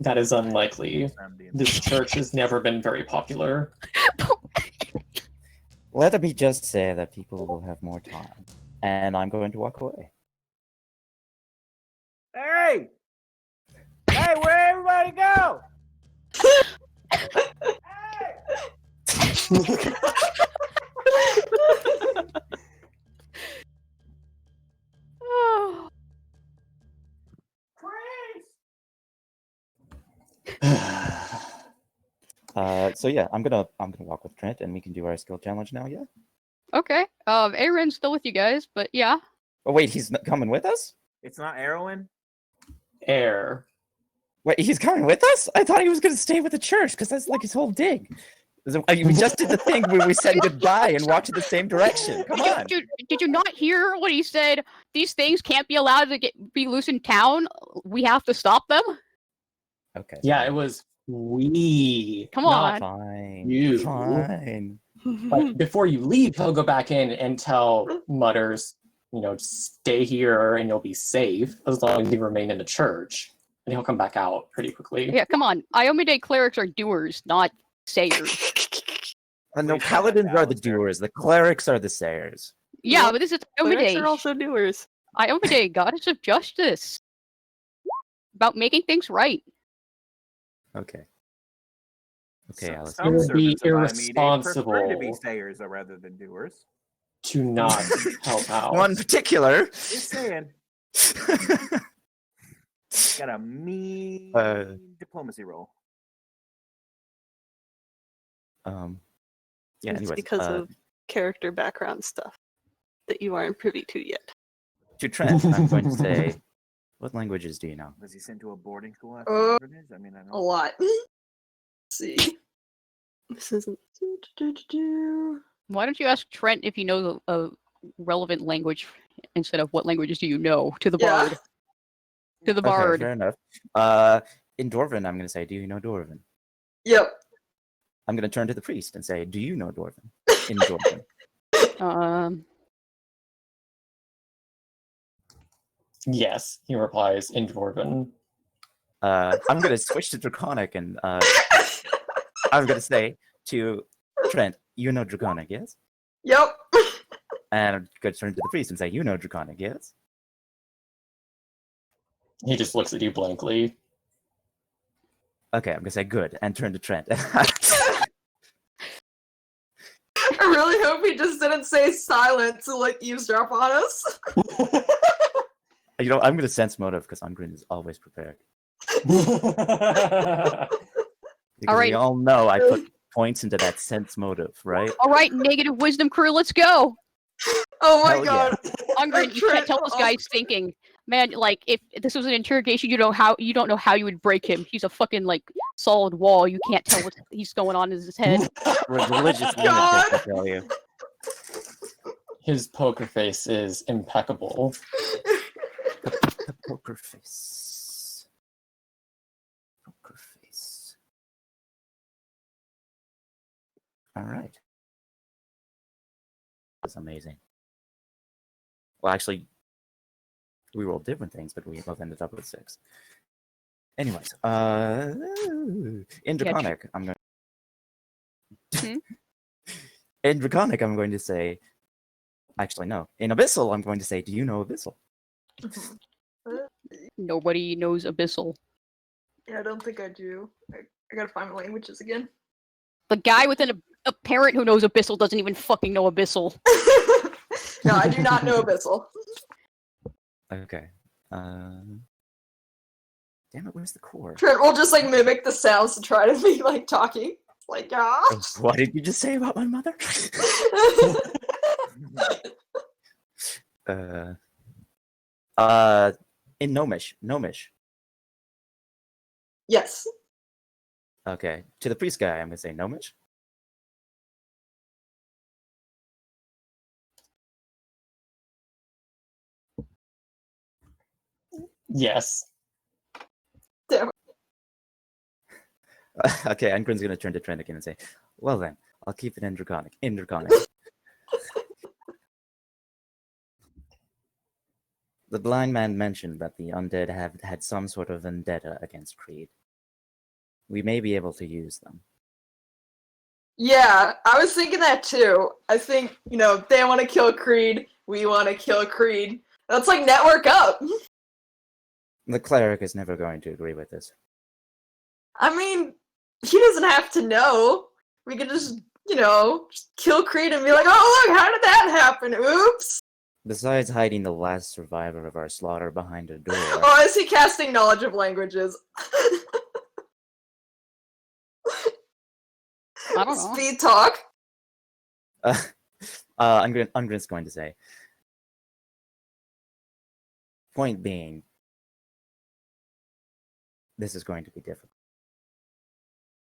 That is unlikely. I'm being- This church has never been very popular. Let me just say that people will have more time, and I'm going to walk away. Hey! Hey, where'd everybody go? Oh. So yeah, I'm gonna walk with Trent, and we can do our skill challenge now. Yeah. Okay. Aaron's still with you guys, but yeah. Oh wait, he's not coming with us. It's not Erwin? Air. Wait, he's coming with us? I thought he was gonna stay with the church because that's like his whole dig. We just did the thing where we said goodbye and walked in the same direction. Come on. Did you not hear what he said? These things can't be allowed to be loose in town. We have to stop them. Okay. Yeah, it was we. Come not on. Fine. You. Fine. But before you leave, he'll go back in and tell Mutters, just stay here and you'll be safe as long as you remain in the church. And he'll come back out pretty quickly. Yeah, come on. Iomide clerics are doers, not sayers. No, Please don't paladins have are the Alistair. doers. The clerics are the sayers. Yeah, but this is Clerics are Iomide. also doers. Iomide, goddess of justice. About making things right. Okay. Okay, Alice. Some It would be servants of Iomide prefer to be irresponsible sayers rather than doers. to not help out. One particular. Just saying. Got a mean diplomacy roll. Yeah. It's Anyways, because of character background stuff that you aren't privy to yet. to Trent, I'm going to say, what languages do you know? Was he sent to a boarding school after orphanage? I mean, I A don't. lot. Let's see. This isn't. Why don't you ask Trent if he knows a relevant language instead of what languages do you know to the Yeah. bard? To the Okay, bard. fair enough. In Dwarven, I'm going to say, do you know Dwarven? Yep. I'm going to turn to the priest and say, do you know Dwarven? In Dwarven. Yes, he replies in Dwarven. I'm going to switch to Draconic and I'm going to say to Trent, you know Draconic, yes? Yep. And I'm going to turn to the priest and say, you know Draconic, yes? He just looks at you blankly. Okay, I'm going to say good and turn to Trent. I really hope he just didn't say silent to like eavesdrop on us. I'm going to sense motive because Ungrin is always prepared. All Because right. we all know I put points into that sense motive, right? Alright, negative wisdom crew, let's go! Oh my Hell yeah. god. Ungrin, you can't tell this guy's thinking. Man, like, if this was an interrogation, you don't know how you would break him. He's a fucking, like, solid wall. You can't tell what he's going on in his head. Religious God. lunatic, I tell you. His poker face is impeccable. The poker face. Poker face. All right. That's amazing. Well, actually, we rolled different things, but we both ended up with 6. Anyways, in Draconic, I'm going. In Draconic, I'm going to say. Actually, no. In Abyssal, I'm going to say, do you know Abyssal? Nobody knows Abyssal. Yeah, I don't think I do. I gotta find my languages again. The guy with a parent who knows Abyssal doesn't even fucking know Abyssal. No, I do not know Abyssal. Okay. Damn it, where's the core? Trent will just like mimic the sounds to try to be like talking. Like, ah. What did you just say about my mother? In Gnomish. Yes. Okay. To the priest guy, I'm gonna say Gnomish. Yes. Damn. Okay, Angrin's gonna turn to Trent again and say, well then, I'll keep it in Draconic. The blind man mentioned that the undead have had some sort of vendetta against Creed. We may be able to use them. Yeah, I was thinking that too. I think, they want to kill Creed, we want to kill Creed. That's like network up. The cleric is never going to agree with this. I mean, he doesn't have to know. We could just, just kill Creed and be like, oh look, how did that happen? Oops. Besides hiding the last survivor of our slaughter behind a door. Oh, is he casting knowledge of languages? I don't know. Speed talk. Ungrin's going to say. Point being, this is going to be difficult.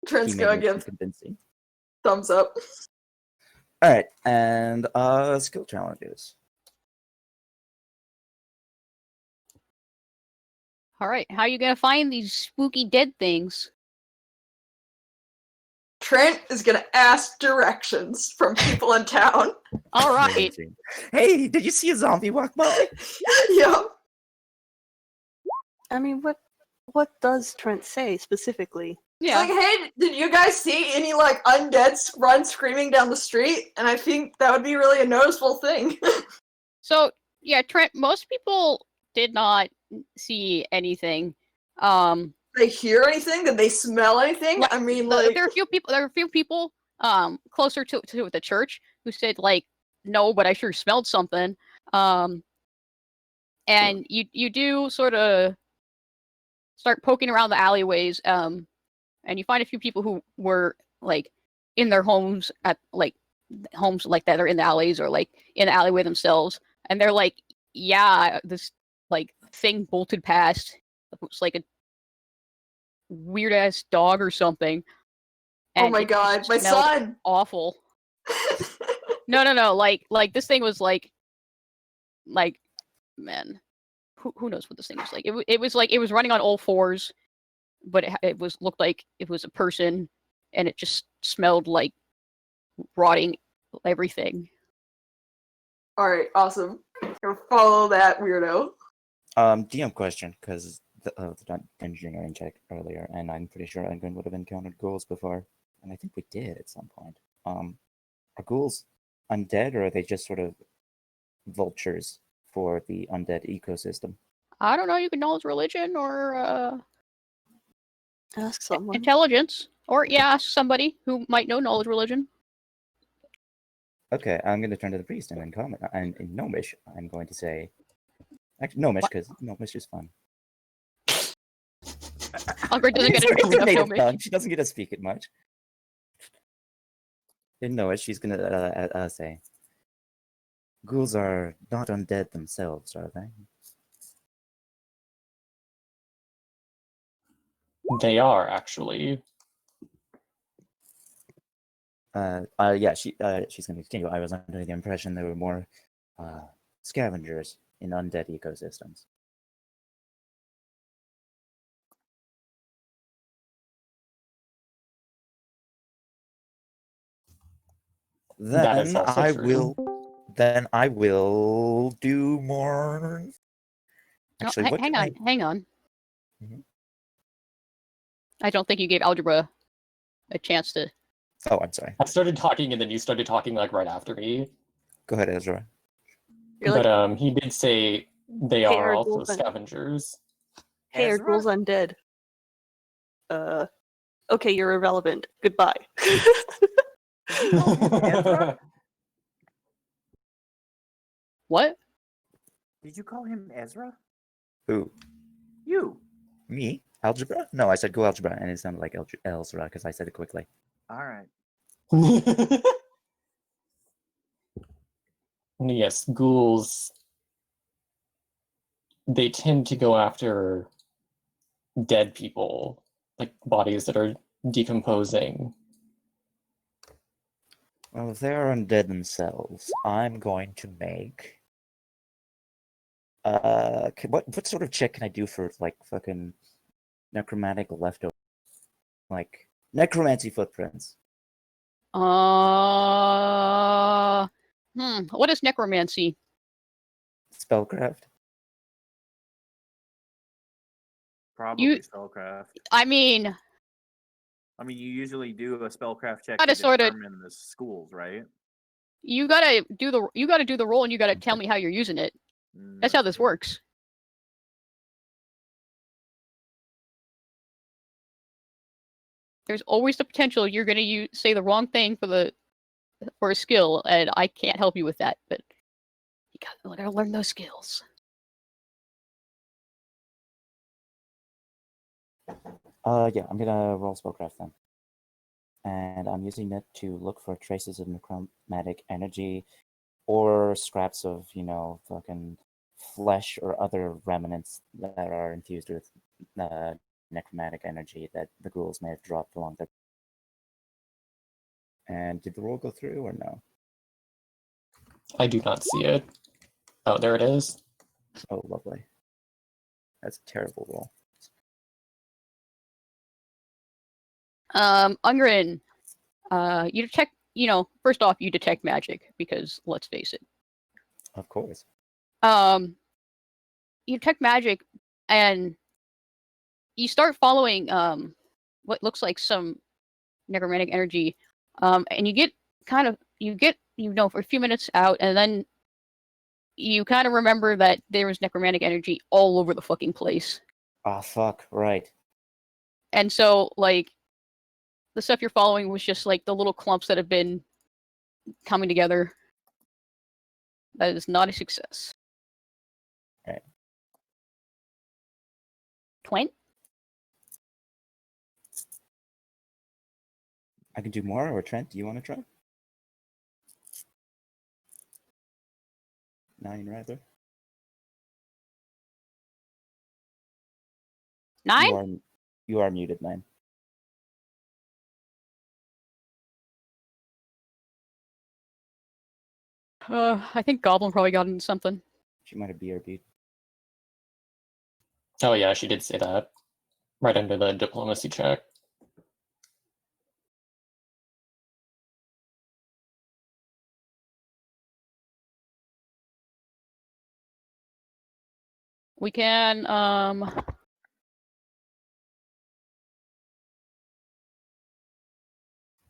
Trent's He may gonna need give some convincing. thumbs up. All right, and skill challenges. Alright, how you gonna find these spooky dead things? Trent is gonna ask directions from people in town. All right. Amazing. Hey, did you see a zombie walk by? Yeah. I mean, what does Trent say specifically? It's Yeah. like, hey, did you guys see any like undeads run screaming down the street? And I think that would be really a noticeable thing. So yeah, Trent. Most people did not see anything. Did they hear anything? Did they smell anything? Like, I mean, there are a few people. There are a few people closer to the church who said like no, but I sure smelled something. And you do sort of start poking around the alleyways. And you find a few people who were like in their homes at like homes like that are in the alleys or like in the alleyway themselves, and they're like, yeah, this like thing bolted past. It was like a weird ass dog or something. oh And my it god, just my smelled son! awful. No. Like this thing was like man, who knows what this thing was like? It was like it was running on all fours, but it was looked like it was a person, and it just smelled like rotting everything. Alright, awesome. Gonna follow that weirdo. DM question, because the engineering check earlier, and I'm pretty sure England would have encountered ghouls before, and I think we did at some point. Are ghouls undead, or are they just sort of vultures for the undead ecosystem? I don't know. You can knowledge religion or Ask someone. intelligence, or yeah, ask somebody who might know knowledge religion. Okay, I'm going to turn to the priest and then comment. And in Gnomish, I'm going to say... Actually, Gnomish, because Gnomish is fun. Ungrid doesn't get It's to a native know tongue. She doesn't get to speak it much. In Gnomish, she's going to say... Ghouls are not undead themselves, are they? They are, actually. Yeah, she's going to continue. I was under the impression there were more scavengers in undead ecosystems. That is Then also I true. will do more. Actually, No, what hang can on, hang on. Mhm. I don't think you gave algebra a chance to. Oh, I'm sorry. I started talking and then you started talking like right after me. Go ahead, Ezra. You're But like, he did say they Hey, are our also ghouls un- scavengers. hey, are Ezra? ghouls undead? Okay, you're irrelevant. Goodbye. Ezra? What? Did you call him Ezra? Who? You. Me? Algebra? No, I said go algebra, and it sounded like Ezra because I said it quickly. All right. Yes, ghouls. They tend to go after dead people, like bodies that are decomposing. Well, if they are undead themselves, I'm going to make. What sort of check can I do for like fucking necromantic leftover, like necromancy footprints? What is necromancy? Spellcraft. Probably spellcraft. I mean, You usually do a spellcraft check Gotta to sorta- determine the schools, right? you gotta do the roll, and you gotta tell me how you're using it. That's how this true. works. There's always the potential you're gonna say the wrong thing for a skill, and I can't help you with that. But you gotta learn those skills. Yeah, I'm gonna roll spellcraft then. And I'm using it to look for traces of necromantic energy or scraps of, fucking flesh or other remnants that are infused with necromantic energy that the ghouls may have dropped along their. And did the roll go through or no? I do not see it. Oh, there it is. Oh, lovely. That's a terrible roll. Ungrin, You detect, first off, you detect magic because let's face it. Of course. You detect magic, and you start following what looks like some necromantic energy, and you get for a few minutes out, and then you kind of remember that there was necromantic energy all over the fucking place. Ah, fuck, right. And so, like, the stuff you're following was just, like, the little clumps that have been coming together. That is not a success. Right. Twint? I can do more, or Trent, do you want to try? 9, rather. 9? You are muted, 9. I think Goblin probably got into something. She might have BRB'd. Oh yeah, she did say that. Right under the diplomacy check. We can,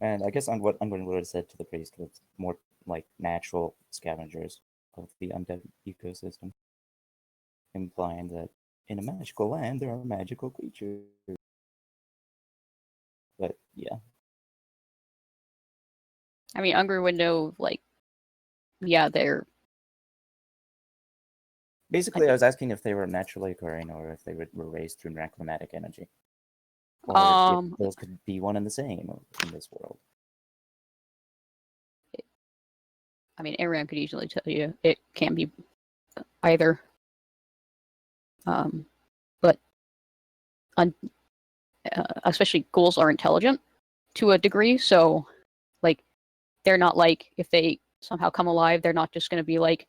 And I guess on what Unwin would have said to the priest was more like natural scavengers of the undead ecosystem, implying that in a magical land there are magical creatures. But yeah, I mean, Unger would know, like, yeah, they're... basically I was asking if they were naturally occurring or if they were raised through necromantic energy, or if those could be one and the same in this world. I mean, Aram could easily tell you it can be either. But especially ghouls are intelligent to a degree, so, like, they're not like, if they somehow come alive, they're not just going to be, like,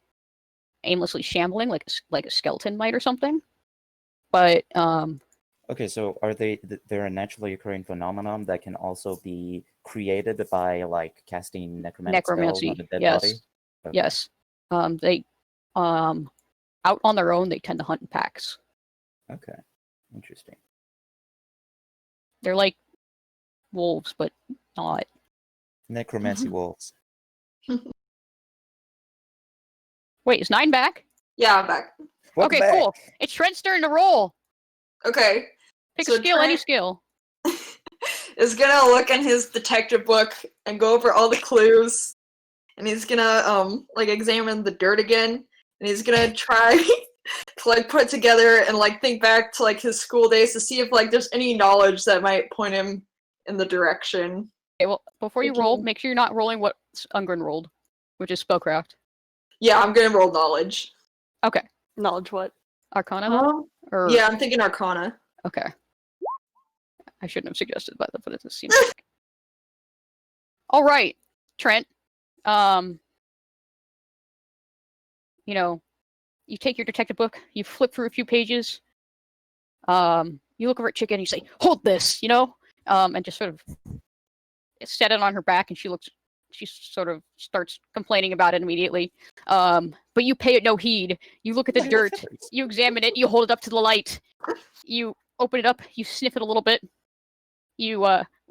aimlessly shambling like a skeleton might or something. But, Okay, so are they're a naturally occurring phenomenon that can also be created by, like, casting necromantic spells on a dead yes. body? Okay. Yes. They, out on their own, they tend to hunt in packs. Okay, interesting. They're like wolves, but not. Necromancy wolves. Wait, is 9 back? Yeah, I'm back. Welcome Okay, back. cool. It's Trent's turn to roll. Okay. Pick So a skill, any Trent skill. is gonna look in his detective book and go over all the clues, and he's gonna like examine the dirt again, and he's gonna try to like put it together and like think back to like his school days to see if like there's any knowledge that might point him in the direction. Okay, well, before you roll, make sure you're not rolling what Ungren rolled, which is spellcraft. Yeah, I'm gonna roll knowledge. Okay. Knowledge what? Arcana then? Or... Yeah, I'm thinking Arcana. Okay. I shouldn't have suggested that, but it seems like... All right, Trent. You take your detective book, you flip through a few pages, you look over at Chicken and you say, "Hold this," and just sort of set it on her back, and she sort of starts complaining about it immediately. But you pay it no heed. You look at the dirt, you examine it, you hold it up to the light, you open it up, you sniff it a little bit, you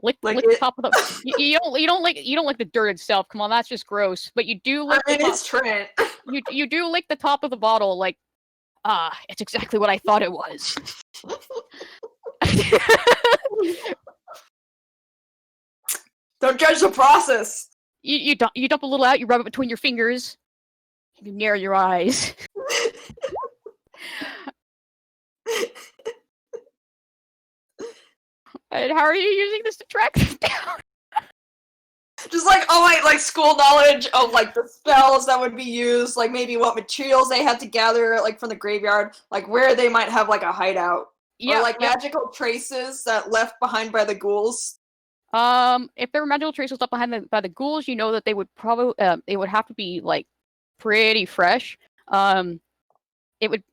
lick the top of the. You don't like the dirt itself. Come on, that's just gross. But you do lick. I mean, it's Trent. You do lick the top of the bottle, like, it's exactly what I thought it was. Don't judge the process. You dump a little out, you rub it between your fingers, you narrow your eyes. And how are you using this to track them down? Just like, oh, like school knowledge of like the spells that would be used, like maybe what materials they had to gather, like from the graveyard, like where they might have like a hideout, or like magical traces that left behind by the ghouls. If there were magical traces left behind by the ghouls, you know that they would probably they would have to be like pretty fresh. It would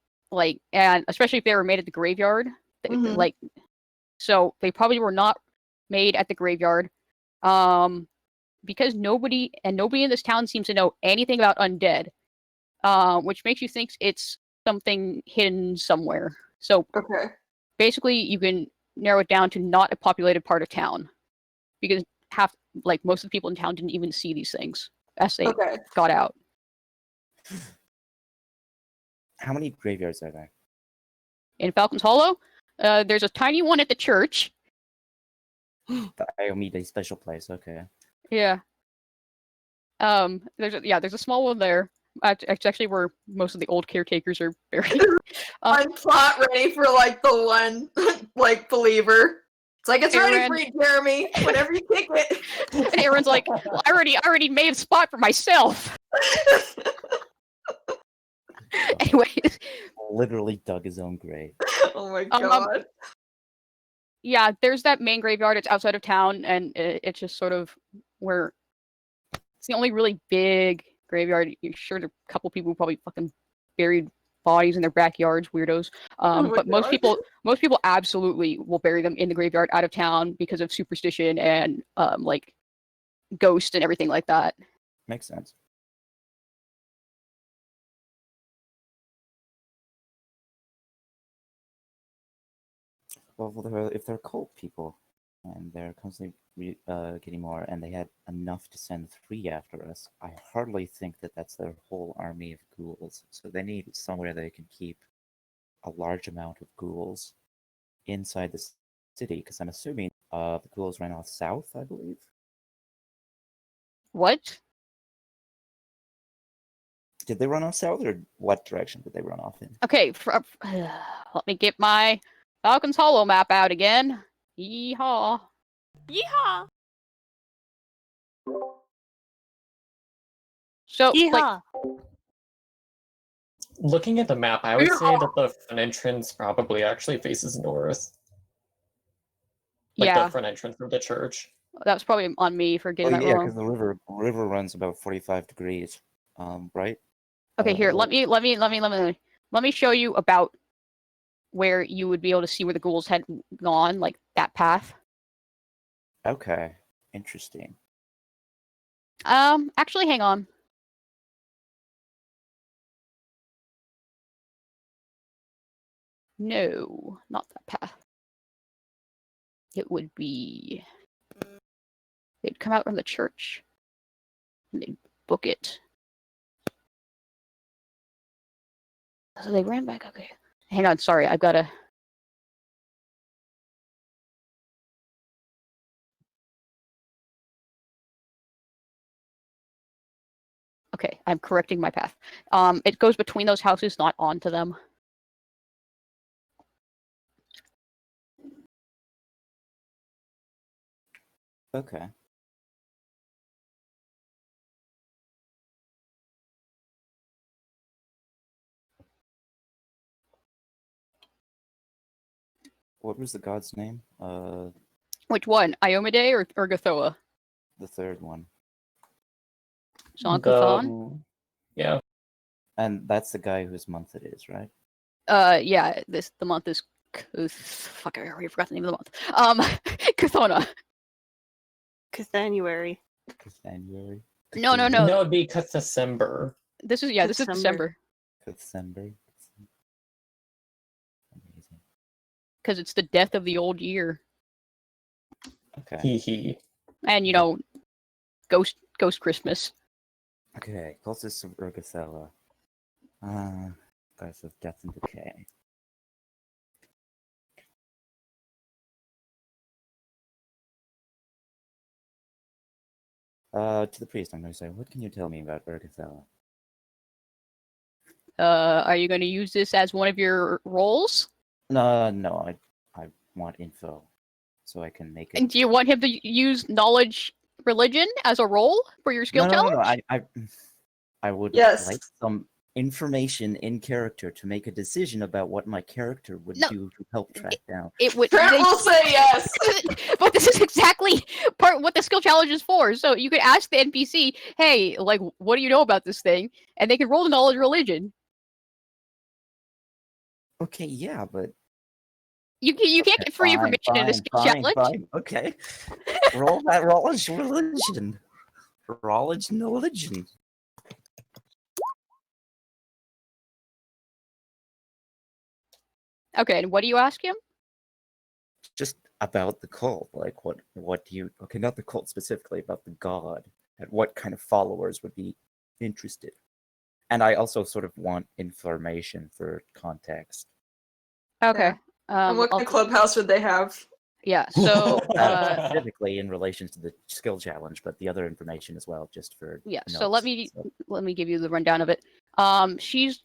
and especially if they were made at the graveyard, so they probably were not made at the graveyard. because nobody in this town seems to know anything about undead, which makes you think it's something hidden somewhere. So Okay. basically, you can narrow it down to not a populated part of town, because most of the people in town didn't even see these things as they Okay. got out. How many graveyards are there? In Falcon's Hollow, there's a tiny one at the church. The Iomide special place. Okay. Yeah. There's a small one there. It's actually where most of the old caretakers are buried. I'm plot ready for like the one like believer. It's like it's ready Aaron. for you, Jeremy. Whenever you kick it. And Aaron's like, well, I already made a spot for myself. Anyways, Literally dug his own grave. Oh my god. yeah, there's that main graveyard. It's outside of town, and it's just sort of where it's the only really big graveyard. You're sure there are a couple people who probably fucking buried bodies in their backyards, weirdos. But most people absolutely will bury them in the graveyard out of town because of superstition and like ghosts and everything like that. Makes sense. Well, if they're cult people, and they're constantly getting more, and they had enough to send 3 after us, I hardly think that that's their whole army of ghouls. So they need somewhere they can keep a large amount of ghouls inside the city, because I'm assuming the ghouls ran off south, I believe. What? Did they run off south, or what direction did they run off in? Okay, let me get my Falcon's Hollow map out again. Yeehaw. Yeehaw! So, like, Yeehaw! Looking at the map, I would say that the front entrance probably actually faces north. Like yeah, the front entrance of the church. that's probably on me for getting that yeah, wrong. because the river runs about 45 degrees, right? Okay, here, let me show you about where you would be able to see where the ghouls had gone, like that path. Okay, interesting. Actually, hang on. No, not that path. It would be... They'd come out from the church. And they'd book it. So they ran back, okay. Hang on, sorry, I've gotta... Okay, I'm correcting my path. It goes between those houses, not onto them. Okay. What was the god's name? Which one? Iomide or Gathoa? The third one. Jean Cthon? Yeah. And that's the guy whose month it is, right? Yeah, the month is fuck, I already forgot the name of the month. Chthona. Cathanuary. Cathanuary? No. No, it'd be December. This is December. December. Amazing. Because it's the death of the old year. Okay. Hee. And Ghost Christmas. Okay, closest to Urgathella. Goddess of Death and Decay. To the priest, I'm going to say, what can you tell me about Urgathella? Are you going to use this as one of your roles? No, I want info, so I can make it. And do you want him to use knowledge religion as a role for your skill challenge? No. I would Yes. like some information in character to make a decision about what my character would do to help track down. It would. Trent will say yes. But this is exactly what the skill challenge is for. So you could ask the NPC, "Hey, like, what do you know about this thing?" And they can roll the knowledge religion. Okay, yeah, but You can't get free information in a skill challenge. Fine. Okay, roll that knowledge religion. Knowledge. Okay, and what do you ask him? Just about the cult. Like, what do you... Okay, not the cult specifically, about the god. And what kind of followers would be interested. And I also sort of want information for context. Okay. And what kind I'll- of clubhouse would they have? yeah. So Specifically in relation to the skill challenge, but the other information as well, just for yeah. notes. So let me give you the rundown of it. She's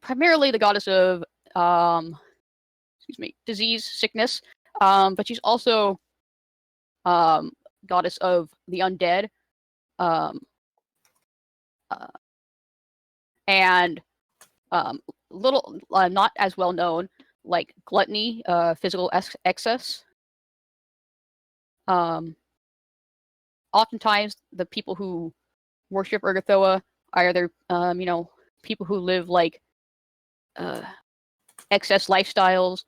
primarily the goddess of disease, sickness. But she's also goddess of the undead. And little not as well known, like gluttony, physical excess. Oftentimes the people who worship Urgathoa are either people who live like excess lifestyles,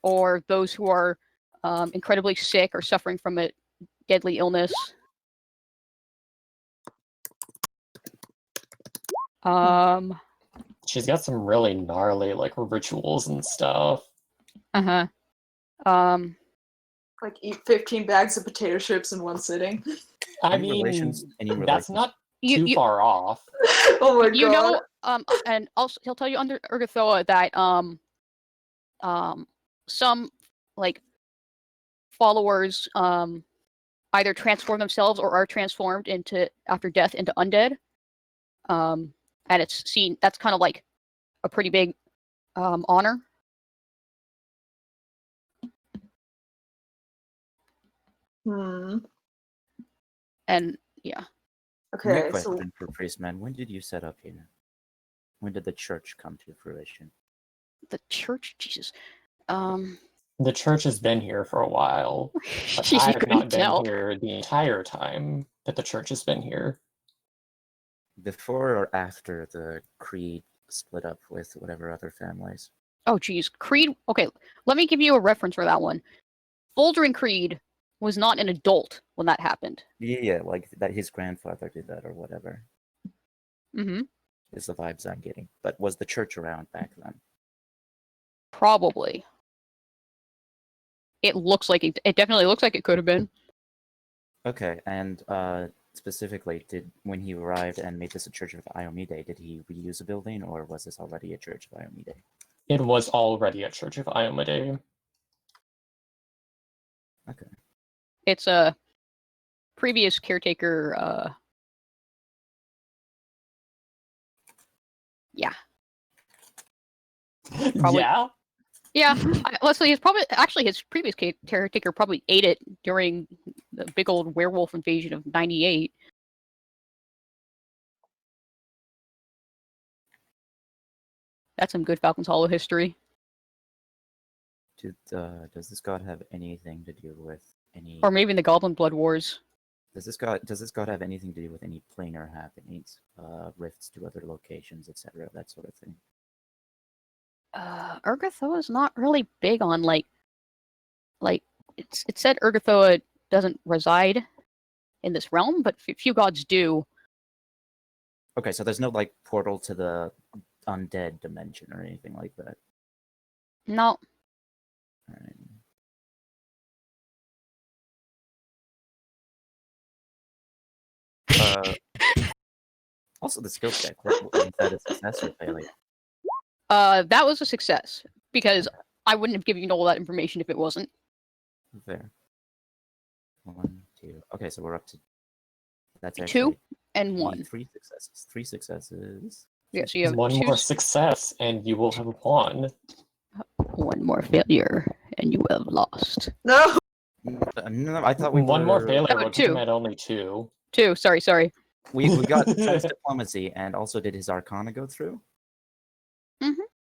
or those who are incredibly sick or suffering from a deadly illness. She's got some really gnarly like rituals and stuff. Uh-huh. Like eat 15 bags of potato chips in one sitting. I Any mean, relations- any that's relations- not You- too you- far off. Oh my You god. know, and also he'll tell you under Urgathoa that some like followers either transform themselves or are transformed into after death into undead. And it's seen that's kind of like a pretty big honor. And yeah. New Okay, so question for Priestman. When did you set up here? When did the church come to fruition? The church, Jesus. The church has been here for a while, but You I have couldn't not been tell. here the entire time that the church has been here. Before or after the Creed split up with whatever other families? Oh, geez. Creed. Okay, let me give you a reference for that one. Folder Creed was not an adult when that happened. Yeah, like that his grandfather did that or whatever. Mm-hmm. Is the vibes I'm getting. But was the church around back then? Probably. It looks like it definitely looks like it could have been. Okay, and specifically, when he arrived and made this a church of Iomide, did he reuse a building, or was this already a church of Iomide? It was already a church of Iomade. Okay. It's a previous caretaker. Yeah. Probably. Yeah. Yeah. Let's say his previous caretaker probably ate it during the big old werewolf invasion of '98. That's some good Falcon's Hollow history. Does this god have anything to do with any? Or maybe in the Goblin Blood Wars. Does this god have anything to do with any planar happenings, rifts to other locations, etc., that sort of thing? Urgathoa is not really big on like it said Urgathoa doesn't reside in this realm, but few gods do. Okay, so there's no like portal to the undead dimension or anything like that. No. Alright. Also, the skill check. What was that a success or failure? That was a success because I wouldn't have given you all that information if it wasn't. Fair. 1, 2. Okay, so we're up to. That's 2 actually and 1. 3 successes. 3 successes. Yeah, so you have One 2 more success, and you will have won. 1 more failure, and you will have lost. no. No, I thought we One more were- failure Oh, would put 2. him at only 2. 2. Sorry. We got Trent's diplomacy and also did his Arcana go through?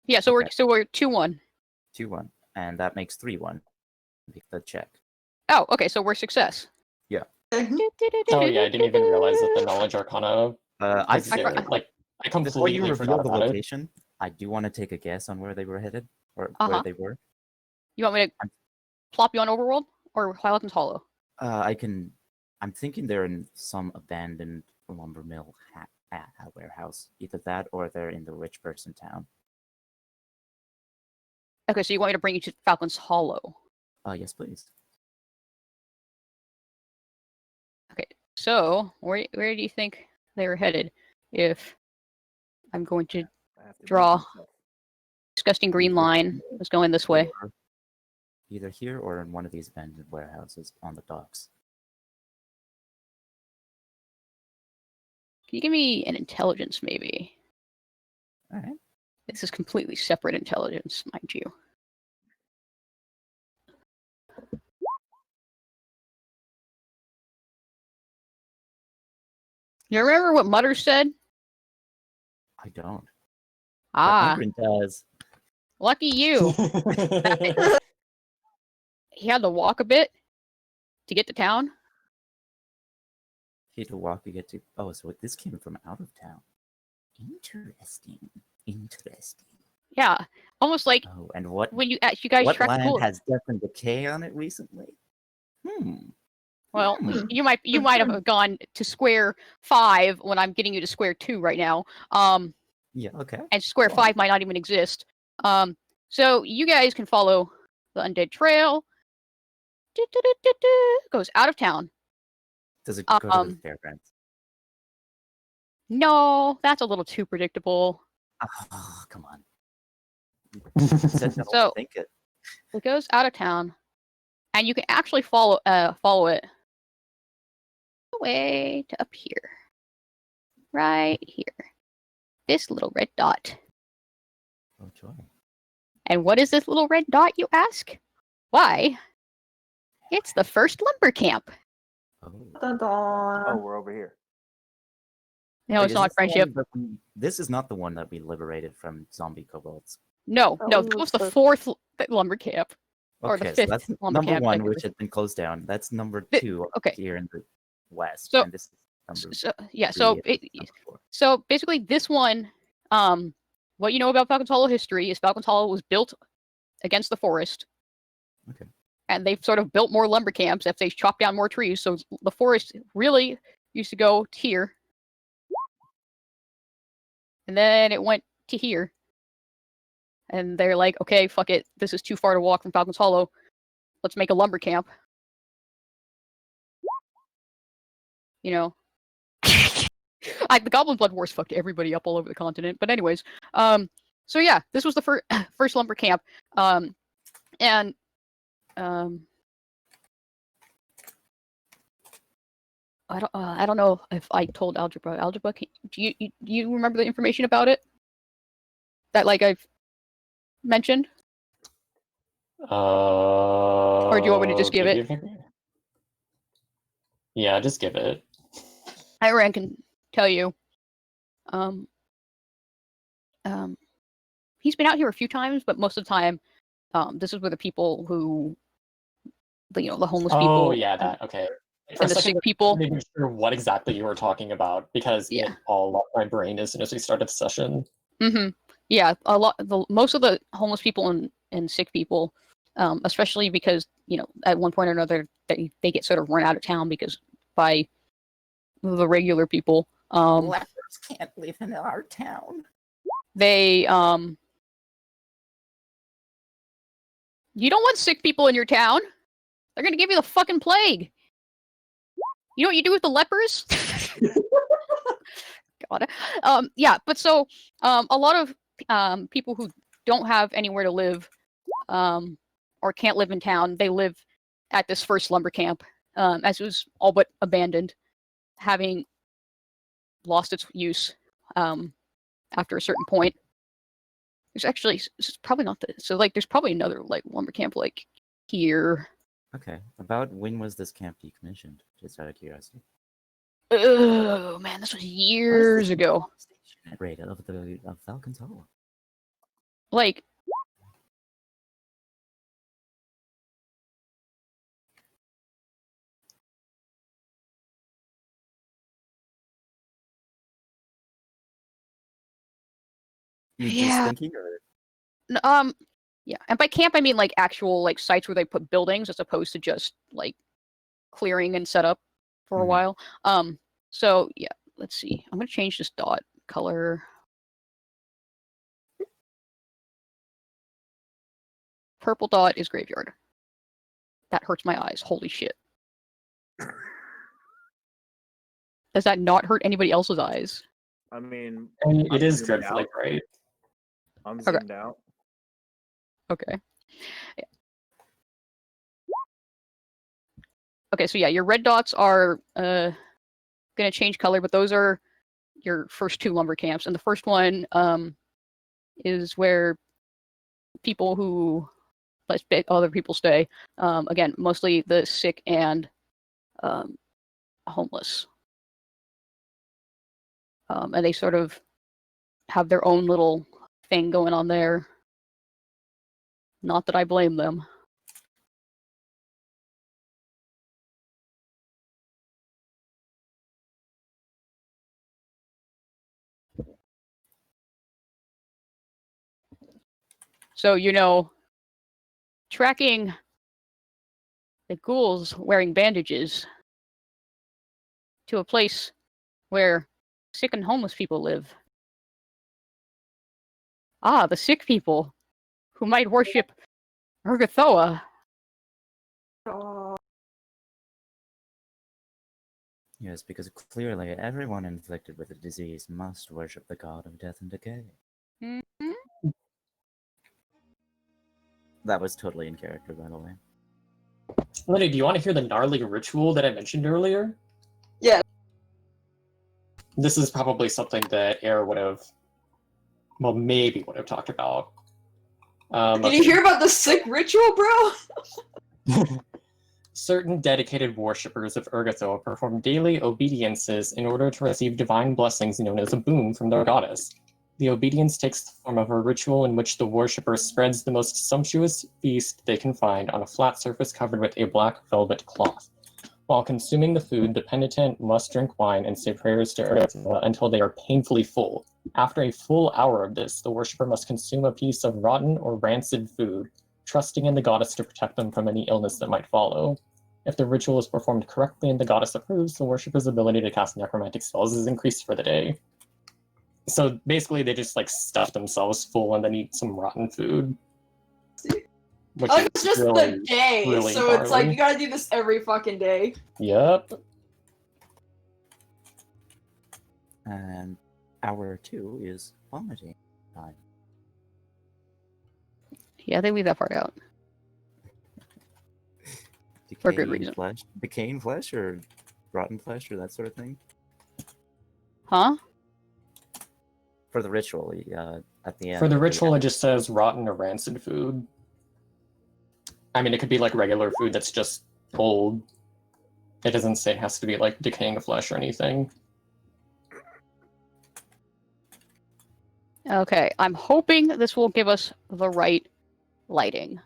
Yeah, so Okay. we're 2-1. 2-1. And that makes 3-1. The check. Oh, okay, so we're success. Oh yeah, I didn't even realize that the knowledge arcana. I existed. Like I Before you completely reveal forgot the about it. location, I do want to take a guess on where they were headed or Uh-huh. where they were. You want me to plop you on Overworld or Falcon's Hollow? I can I'm thinking they're in some abandoned lumber mill warehouse. Either that or they're in the rich person town. Okay, so you want me to bring you to Falcon's Hollow? Yes, please. Okay, so where do you think they were headed? If I'm going to I have to draw move myself. disgusting green Either line, here was going this way. or- Either here or in one of these abandoned warehouses on the docks. Can you give me an intelligence, maybe? All right. This is completely separate intelligence, mind you. You remember what Mutter said? I don't. Ah, But Ungrin does. lucky you. He had to walk a bit to get to town. He had to walk to get to. Oh, so this came from out of town. Interesting. Interesting. Yeah, almost like Oh, and what? when you guys What track land school. has Death and Decay on it recently? Well, Hmm. you might have gone to square 5 when I'm getting you to square 2 right now. Yeah. Okay. And square Go on. 5 might not even exist. So you guys can follow the undead trail. Goes out of town. Does it go to the Um, fairgrounds? No, that's a little too predictable. Oh, come on. You said no, So- think it. It goes out of town, and you can actually follow it way to up here, right here. This little red dot. Oh joy. And what is this little red dot, you ask? Why? It's the first lumber camp. Oh. Oh, we're over here. No, Wait, it's is not this the one friendship. that this is not the one that we liberated from zombie kobolds. No, That no, one that was was the the- 4th lumber camp. Or the Okay, so 5th that's lumber number camp, one, like, which has been closed down. That's number The- 2 okay. here in the west, So- and this is number So yeah, 3 so and it, number 4. so basically this one, what you know about Falcon's Hollow history is Falcon's Hollow was built against the forest. Okay. And they've sort of built more lumber camps if they chop down more trees. So the forest really used to go to here. And then it went to here. And they're like, okay, fuck it. This is too far to walk from Falcon's Hollow. Let's make a lumber camp. You know. The Goblin Blood Wars fucked everybody up all over the continent. But anyways, so yeah, this was the first lumber camp. And I don't know if I told Algebra. Algebra, do you remember the information about it? That like I've mentioned? Or do you want me to just give it? Yeah, just give it. Iran can tell you. He's been out here a few times, but most of the time, this is where the people who, the homeless people. Oh yeah, that okay. For And a the second, sick people. I wasn't even sure what exactly you were talking about because Yeah. it all left my brain as soon as we started the session. Mm-hmm. Yeah, most of the homeless people and sick people, especially because at one point or another they get sort of run out of town because by the regular people. Lepers can't live in our town. They you don't want sick people in your town. They're gonna give you the fucking plague. You know what you do with the lepers? God. Yeah, but so a lot of people who don't have anywhere to live or can't live in town, they live at this first lumber camp, as it was all but abandoned, having lost its use after a certain point. There's actually it's probably not so like there's probably another like lumber camp like here. Okay. About when was this camp decommissioned? Just out of curiosity. Oh man, this was years ago. Rate of Falcon's Hollow. Like You Yeah. just thinking, or yeah, and by camp I mean like actual like sites where they put buildings as opposed to just like clearing and set up for a Mhm. while. So yeah, let's see. I'm gonna change this dot color. Purple dot is graveyard. That hurts my eyes. Holy shit. Does that not hurt anybody else's eyes? I mean, I mean, it I'm is zoomed dreadfully out. bright. I'm Okay. zoomed out. Okay. Yeah. Okay, so yeah, your red dots are gonna change color, but those are your first 2 lumber camps, and the first one is where people who let other people stay. Again, mostly the sick and homeless, and they sort of have their own little thing going on there. Not that I blame them. So, tracking the ghouls wearing bandages to a place where sick and homeless people live. Ah, the sick people who might worship Urgathoa. Oh, Yes, because clearly everyone inflicted with a disease must worship the god of death and decay. Mhm. That was totally in character, by the way. Lenny, do you want to hear the gnarly ritual that I mentioned earlier? Yeah. This is probably something that Air would have, well, maybe would have talked about. Did you hear about the sick ritual, bro? Certain dedicated worshippers of Urgathoa perform daily obediences in order to receive divine blessings known as a boon from their goddess. The obedience takes the form of a ritual in which the worshipper spreads the most sumptuous feast they can find on a flat surface covered with a black velvet cloth. While consuming the food, the penitent must drink wine and say prayers to Urgathoa until they are painfully full. After a full hour of this, the worshipper must consume a piece of rotten or rancid food, trusting in the goddess to protect them from any illness that might follow. If the ritual is performed correctly and the goddess approves, the worshipper's ability to cast necromantic spells is increased for the day. So basically, they just like stuff themselves full and then eat some rotten food. Which Like, is it's just really, the day, really so it's like gnarly. you gotta do this every fucking day. Yep. And hour 2 is vomiting time. Yeah, they leave that part out. For good reason. Decaying flesh or rotten flesh or that sort of thing? Huh? For the ritual, at the end. For the ritual, it just says rotten or rancid food. I mean, it could be like regular food that's just old. It doesn't say it has to be like decaying flesh or anything. Okay, I'm hoping this will give us the right lighting.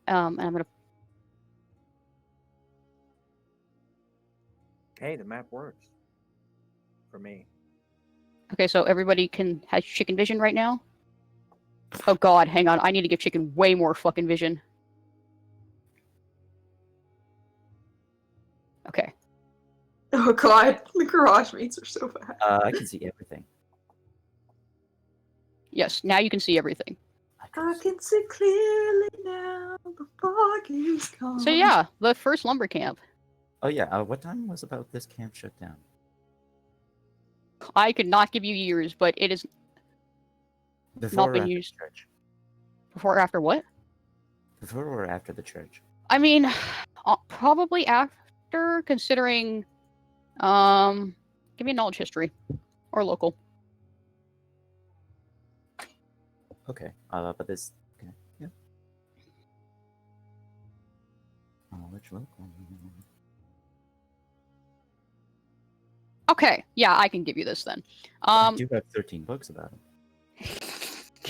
And I'm gonna. Hey, the map works. For me. Okay, so everybody has chicken vision right now. Oh god, hang on. I need to give chicken way more fucking vision. Okay. Oh god, the garage mates are so bad. I can see everything. Yes, now you can see everything. I can see clearly now, the fog is gone. So yeah, the first lumber camp. Oh yeah, what time was about this camp shut down? I could not give you years, but it is Before not or been after used. the church? Before or after what? Before or after the church? I mean, probably after, considering. Give me a knowledge history or local. Okay, but this. Okay, yeah. Knowledge local. Okay, yeah, I can give you this then. I do have 13 books about him.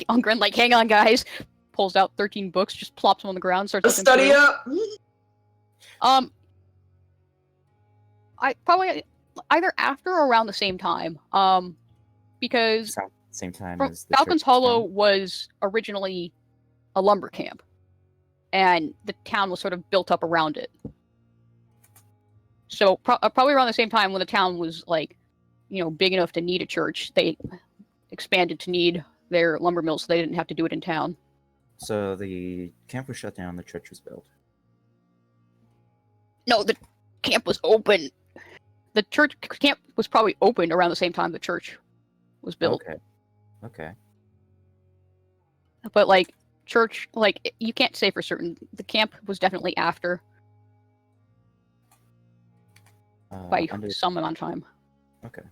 Ungren, like, hang on, guys. Pulls out 13 books, just plops them on the ground, starts looking Study through. up. I probably either after or around the same time. Because Same time as the Falcon's church Hollow town. was originally a lumber camp. and the town was sort of built up around it. So probably around the same time when the town was like, big enough to need a church, they expanded to need their lumber mills, so they didn't have to do it in town. So the camp was shut down, the church was built. No, the camp was open. The camp was probably opened around the same time the church was built. Okay. But like church, like you can't say for certain. The camp was definitely after by some amount of time. Okay.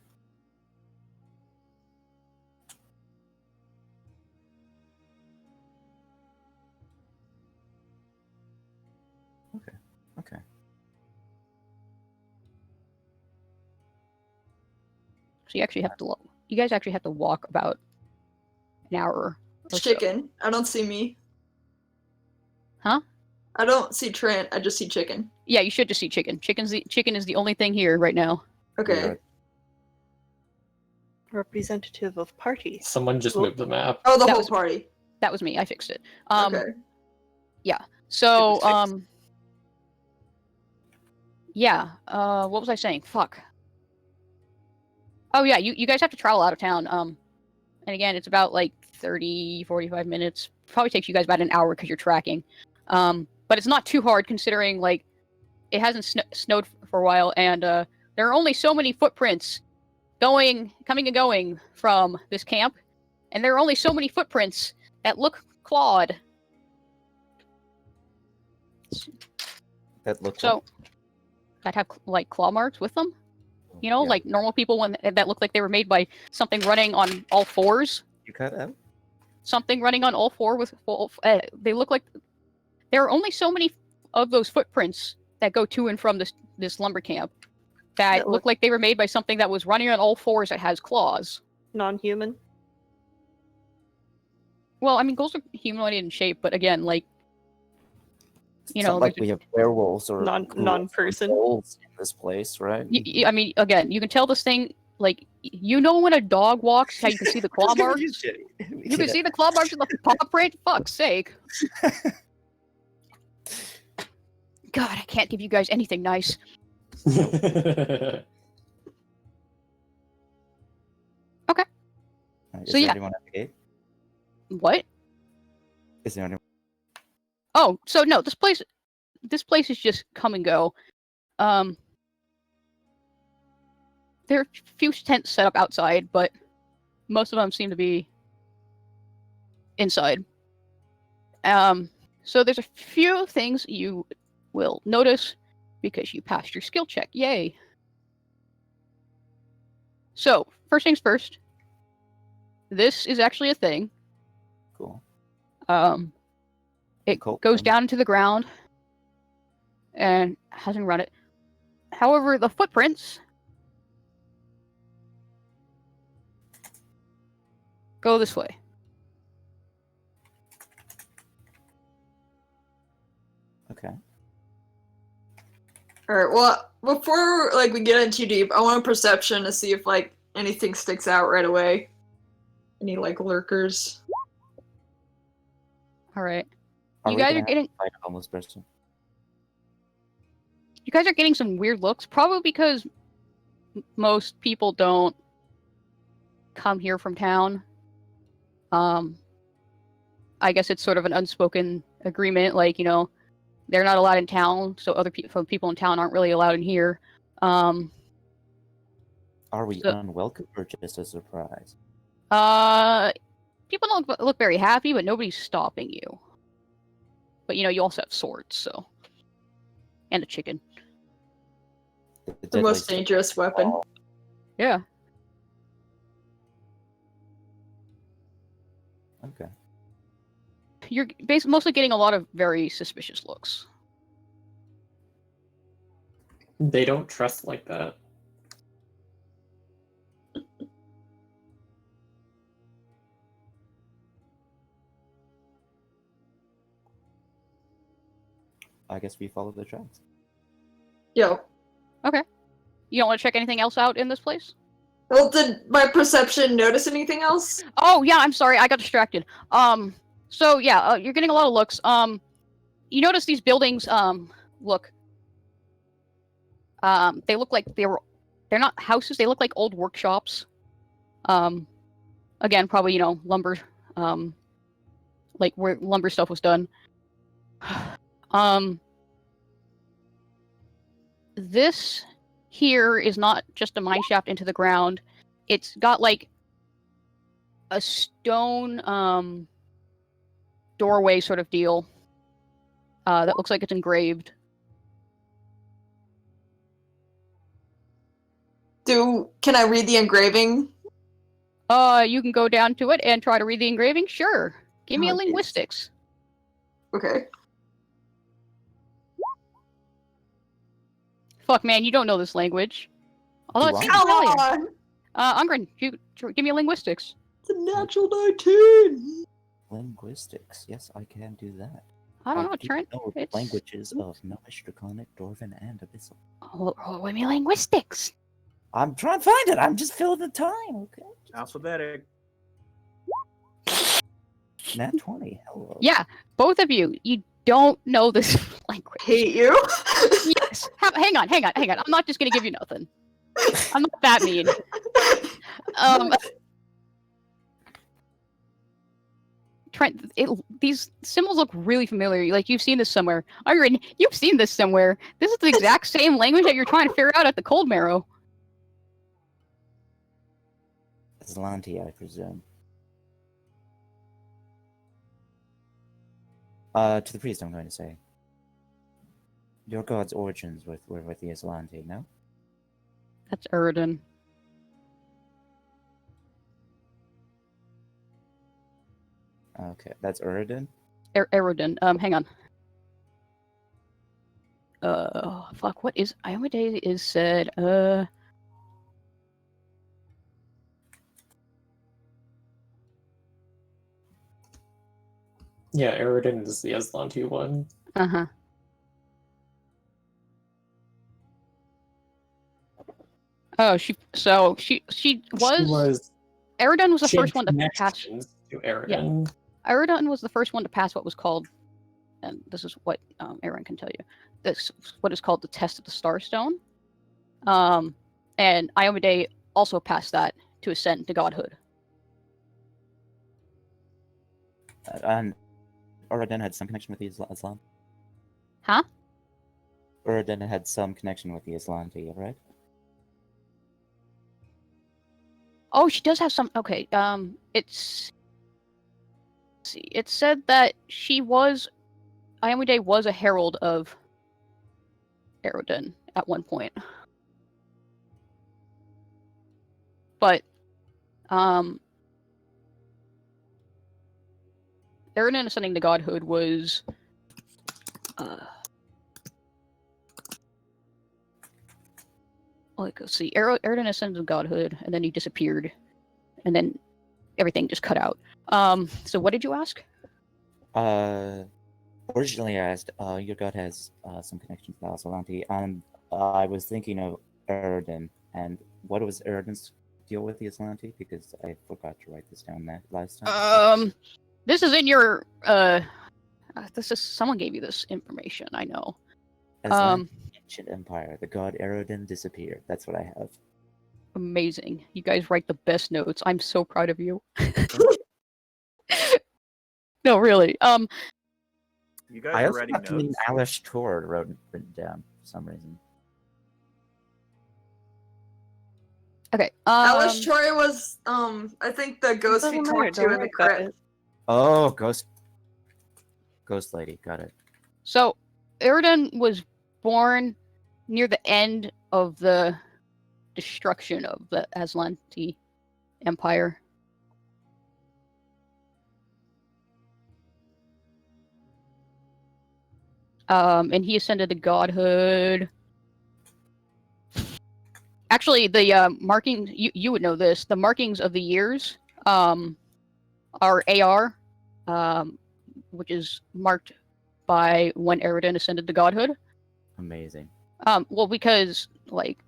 Okay. So you guys actually have to walk about an hour. Or so. Chicken. I don't see me. Huh? I don't see Trent. I just see chicken. Yeah, you should just see chicken. Chicken is the only thing here right now. Okay. Yeah. Representative of party. Someone just moved the map. Oh, the That whole was- party. That was me. I fixed it. Okay. So, It was fixed. yeah. What was I saying? Fuck. Oh yeah, you guys have to travel out of town. And again, it's about like 30, 45 minutes. Probably takes you guys about an hour because you're tracking. But it's not too hard considering like it hasn't snowed for a while, and there are only so many footprints coming and going from this camp, and there are only so many footprints that look clawed. That looks So that have like claw marks with them. Like normal people that look like they were made by something running on all fours. You cut out? Something running on all four with they look like there are only so many of those footprints that go to and from this lumber camp that look like they were made by something that was running on all fours that has claws. Non-human. Well, I mean, ghouls are humanoid in shape, but again, like It's not like we have werewolves or non-person ghouls in this place, right? I mean, again, you can tell this thing like when a dog walks, how you can see the claw marks. You can see the claw marks in the paw print. Fuck's sake! God, I can't give you guys anything nice. Okay. Is So, there yeah. anyone at the gate? What? Is there anyone? Oh, so no, this place is just come and go. There are a few tents set up outside, but most of them seem to be inside. So there's a few things you will notice because you passed your skill check. Yay. So, first things first. This is actually a thing. Cool. It Cool. goes down into the ground and hasn't run it. However, the footprints go this way. Okay. Alright, well, before we get in too deep, I want a perception to see if anything sticks out right away. Any lurkers. Alright. Are You we guys gonna are getting fight a homeless person? you guys are getting some weird looks, probably because most people don't come here from town. I guess it's sort of an unspoken agreement, they're not allowed in town, so other people in town aren't really allowed in here. Are we So- unwelcome or just a surprise? People don't look very happy, but nobody's stopping you. But you also have swords, so and a chicken. The most dangerous weapon. Yeah. Okay. You're mostly getting a lot of very suspicious looks. They don't trust like that. I guess we follow the tracks. Yo. You don't want to check anything else out in this place? Well, did my perception notice anything else? Oh yeah, I'm sorry, I got distracted. So yeah, you're getting a lot of looks. you notice these buildings look they look like they're not houses, they look like old workshops. Again, probably, you know, lumber, like where lumber stuff was done. This here is not just a mine shaft into the ground. It's got like a stone doorway sort of deal that looks like it's engraved. Can I read the engraving? You can go down to it and try to read the engraving. Sure. Give me a Oh, geez. linguistics. Okay. Fuck, man, you don't know this language. Although Do it I? seems Come familiar. on! Ungren, give me a linguistics. It's a natural 19! Linguistics. Yes, I can do that. I don't know, do Trent. know the It's... languages of Gnomish, Draconic, Dwarven, and Abyssal. Oh, give me linguistics. I'm trying to find it. I'm just filling the time. Okay. Alphabetic. Nat 20. Hello. Yeah, both of you. You don't know this language. Hate you? Yes. Hang on. I'm not just gonna give you nothing. I'm not that mean. Trent, these symbols look really familiar. Like, you've seen this somewhere. Ungren, you've seen this somewhere. This is the exact same language that you're trying to figure out at the Cold Marrow. Aslanti, I presume. To the priest, I'm going to say. Your god's origins were with the Aslanti, no? That's Uridan. Okay, that's Uridan? Uridan. Hang on. Fuck, what is... Iomade is said, Yeah, Eridan is the Aslanti one. Uh-huh. Oh, she was... She was Eridan was the she had first one to pass... connections to Eridan. Eridan was the first one to pass what was called, and this is what Aaron can tell you, this what is called the test of the Starstone. And Iomade also passed that to ascend to godhood. And Uridan had some connection with the Islam? Huh? Uridan had some connection with the Aslanti, right? Oh, she does have some... Okay, it's... Let's see, it said that she was... Iomade was a herald of Eridan at one point. But, Eridan ascending to godhood was... like, let's see, Eridan ascended to godhood, and then he disappeared, and then everything just cut out. So what did you ask? Originally I asked, your god has some connection to the Aslanti. I was thinking of Eridan, and what was Eridan's deal with the Aslanti? Because I forgot to write this down that last time. This is in your, someone gave you this information, I know. Aslanti, ancient empire. The god Eridan disappeared. That's what I have. Amazing. You guys write the best notes. I'm so proud of you. No, really. You guys I are also writing have to mean notes. Alish Tor written down for some reason. Okay. Alice Troy was, I think the ghost we Doesn't matter, talked to don't in the worry about crypt. it. Oh, Ghost Lady. Got it. So, Eridan was born near the end of the destruction of the Aslanti Empire. And he ascended to godhood. Actually, the markings, you would know this, the markings of the years are AR, which is marked by when Eridan ascended to godhood. Amazing. Well, because, like,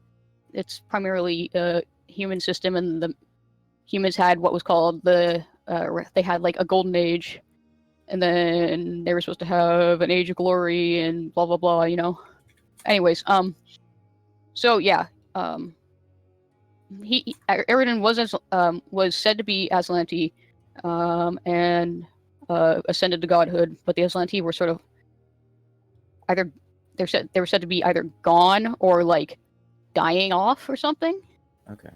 it's primarily a human system, and the humans had what was called the, they had, like, a golden age, and then they were supposed to have an age of glory and blah blah blah. You know. Anyways, so yeah, Eridan was said to be Aslanti, and ascended to godhood, but the Aslanti were sort of either they were said to be either gone or like dying off or something. Okay.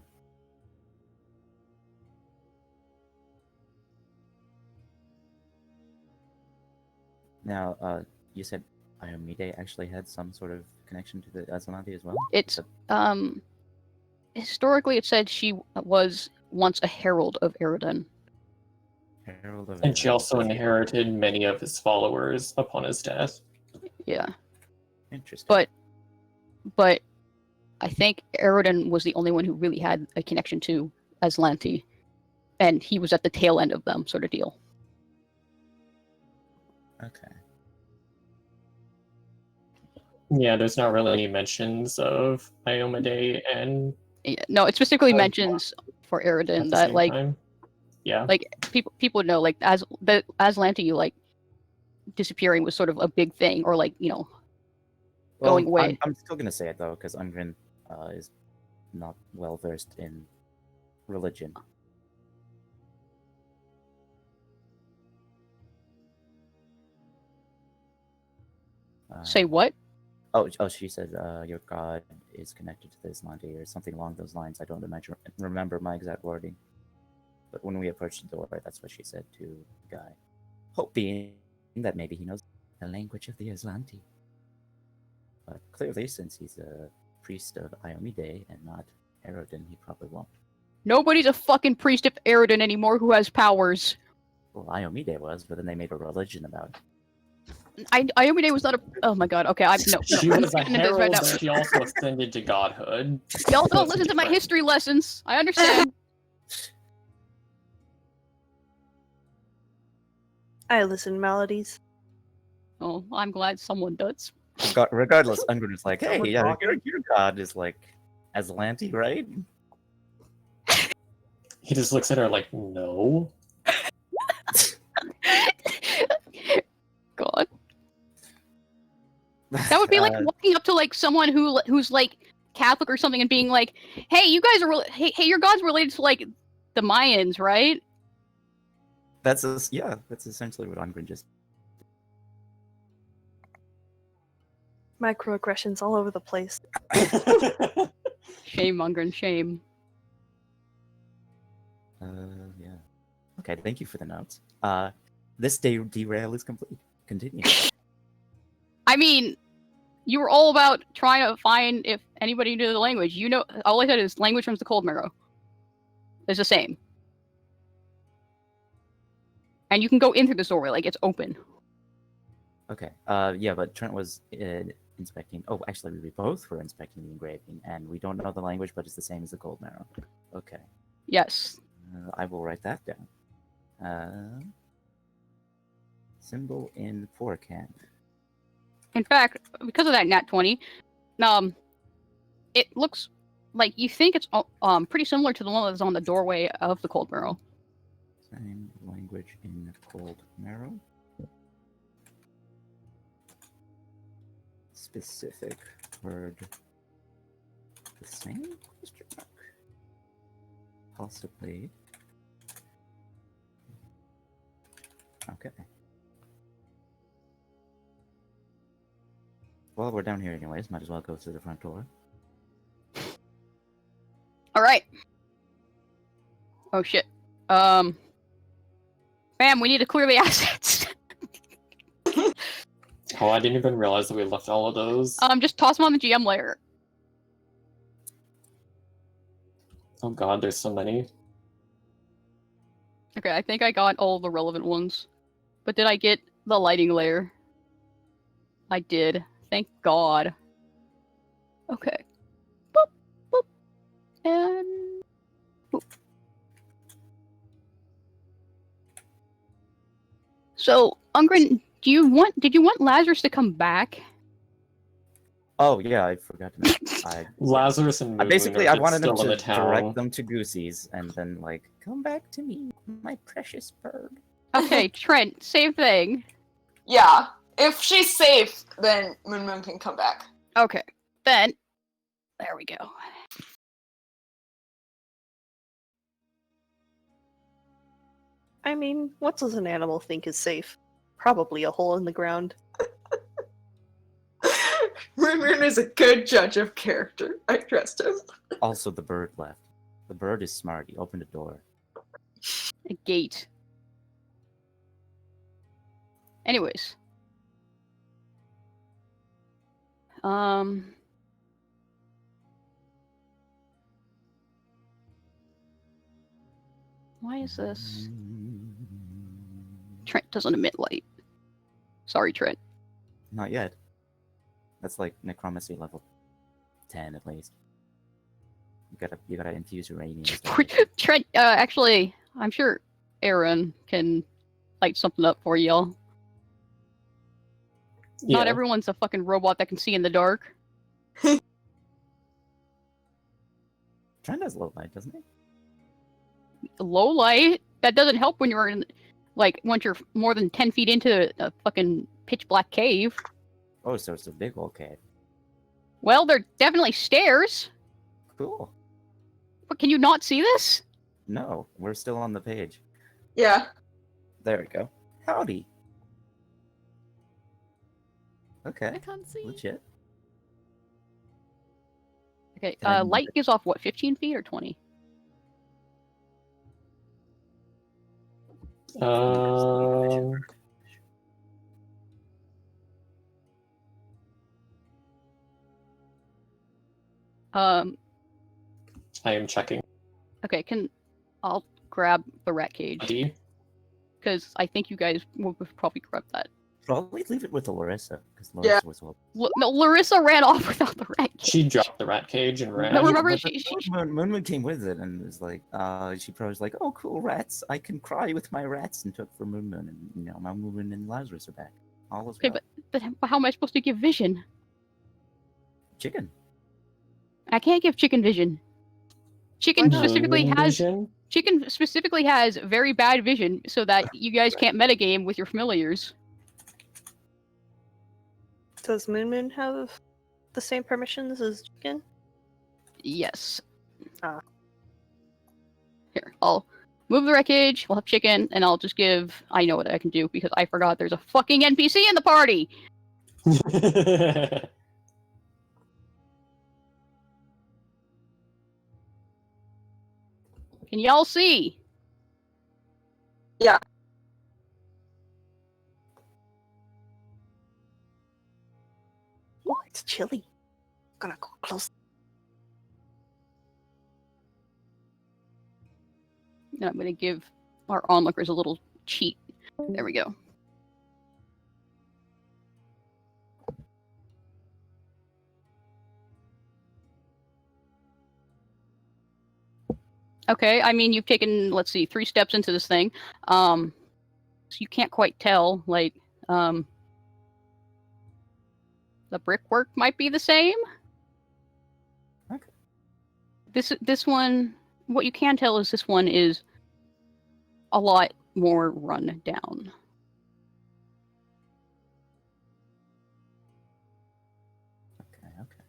Now, you said Iomide actually had some sort of connection to the Aslanti as well? It's historically it said she was once a herald of Eridan. Herald of And she Eridan. also inherited many of his followers upon his death. Yeah. Interesting. But I think Eridan was the only one who really had a connection to Aslanti, and he was at the tail end of them, sort of deal. Okay. Yeah, there's not really any mentions of Iomade and Yeah, no, it specifically Oh, mentions for at Eridan the that same like time. Yeah. like people would know like as the Aslanti like disappearing was sort of a big thing, or like going away. I'm still gonna say it though, because Ungrin is not well versed in religion. Say what? Oh, she said your god is connected to the Aslanti or something along those lines. I don't remember my exact wording. But when we approached the door, that's what she said to the guy. Hoping that maybe he knows the language of the Aslanti. But clearly, since he's a priest of Iomide and not Eridan, he probably won't. Nobody's a fucking priest of Eridan anymore who has powers. Well, Iomide was, but then they made a religion about it. Iomide was not a. Oh my god. Okay, She I'm was a getting into this right herald, now. but she also ascended to godhood. Y'all don't That's listen to my different. history lessons. I understand. I listen melodies. Oh, I'm glad someone does. Regardless, Ungrin is like, hey, Someone yeah, talking? your god is like Aslanti, right? He just looks at her like, no. God. That would be like walking up to like someone who's like Catholic or something and being like, "Hey, you guys are hey, your God's related to like the Mayans, right?" That's essentially what Ungrin just. Microaggressions all over the place. Shame, Ungrin, shame. Yeah. Okay, thank you for the notes. This day derail is complete. Continue. I mean, you were all about trying to find if anybody knew the language. You know, all I said is language from the Cold Marrow. It's the same. And you can go into the doorway, like it's open. Okay. Yeah, but Trent was inspecting. Oh, actually, we both were inspecting the engraving, and we don't know the language, but it's the same as the Cold Marrow. Okay. Yes. I will write that down. Symbol in forecant. In fact, because of that nat 20, it looks like you think it's pretty similar to the one that's on the doorway of the Cold Marrow. Same language in Cold Marrow. Specific word. The same? Question mark. Possibly. Okay. Well, we're down here anyways. Might as well go through the front door. All right. Oh shit. Bam, we need to clear the assets. Oh, I didn't even realize that we left all of those. Just toss them on the GM layer. Oh god, there's so many. Okay, I think I got all the relevant ones. But did I get the lighting layer? I did. Thank God. Okay. Boop, boop, and boop. So, Ungrin, did you want Lazarus to come back? Oh yeah, I forgot to mention. Lazarus and Moon Basically, are I wanted them still in to the town. direct them to Goosey's, and then like, come back to me, my precious bird. Okay, Trent, same thing. Yeah. If she's safe, then Moon Moon can come back. Okay, then there we go. I mean, what does an animal think is safe? Probably a hole in the ground. Moon Moon is a good judge of character. I trust him. Also, the bird left. The bird is smart. He opened a door. A gate. Anyways. Why is this? Trent doesn't emit light. Sorry, Trent. Not yet. That's like necromancy level 10 at least. You gotta infuse uranium. Trent, actually, I'm sure Aaron can light something up for y'all. Yeah. Not everyone's a fucking robot that can see in the dark. Trent has low light, doesn't he? Low light? That doesn't help when you're in, like, once you're more than 10 feet into a fucking pitch black cave. Oh, so it's a big old cave. Well, there are definitely stairs. Cool. But can you not see this? No, we're still on the page. Yeah. There we go. Howdy. Okay. I can't see. Legit. Okay, Then- light gives off, what, 15 feet or 20? I am checking. Okay, I'll grab the rat cage. Buddy. Because I think you guys will probably grab that. Probably leave it with the Larissa, because Larissa was well. No, Larissa ran off without the rat cage. She dropped the rat cage and ran. No, remember, But Moon came with it and was like, she probably was like, oh, cool, rats. I can cry with my rats, and took for Moon Moon, and, you know, my Moon Moon and Lazarus are back. All is Okay, well. but how am I supposed to give vision? Chicken. I can't give chicken vision. Chicken Moon specifically Moon has vision? chicken specifically has very bad vision, so that you guys can't metagame with your familiars. Does Moon Moon have the same permissions as Chicken? Yes. Ah. Here, I'll move the wreckage, we'll have chicken, and I'll just give... I know what I can do, because I forgot there's a fucking NPC in the party! Can y'all see? Yeah. Oh, it's chilly. Gonna go close. And I'm gonna give our onlookers a little cheat. There we go. Okay, I mean, you've taken, let's see, 3 steps into this thing. So you can't quite tell, like, the brickwork might be the same. Okay. This one, what you can tell is this one is a lot more run down. Okay, okay.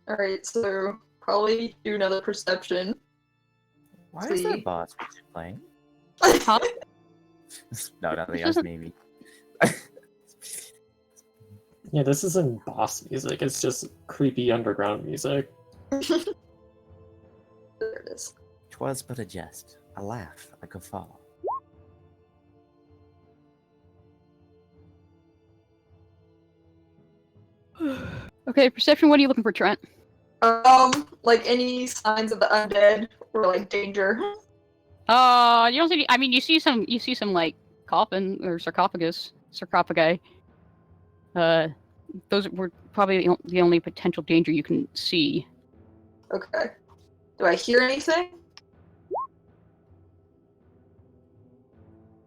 Alright, so probably do another perception. Why is See. that boss music playing? Huh? No, nothing. This I was isn't- naming. Yeah, this isn't boss music. It's just creepy underground music. There it is. 'Twas but a jest, a laugh, a guffaw. Okay, perception, what are you looking for, Trent? Like any signs of the undead or like danger. You don't see. I mean, you see some like coffin or sarcophagi. Those were probably the only potential danger you can see. Okay. Do I hear anything?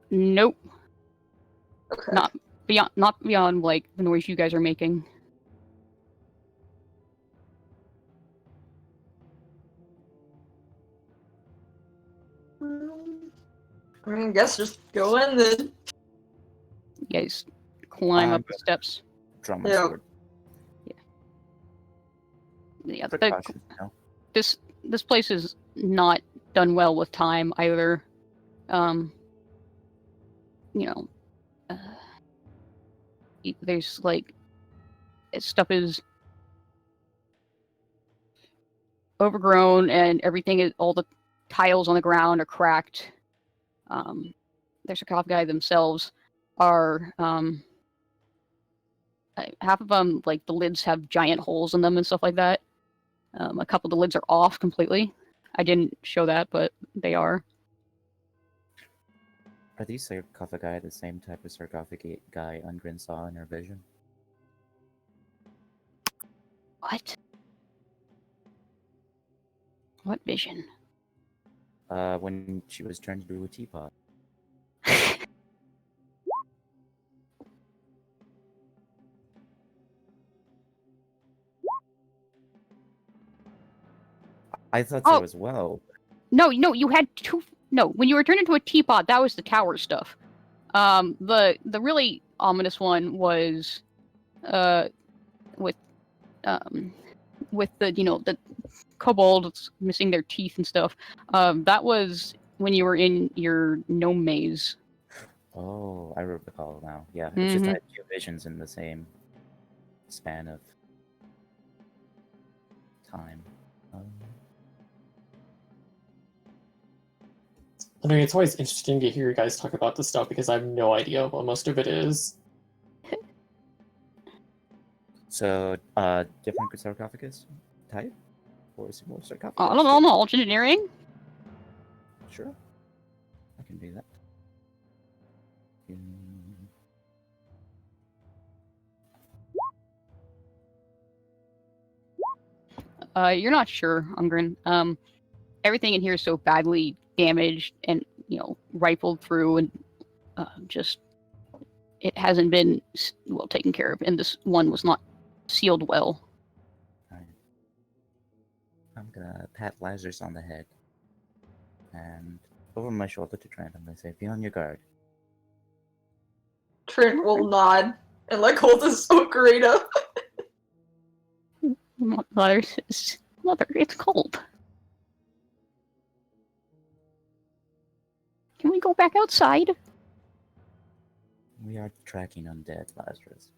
Nope, Okay. not beyond like the noise you guys are making. I mean, I guess just go in then. You guys climb up the good. steps. Draw my Yeah. sword. Yeah, Precaution, you know? this place is not done well with time either. You know, there's like stuff is overgrown and everything is all the tiles on the ground are cracked. The sarcophagi themselves are half of them, like the lids have giant holes in them and stuff like that. A couple of the lids are off completely. I didn't show that, but they are. Are these sarcophagi the same type of sarcophagi Ungrin saw in her vision? What? What vision? When she was turned into a teapot. I thought so as well. No, you had two. No, when you were turned into a teapot, that was the tower stuff. The really ominous one was, with the the kobolds missing their teeth and stuff. That was when you were in your gnome maze. Oh, I recall now. Yeah, it's just I had two visions in the same span of time. I mean, it's always interesting to hear you guys talk about this stuff because I have no idea what most of it is. So, different sarcophagus type? Or similar sarcophagus? I don't know, knowledge engineering. Sure. I can do that. You're not sure, Ungrin. Everything in here is so badly damaged and rifled through, and just it hasn't been well taken care of, and this one was not sealed well. Right. I'm gonna pat Lazarus on the head, and over my shoulder to Trent, I'm gonna say, "Be on your guard." Trent will nod and like hold his ocarina. Mother says, "Mother, it's cold. Can we go back outside?" We are tracking undead, Lazarus.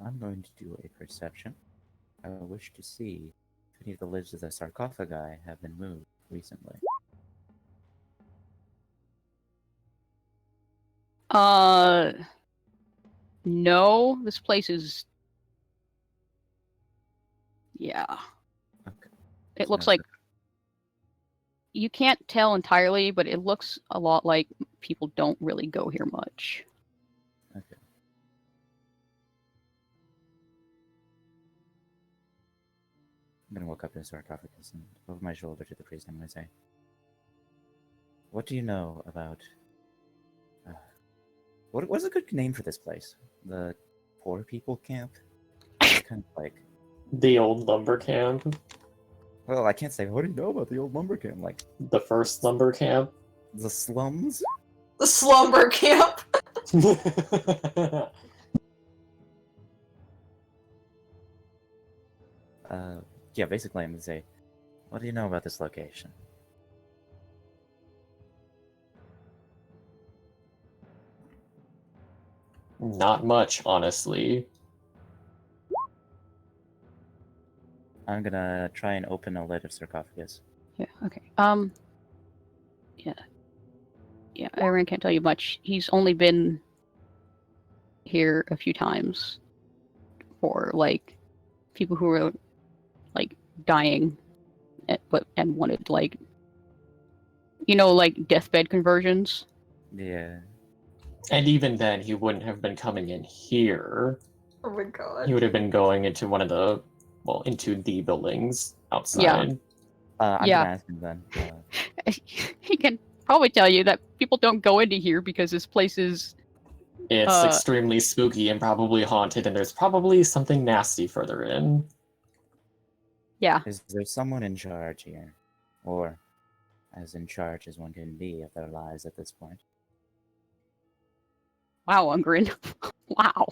I'm going to do a perception. I wish to see if any of the lids of the sarcophagi have been moved recently. No, this place is. Yeah. Okay. It looks like. You can't tell entirely, but it looks a lot like people don't really go here much. Okay. I'm gonna walk up to the sarcophagus and over my shoulder to the priest. I'm gonna say, "What do you know about? What's a good name for this place? The poor people camp? It's kind of like The old lumber camp. Well, I can't say. What do you know about the old lumber camp? Like The first lumber camp. the slums? The slumber camp. Yeah. Basically, I'm gonna say, what do you know about this location? Not much, honestly. I'm gonna try and open a lid of sarcophagus. Yeah. Okay. Yeah. Aaron can't tell you much. He's only been here a few times for like people who were like dying, and wanted like deathbed conversions. Yeah. And even then, he wouldn't have been coming in here. Oh my god. He would have been going into into the buildings outside. I'm Yeah. gonna ask him then. He can probably tell you that people don't go into here because this place is. It's extremely spooky and probably haunted, and there's probably something nasty further in. Yeah. Is there someone in charge here? Or as in charge as one can be of their lives at this point? Wow, Ungrin. Wow.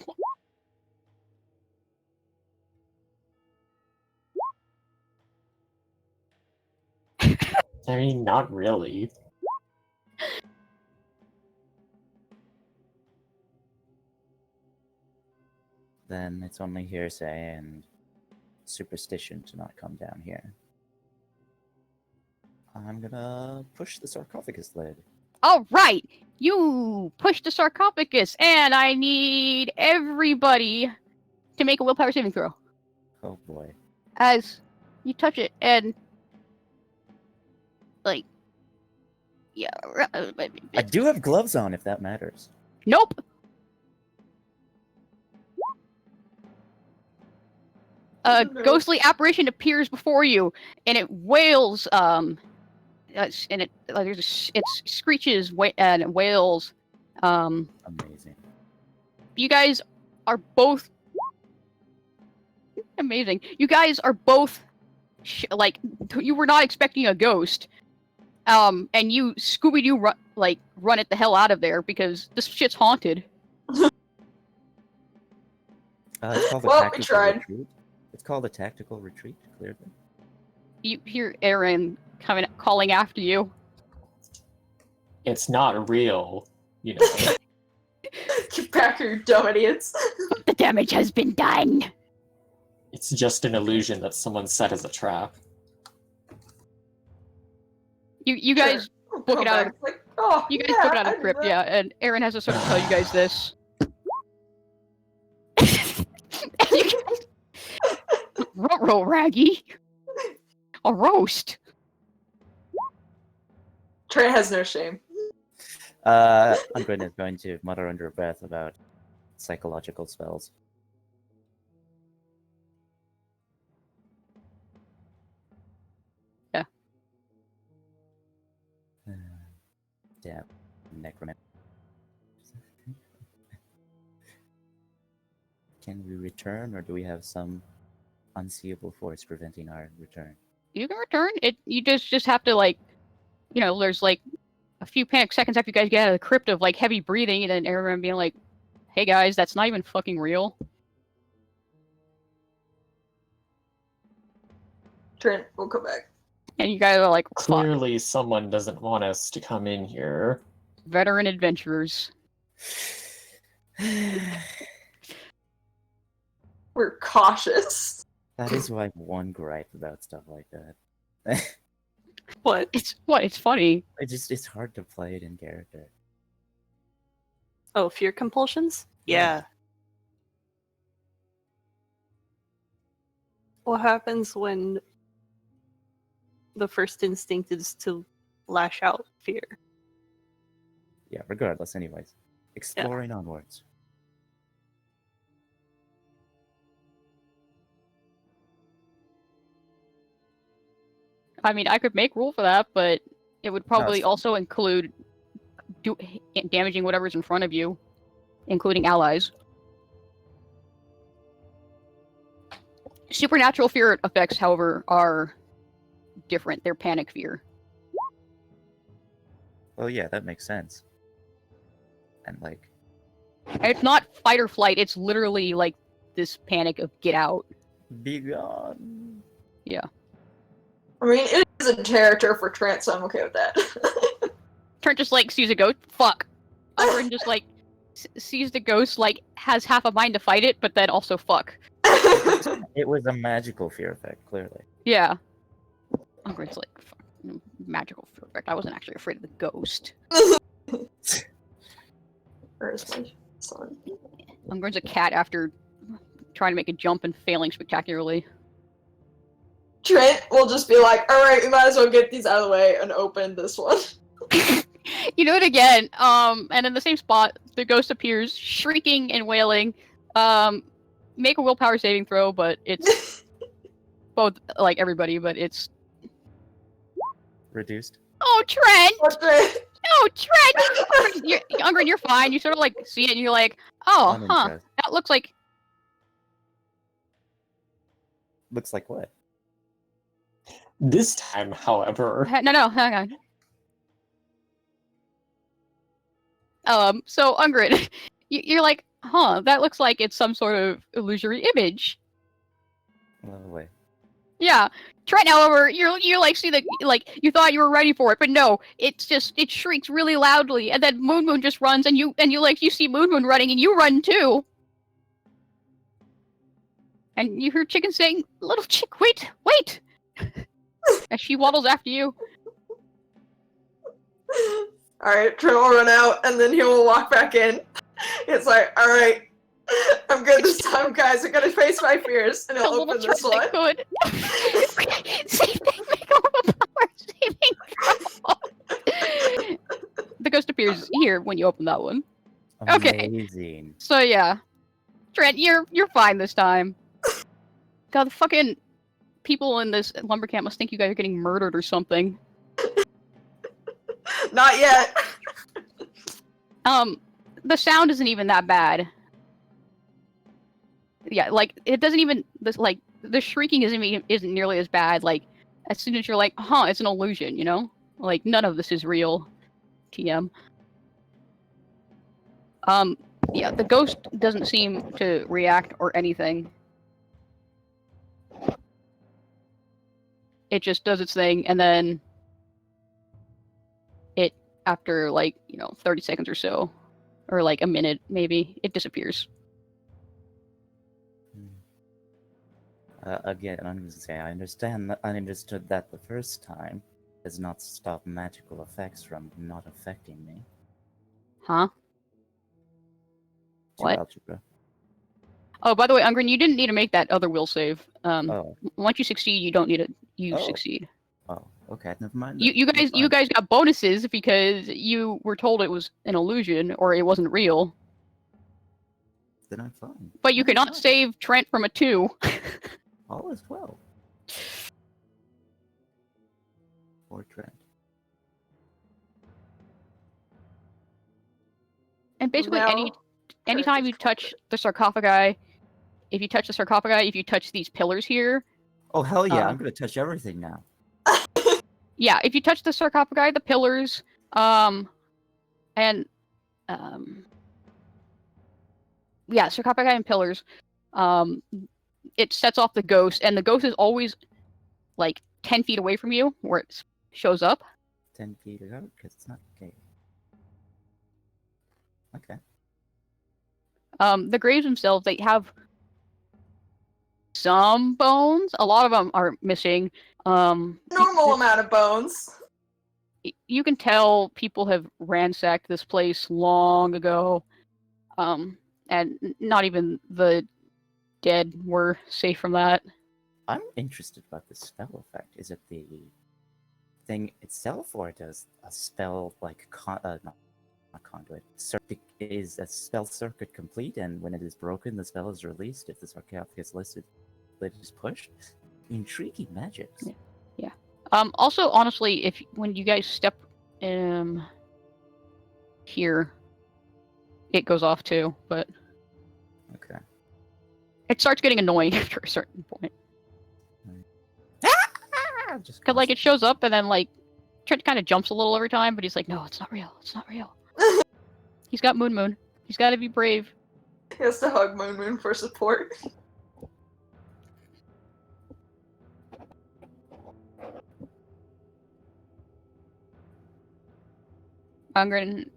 I mean, not really. Then it's only hearsay and superstition to not come down here. I'm gonna push the sarcophagus lid. All right, you push the sarcophagus, and I need everybody to make a willpower saving throw Oh boy. as you touch it, and like, yeah. I do have gloves on, if that matters. Nope. A ghostly apparition appears before you, and it wails. And it it screeches and wails. Amazing. You guys are both amazing. You guys are both like you were not expecting a ghost. And you Scooby-Doo run it the hell out of there because this shit's haunted. It's called a Well, we tactical tried. retreat. It's called a tactical retreat, clearly. You hear Aaron calling after you. It's not real, you know. Get back here, you dumb idiots. The damage has been done. It's just an illusion that someone set as a trap. You guys book it out. Like, oh, You guys yeah, book it out I of the did crypt, that. yeah. And Aaron has to sort of tell you guys this. You guys- Ruh-roh, Raggy. A roast. Trey has no shame. Ungrin is going to mutter under breath about psychological spells. Yeah. Damn. Necromancer. Can we return, or do we have some unseeable force preventing our return? You can return. You just have to there's like a few panic seconds after you guys get out of the crypt of like heavy breathing, and then everyone being like, "Hey guys, that's not even fucking real." Trent, we'll come back. And you guys are like, "Fuck." Clearly, someone doesn't want us to come in here. Veteran adventurers. We're cautious. That is my one gripe about stuff like that. What? It's funny. It's hard to play it in character. Oh, fear compulsions? Yeah. What happens when the first instinct is to lash out fear? Yeah, regardless, anyways. Exploring onwards. I mean, I could make rule for that, but it would probably fine. also include damaging whatever's in front of you, including allies. Supernatural fear effects, however, are different. They're panic fear. Well, yeah, that makes sense. And like, And it's not fight or flight. It's literally like this panic of get out. be gone. Yeah. I mean, it is a character for Trent, so I'm okay with that. Trent just like sees a ghost. Fuck. Ungrin just like sees the ghost, like has half a mind to fight it, but then also fuck. It was a magical fear effect, clearly. Yeah. Ungrin's like fuck, magical fear effect. I wasn't actually afraid of the ghost. Where's my son? Ungrin's a cat after trying to make a jump and failing spectacularly. Trent will just be like, alright, we might as well get these out of the way and open this one. You do it again, and in the same spot, the ghost appears, shrieking and wailing. make a willpower saving throw, but it's both like everybody, but it's Reduced. oh Trent! What the? Oh Trent! Ungren, you're fine. You sort of like see it and you're like, oh huh. Uninterested. That looks like Looks like what? This time, however, no, hang on. So Ungren, you're like, huh, that looks like it's some sort of illusory image. No way. Yeah. Trent, however, you like see the like you thought you were ready for it, but no, it's just it shrieks really loudly, and then Moon just runs, and you like you see Moon running, and you run too. And you hear Chicken saying, "Little chick, wait, wait!" As she waddles after you. Alright, Trent will run out and then he will walk back in. It's like, alright, I'm good this time, guys. I'm gonna face my fears and The I'll little open Trent this one. that could. Save thing, make a willpower saving throw. The ghost appears here when you open that one. Okay. Amazing. So yeah, Trent, you're fine this time. God, the fucking people in this lumber camp must think you guys are getting murdered or something. Not yet. The sound isn't even that bad. Yeah, like it doesn't even like the shrieking isn't nearly as bad. Like as soon as you're like, huh, it's an illusion, you know? Like none of this is real. TM. Yeah, the ghost doesn't seem to react or anything. It just does its thing, and then it, after like, 30 seconds or so, or like a minute maybe, it disappears. Again, I'm going to say I understood that the first time does not stop magical effects from not affecting me. Huh? To What? algebra. Oh, by the way, Ungren, you didn't need to make that other will save. Oh. Once you succeed, you don't need it. You Oh. succeed. Oh, okay, never mind. You then. guys got bonuses because you were told it was an illusion or it wasn't real. Then I'm fine. But you I'm cannot fine. save Trent from a 2. All is well. Poor Trent. And basically, Now, anytime you touch the sarcophagi, if you touch these pillars here, Oh hell yeah! Uh. I'm gonna touch everything now. yeah, if you touch the sarcophagi, the pillars, yeah, sarcophagi and pillars, it sets off the ghost, and the ghost is always like 10 feet away from you, where it shows up. 10 feet out, because it's not okay. Okay. The graves themselves, they have some bones. A lot of them are missing. normal amount of bones. You can tell people have ransacked this place long ago, and not even the dead were safe from that. I'm interested about the spell effect. Is it the thing itself, or does a spell like not conduit circuit, is a spell circuit complete, and when it is broken, the spell is released? If the sarcophagus listed, it is pushed. Intriguing magics. Yeah. Also, honestly, when you guys step here, it goes off too, but Okay. it starts getting annoying after a certain point. Just Because like it shows up and then like Trent kind of jumps a little every time, but he's like, no, it's not real. It's not real. He's got Moon. He's got to be brave. He has to hug Moon for support. Ungren,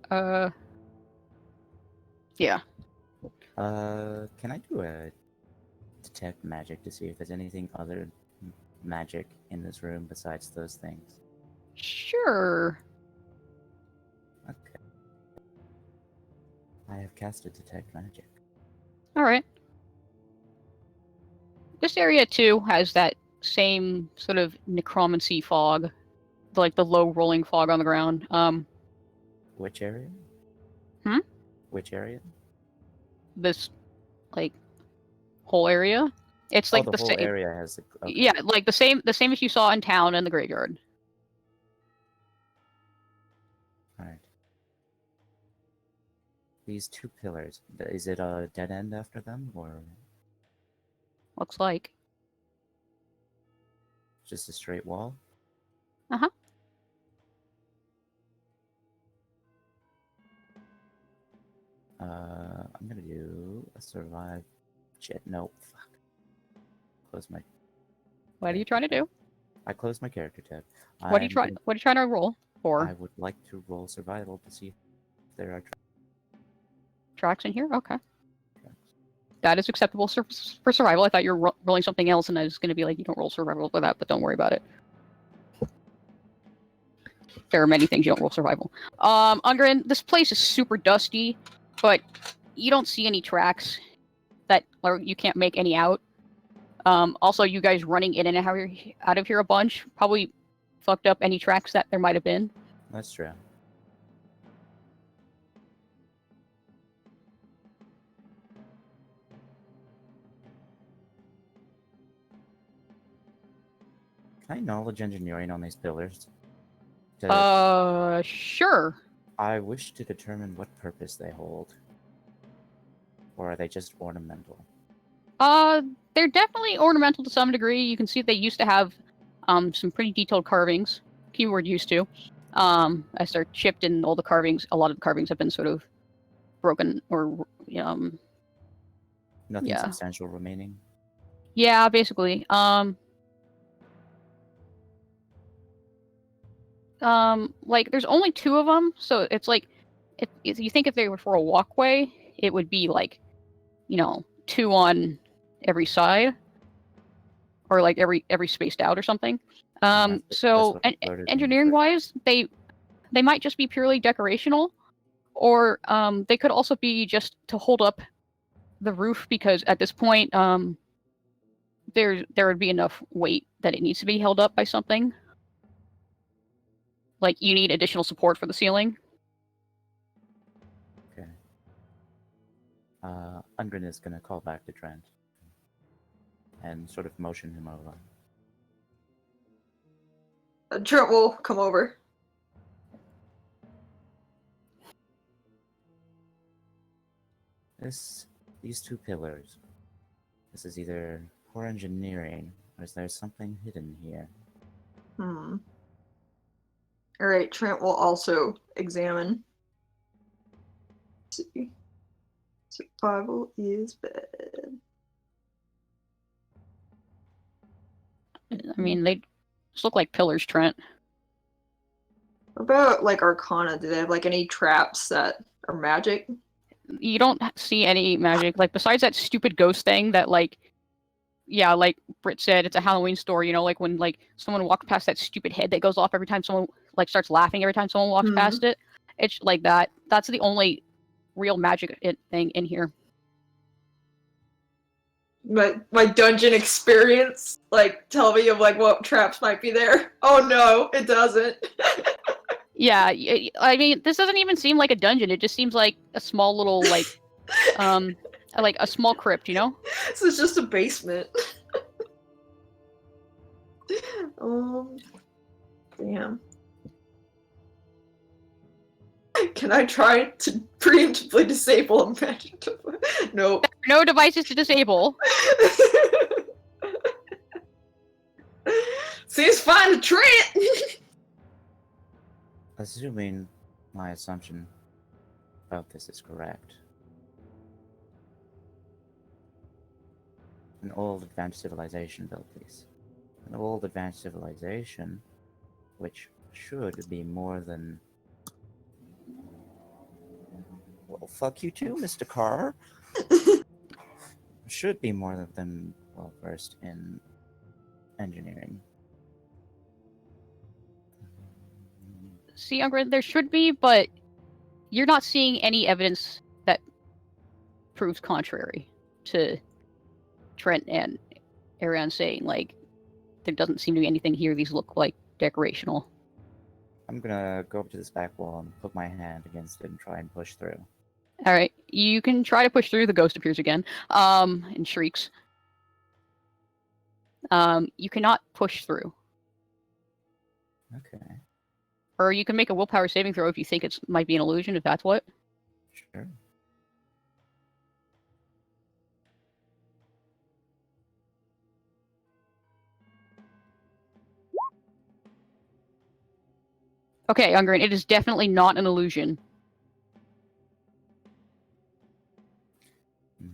yeah. Can I do a detect magic to see if there's anything other magic in this room besides those things? Sure. Okay. I have casted detect magic. All right. This area too has that same sort of necromancy fog, like the low rolling fog on the ground. Which area? Hmm? Which area? This, like, whole area. It's Oh, like the the whole same. area has. Okay. Yeah, like the same as you saw in town and the graveyard. All right. These two pillars. Is it a dead end after them, or Looks like. just a straight wall? Uh-huh. I'm gonna do a survive. Shit, no, fuck. Close my. What are you trying to do? I closed my character tab. What are you trying? What are you trying to roll for? I would like to roll survival to see if there are Tracks in here? Okay. That is acceptable for survival. I thought you were rolling something else, and I was going to be like, you don't roll survival for that, but don't worry about it. There are many things you don't roll survival. Ungren, this place is super dusty, but you don't see any tracks or you can't make any out. Also, you guys running in and out of here a bunch probably fucked up any tracks that there might have been. That's true. Can I knowledge engineering on these pillars? Sure. I wish to determine what purpose they hold. Or are they just ornamental? They're definitely ornamental to some degree. You can see they used to have some pretty detailed carvings. Keyword used to. As they're chipped and all the carvings, a lot of the carvings have been sort of broken or Nothing yeah. substantial remaining? Yeah, basically. Like there's only 2 of them, so it's like if you think if they were for a walkway, it would be like, 2 on every side, or like every spaced out or something. So engineering wise, they might just be purely decorational, or they could also be just to hold up the roof, because at this point there would be enough weight that it needs to be held up by something. Like, you need additional support for the ceiling. Okay. Ungren is gonna call back to Trent and sort of motion him over. Trent will come over. These 2 pillars. This is either poor engineering, or is there something hidden here? Alright, Trent will also examine. Let's see. Survival is bad. I mean, they just look like pillars, Trent. What about, like, Arcana? Do they have, like, any traps that are magic? You don't see any magic. Like, besides that stupid ghost thing that, like, yeah, like Britt said, it's a Halloween store, like when, like, someone walks past that stupid head that goes off every time someone, like, starts laughing every time someone walks past it. It's like that. That's the only real magic thing in here. My dungeon experience, like, tell me of, like, what traps might be there. Oh no, it doesn't. Yeah, I mean, this doesn't even seem like a dungeon. It just seems like a small little, like, like a small crypt, This is just a basement. Damn. Can I try to preemptively disable a magic device? Nope. No devices to disable. Seems fine to Trent! Assuming my assumption about this is correct, an old advanced civilization built these. An old advanced civilization, which should be more than... Well, fuck you too, Mr. Carr. Should be more than well versed in engineering. See, Ungren, there should be, but you're not seeing any evidence that proves contrary to Trent and Ariane saying, like, there doesn't seem to be anything here. These look like decorational. I'm gonna go up to this back wall and put my hand against it and try and push through. Alright, You can try to push through. The ghost appears again, and shrieks. You cannot push through. Okay, Or you can make a willpower saving throw if you think it might be an illusion, if that's what. sure. Okay, Ungrin, it is definitely not an illusion. Hmm.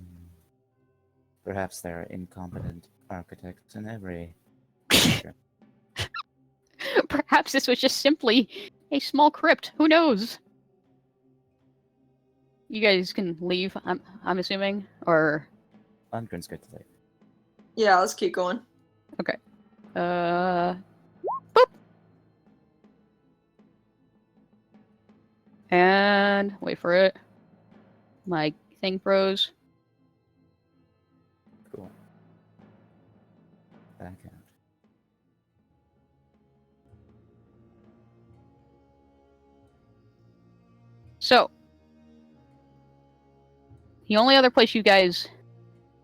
Perhaps there are incompetent architects in every. Perhaps this was just simply a small crypt. Who knows? You guys can leave, I'm assuming? Or... Ungrin's good to leave. Yeah, let's keep going. Boop! And... wait for it. My thing froze. Cool. Back out. So... the only other place you guys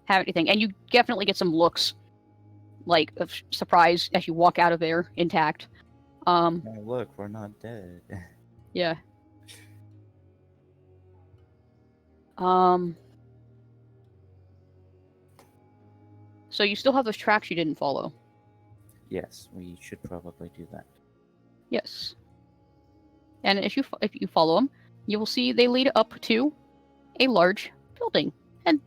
have anything, and you definitely get some looks, like, of surprise as you walk out of there intact. Oh, look, we're not dead. Yeah. So you still have those tracks you didn't follow. Yes, we should probably do that. Yes. And if you follow them, you will see they lead up to a large building. And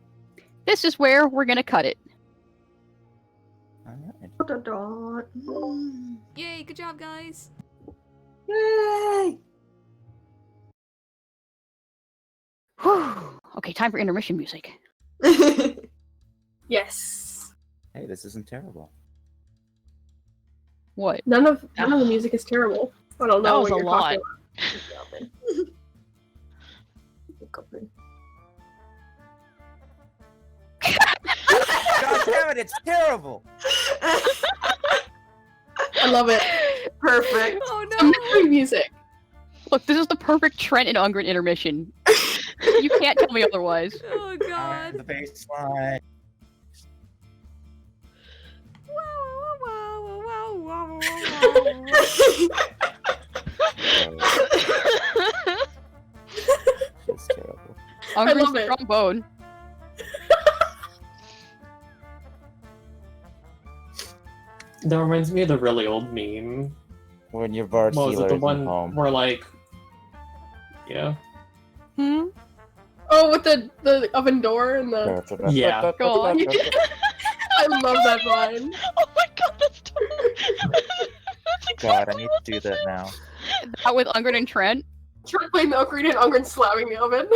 this is where we're gonna cut it. Alright. Yay, good job, guys. Yay! Whew. Okay, time for intermission music. Yes. Hey, this isn't terrible. What? None of the music is terrible. I don't know That was what a you're lot. talking about. God damn it, it's terrible! I love it. Perfect. Oh The no! mystery music. Look, this is the perfect Trent and Ungrin intermission. You can't tell me otherwise. Oh god. The bass line. Wow, wow, wow, wow, wow, wow. It's terrible. Ungrin's love the it. trombone. That reminds me of the really old meme. When your bard What was healer it? The isn't one home. where like, yeah, Hmm? Oh, with the oven door and the. Yeah. Go on. I love that line. Oh my god, that's totally... that's God, I exactly need what to do this that is. now. That with Ungrin and Trent. Trent playing the ocarina and Ungrin slamming the oven.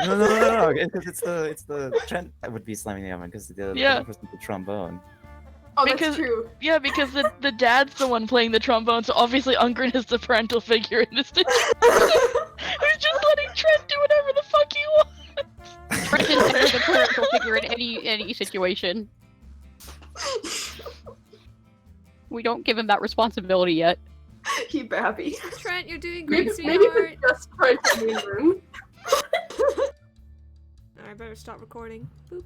No, because it's the Trent that would be slamming the oven because the Yeah. other person's the trombone. Oh, Because- that's true. Yeah, because the dad's the one playing the trombone, so obviously Ungrin is the parental figure in this situation. Who's just letting Trent do whatever the fuck he wants. Trent is never the parental figure in any situation. We don't give him that responsibility yet. He babby. Trent, you're doing great, Maybe sweetheart. it's just Trent and Moon. I better stop recording. Boop.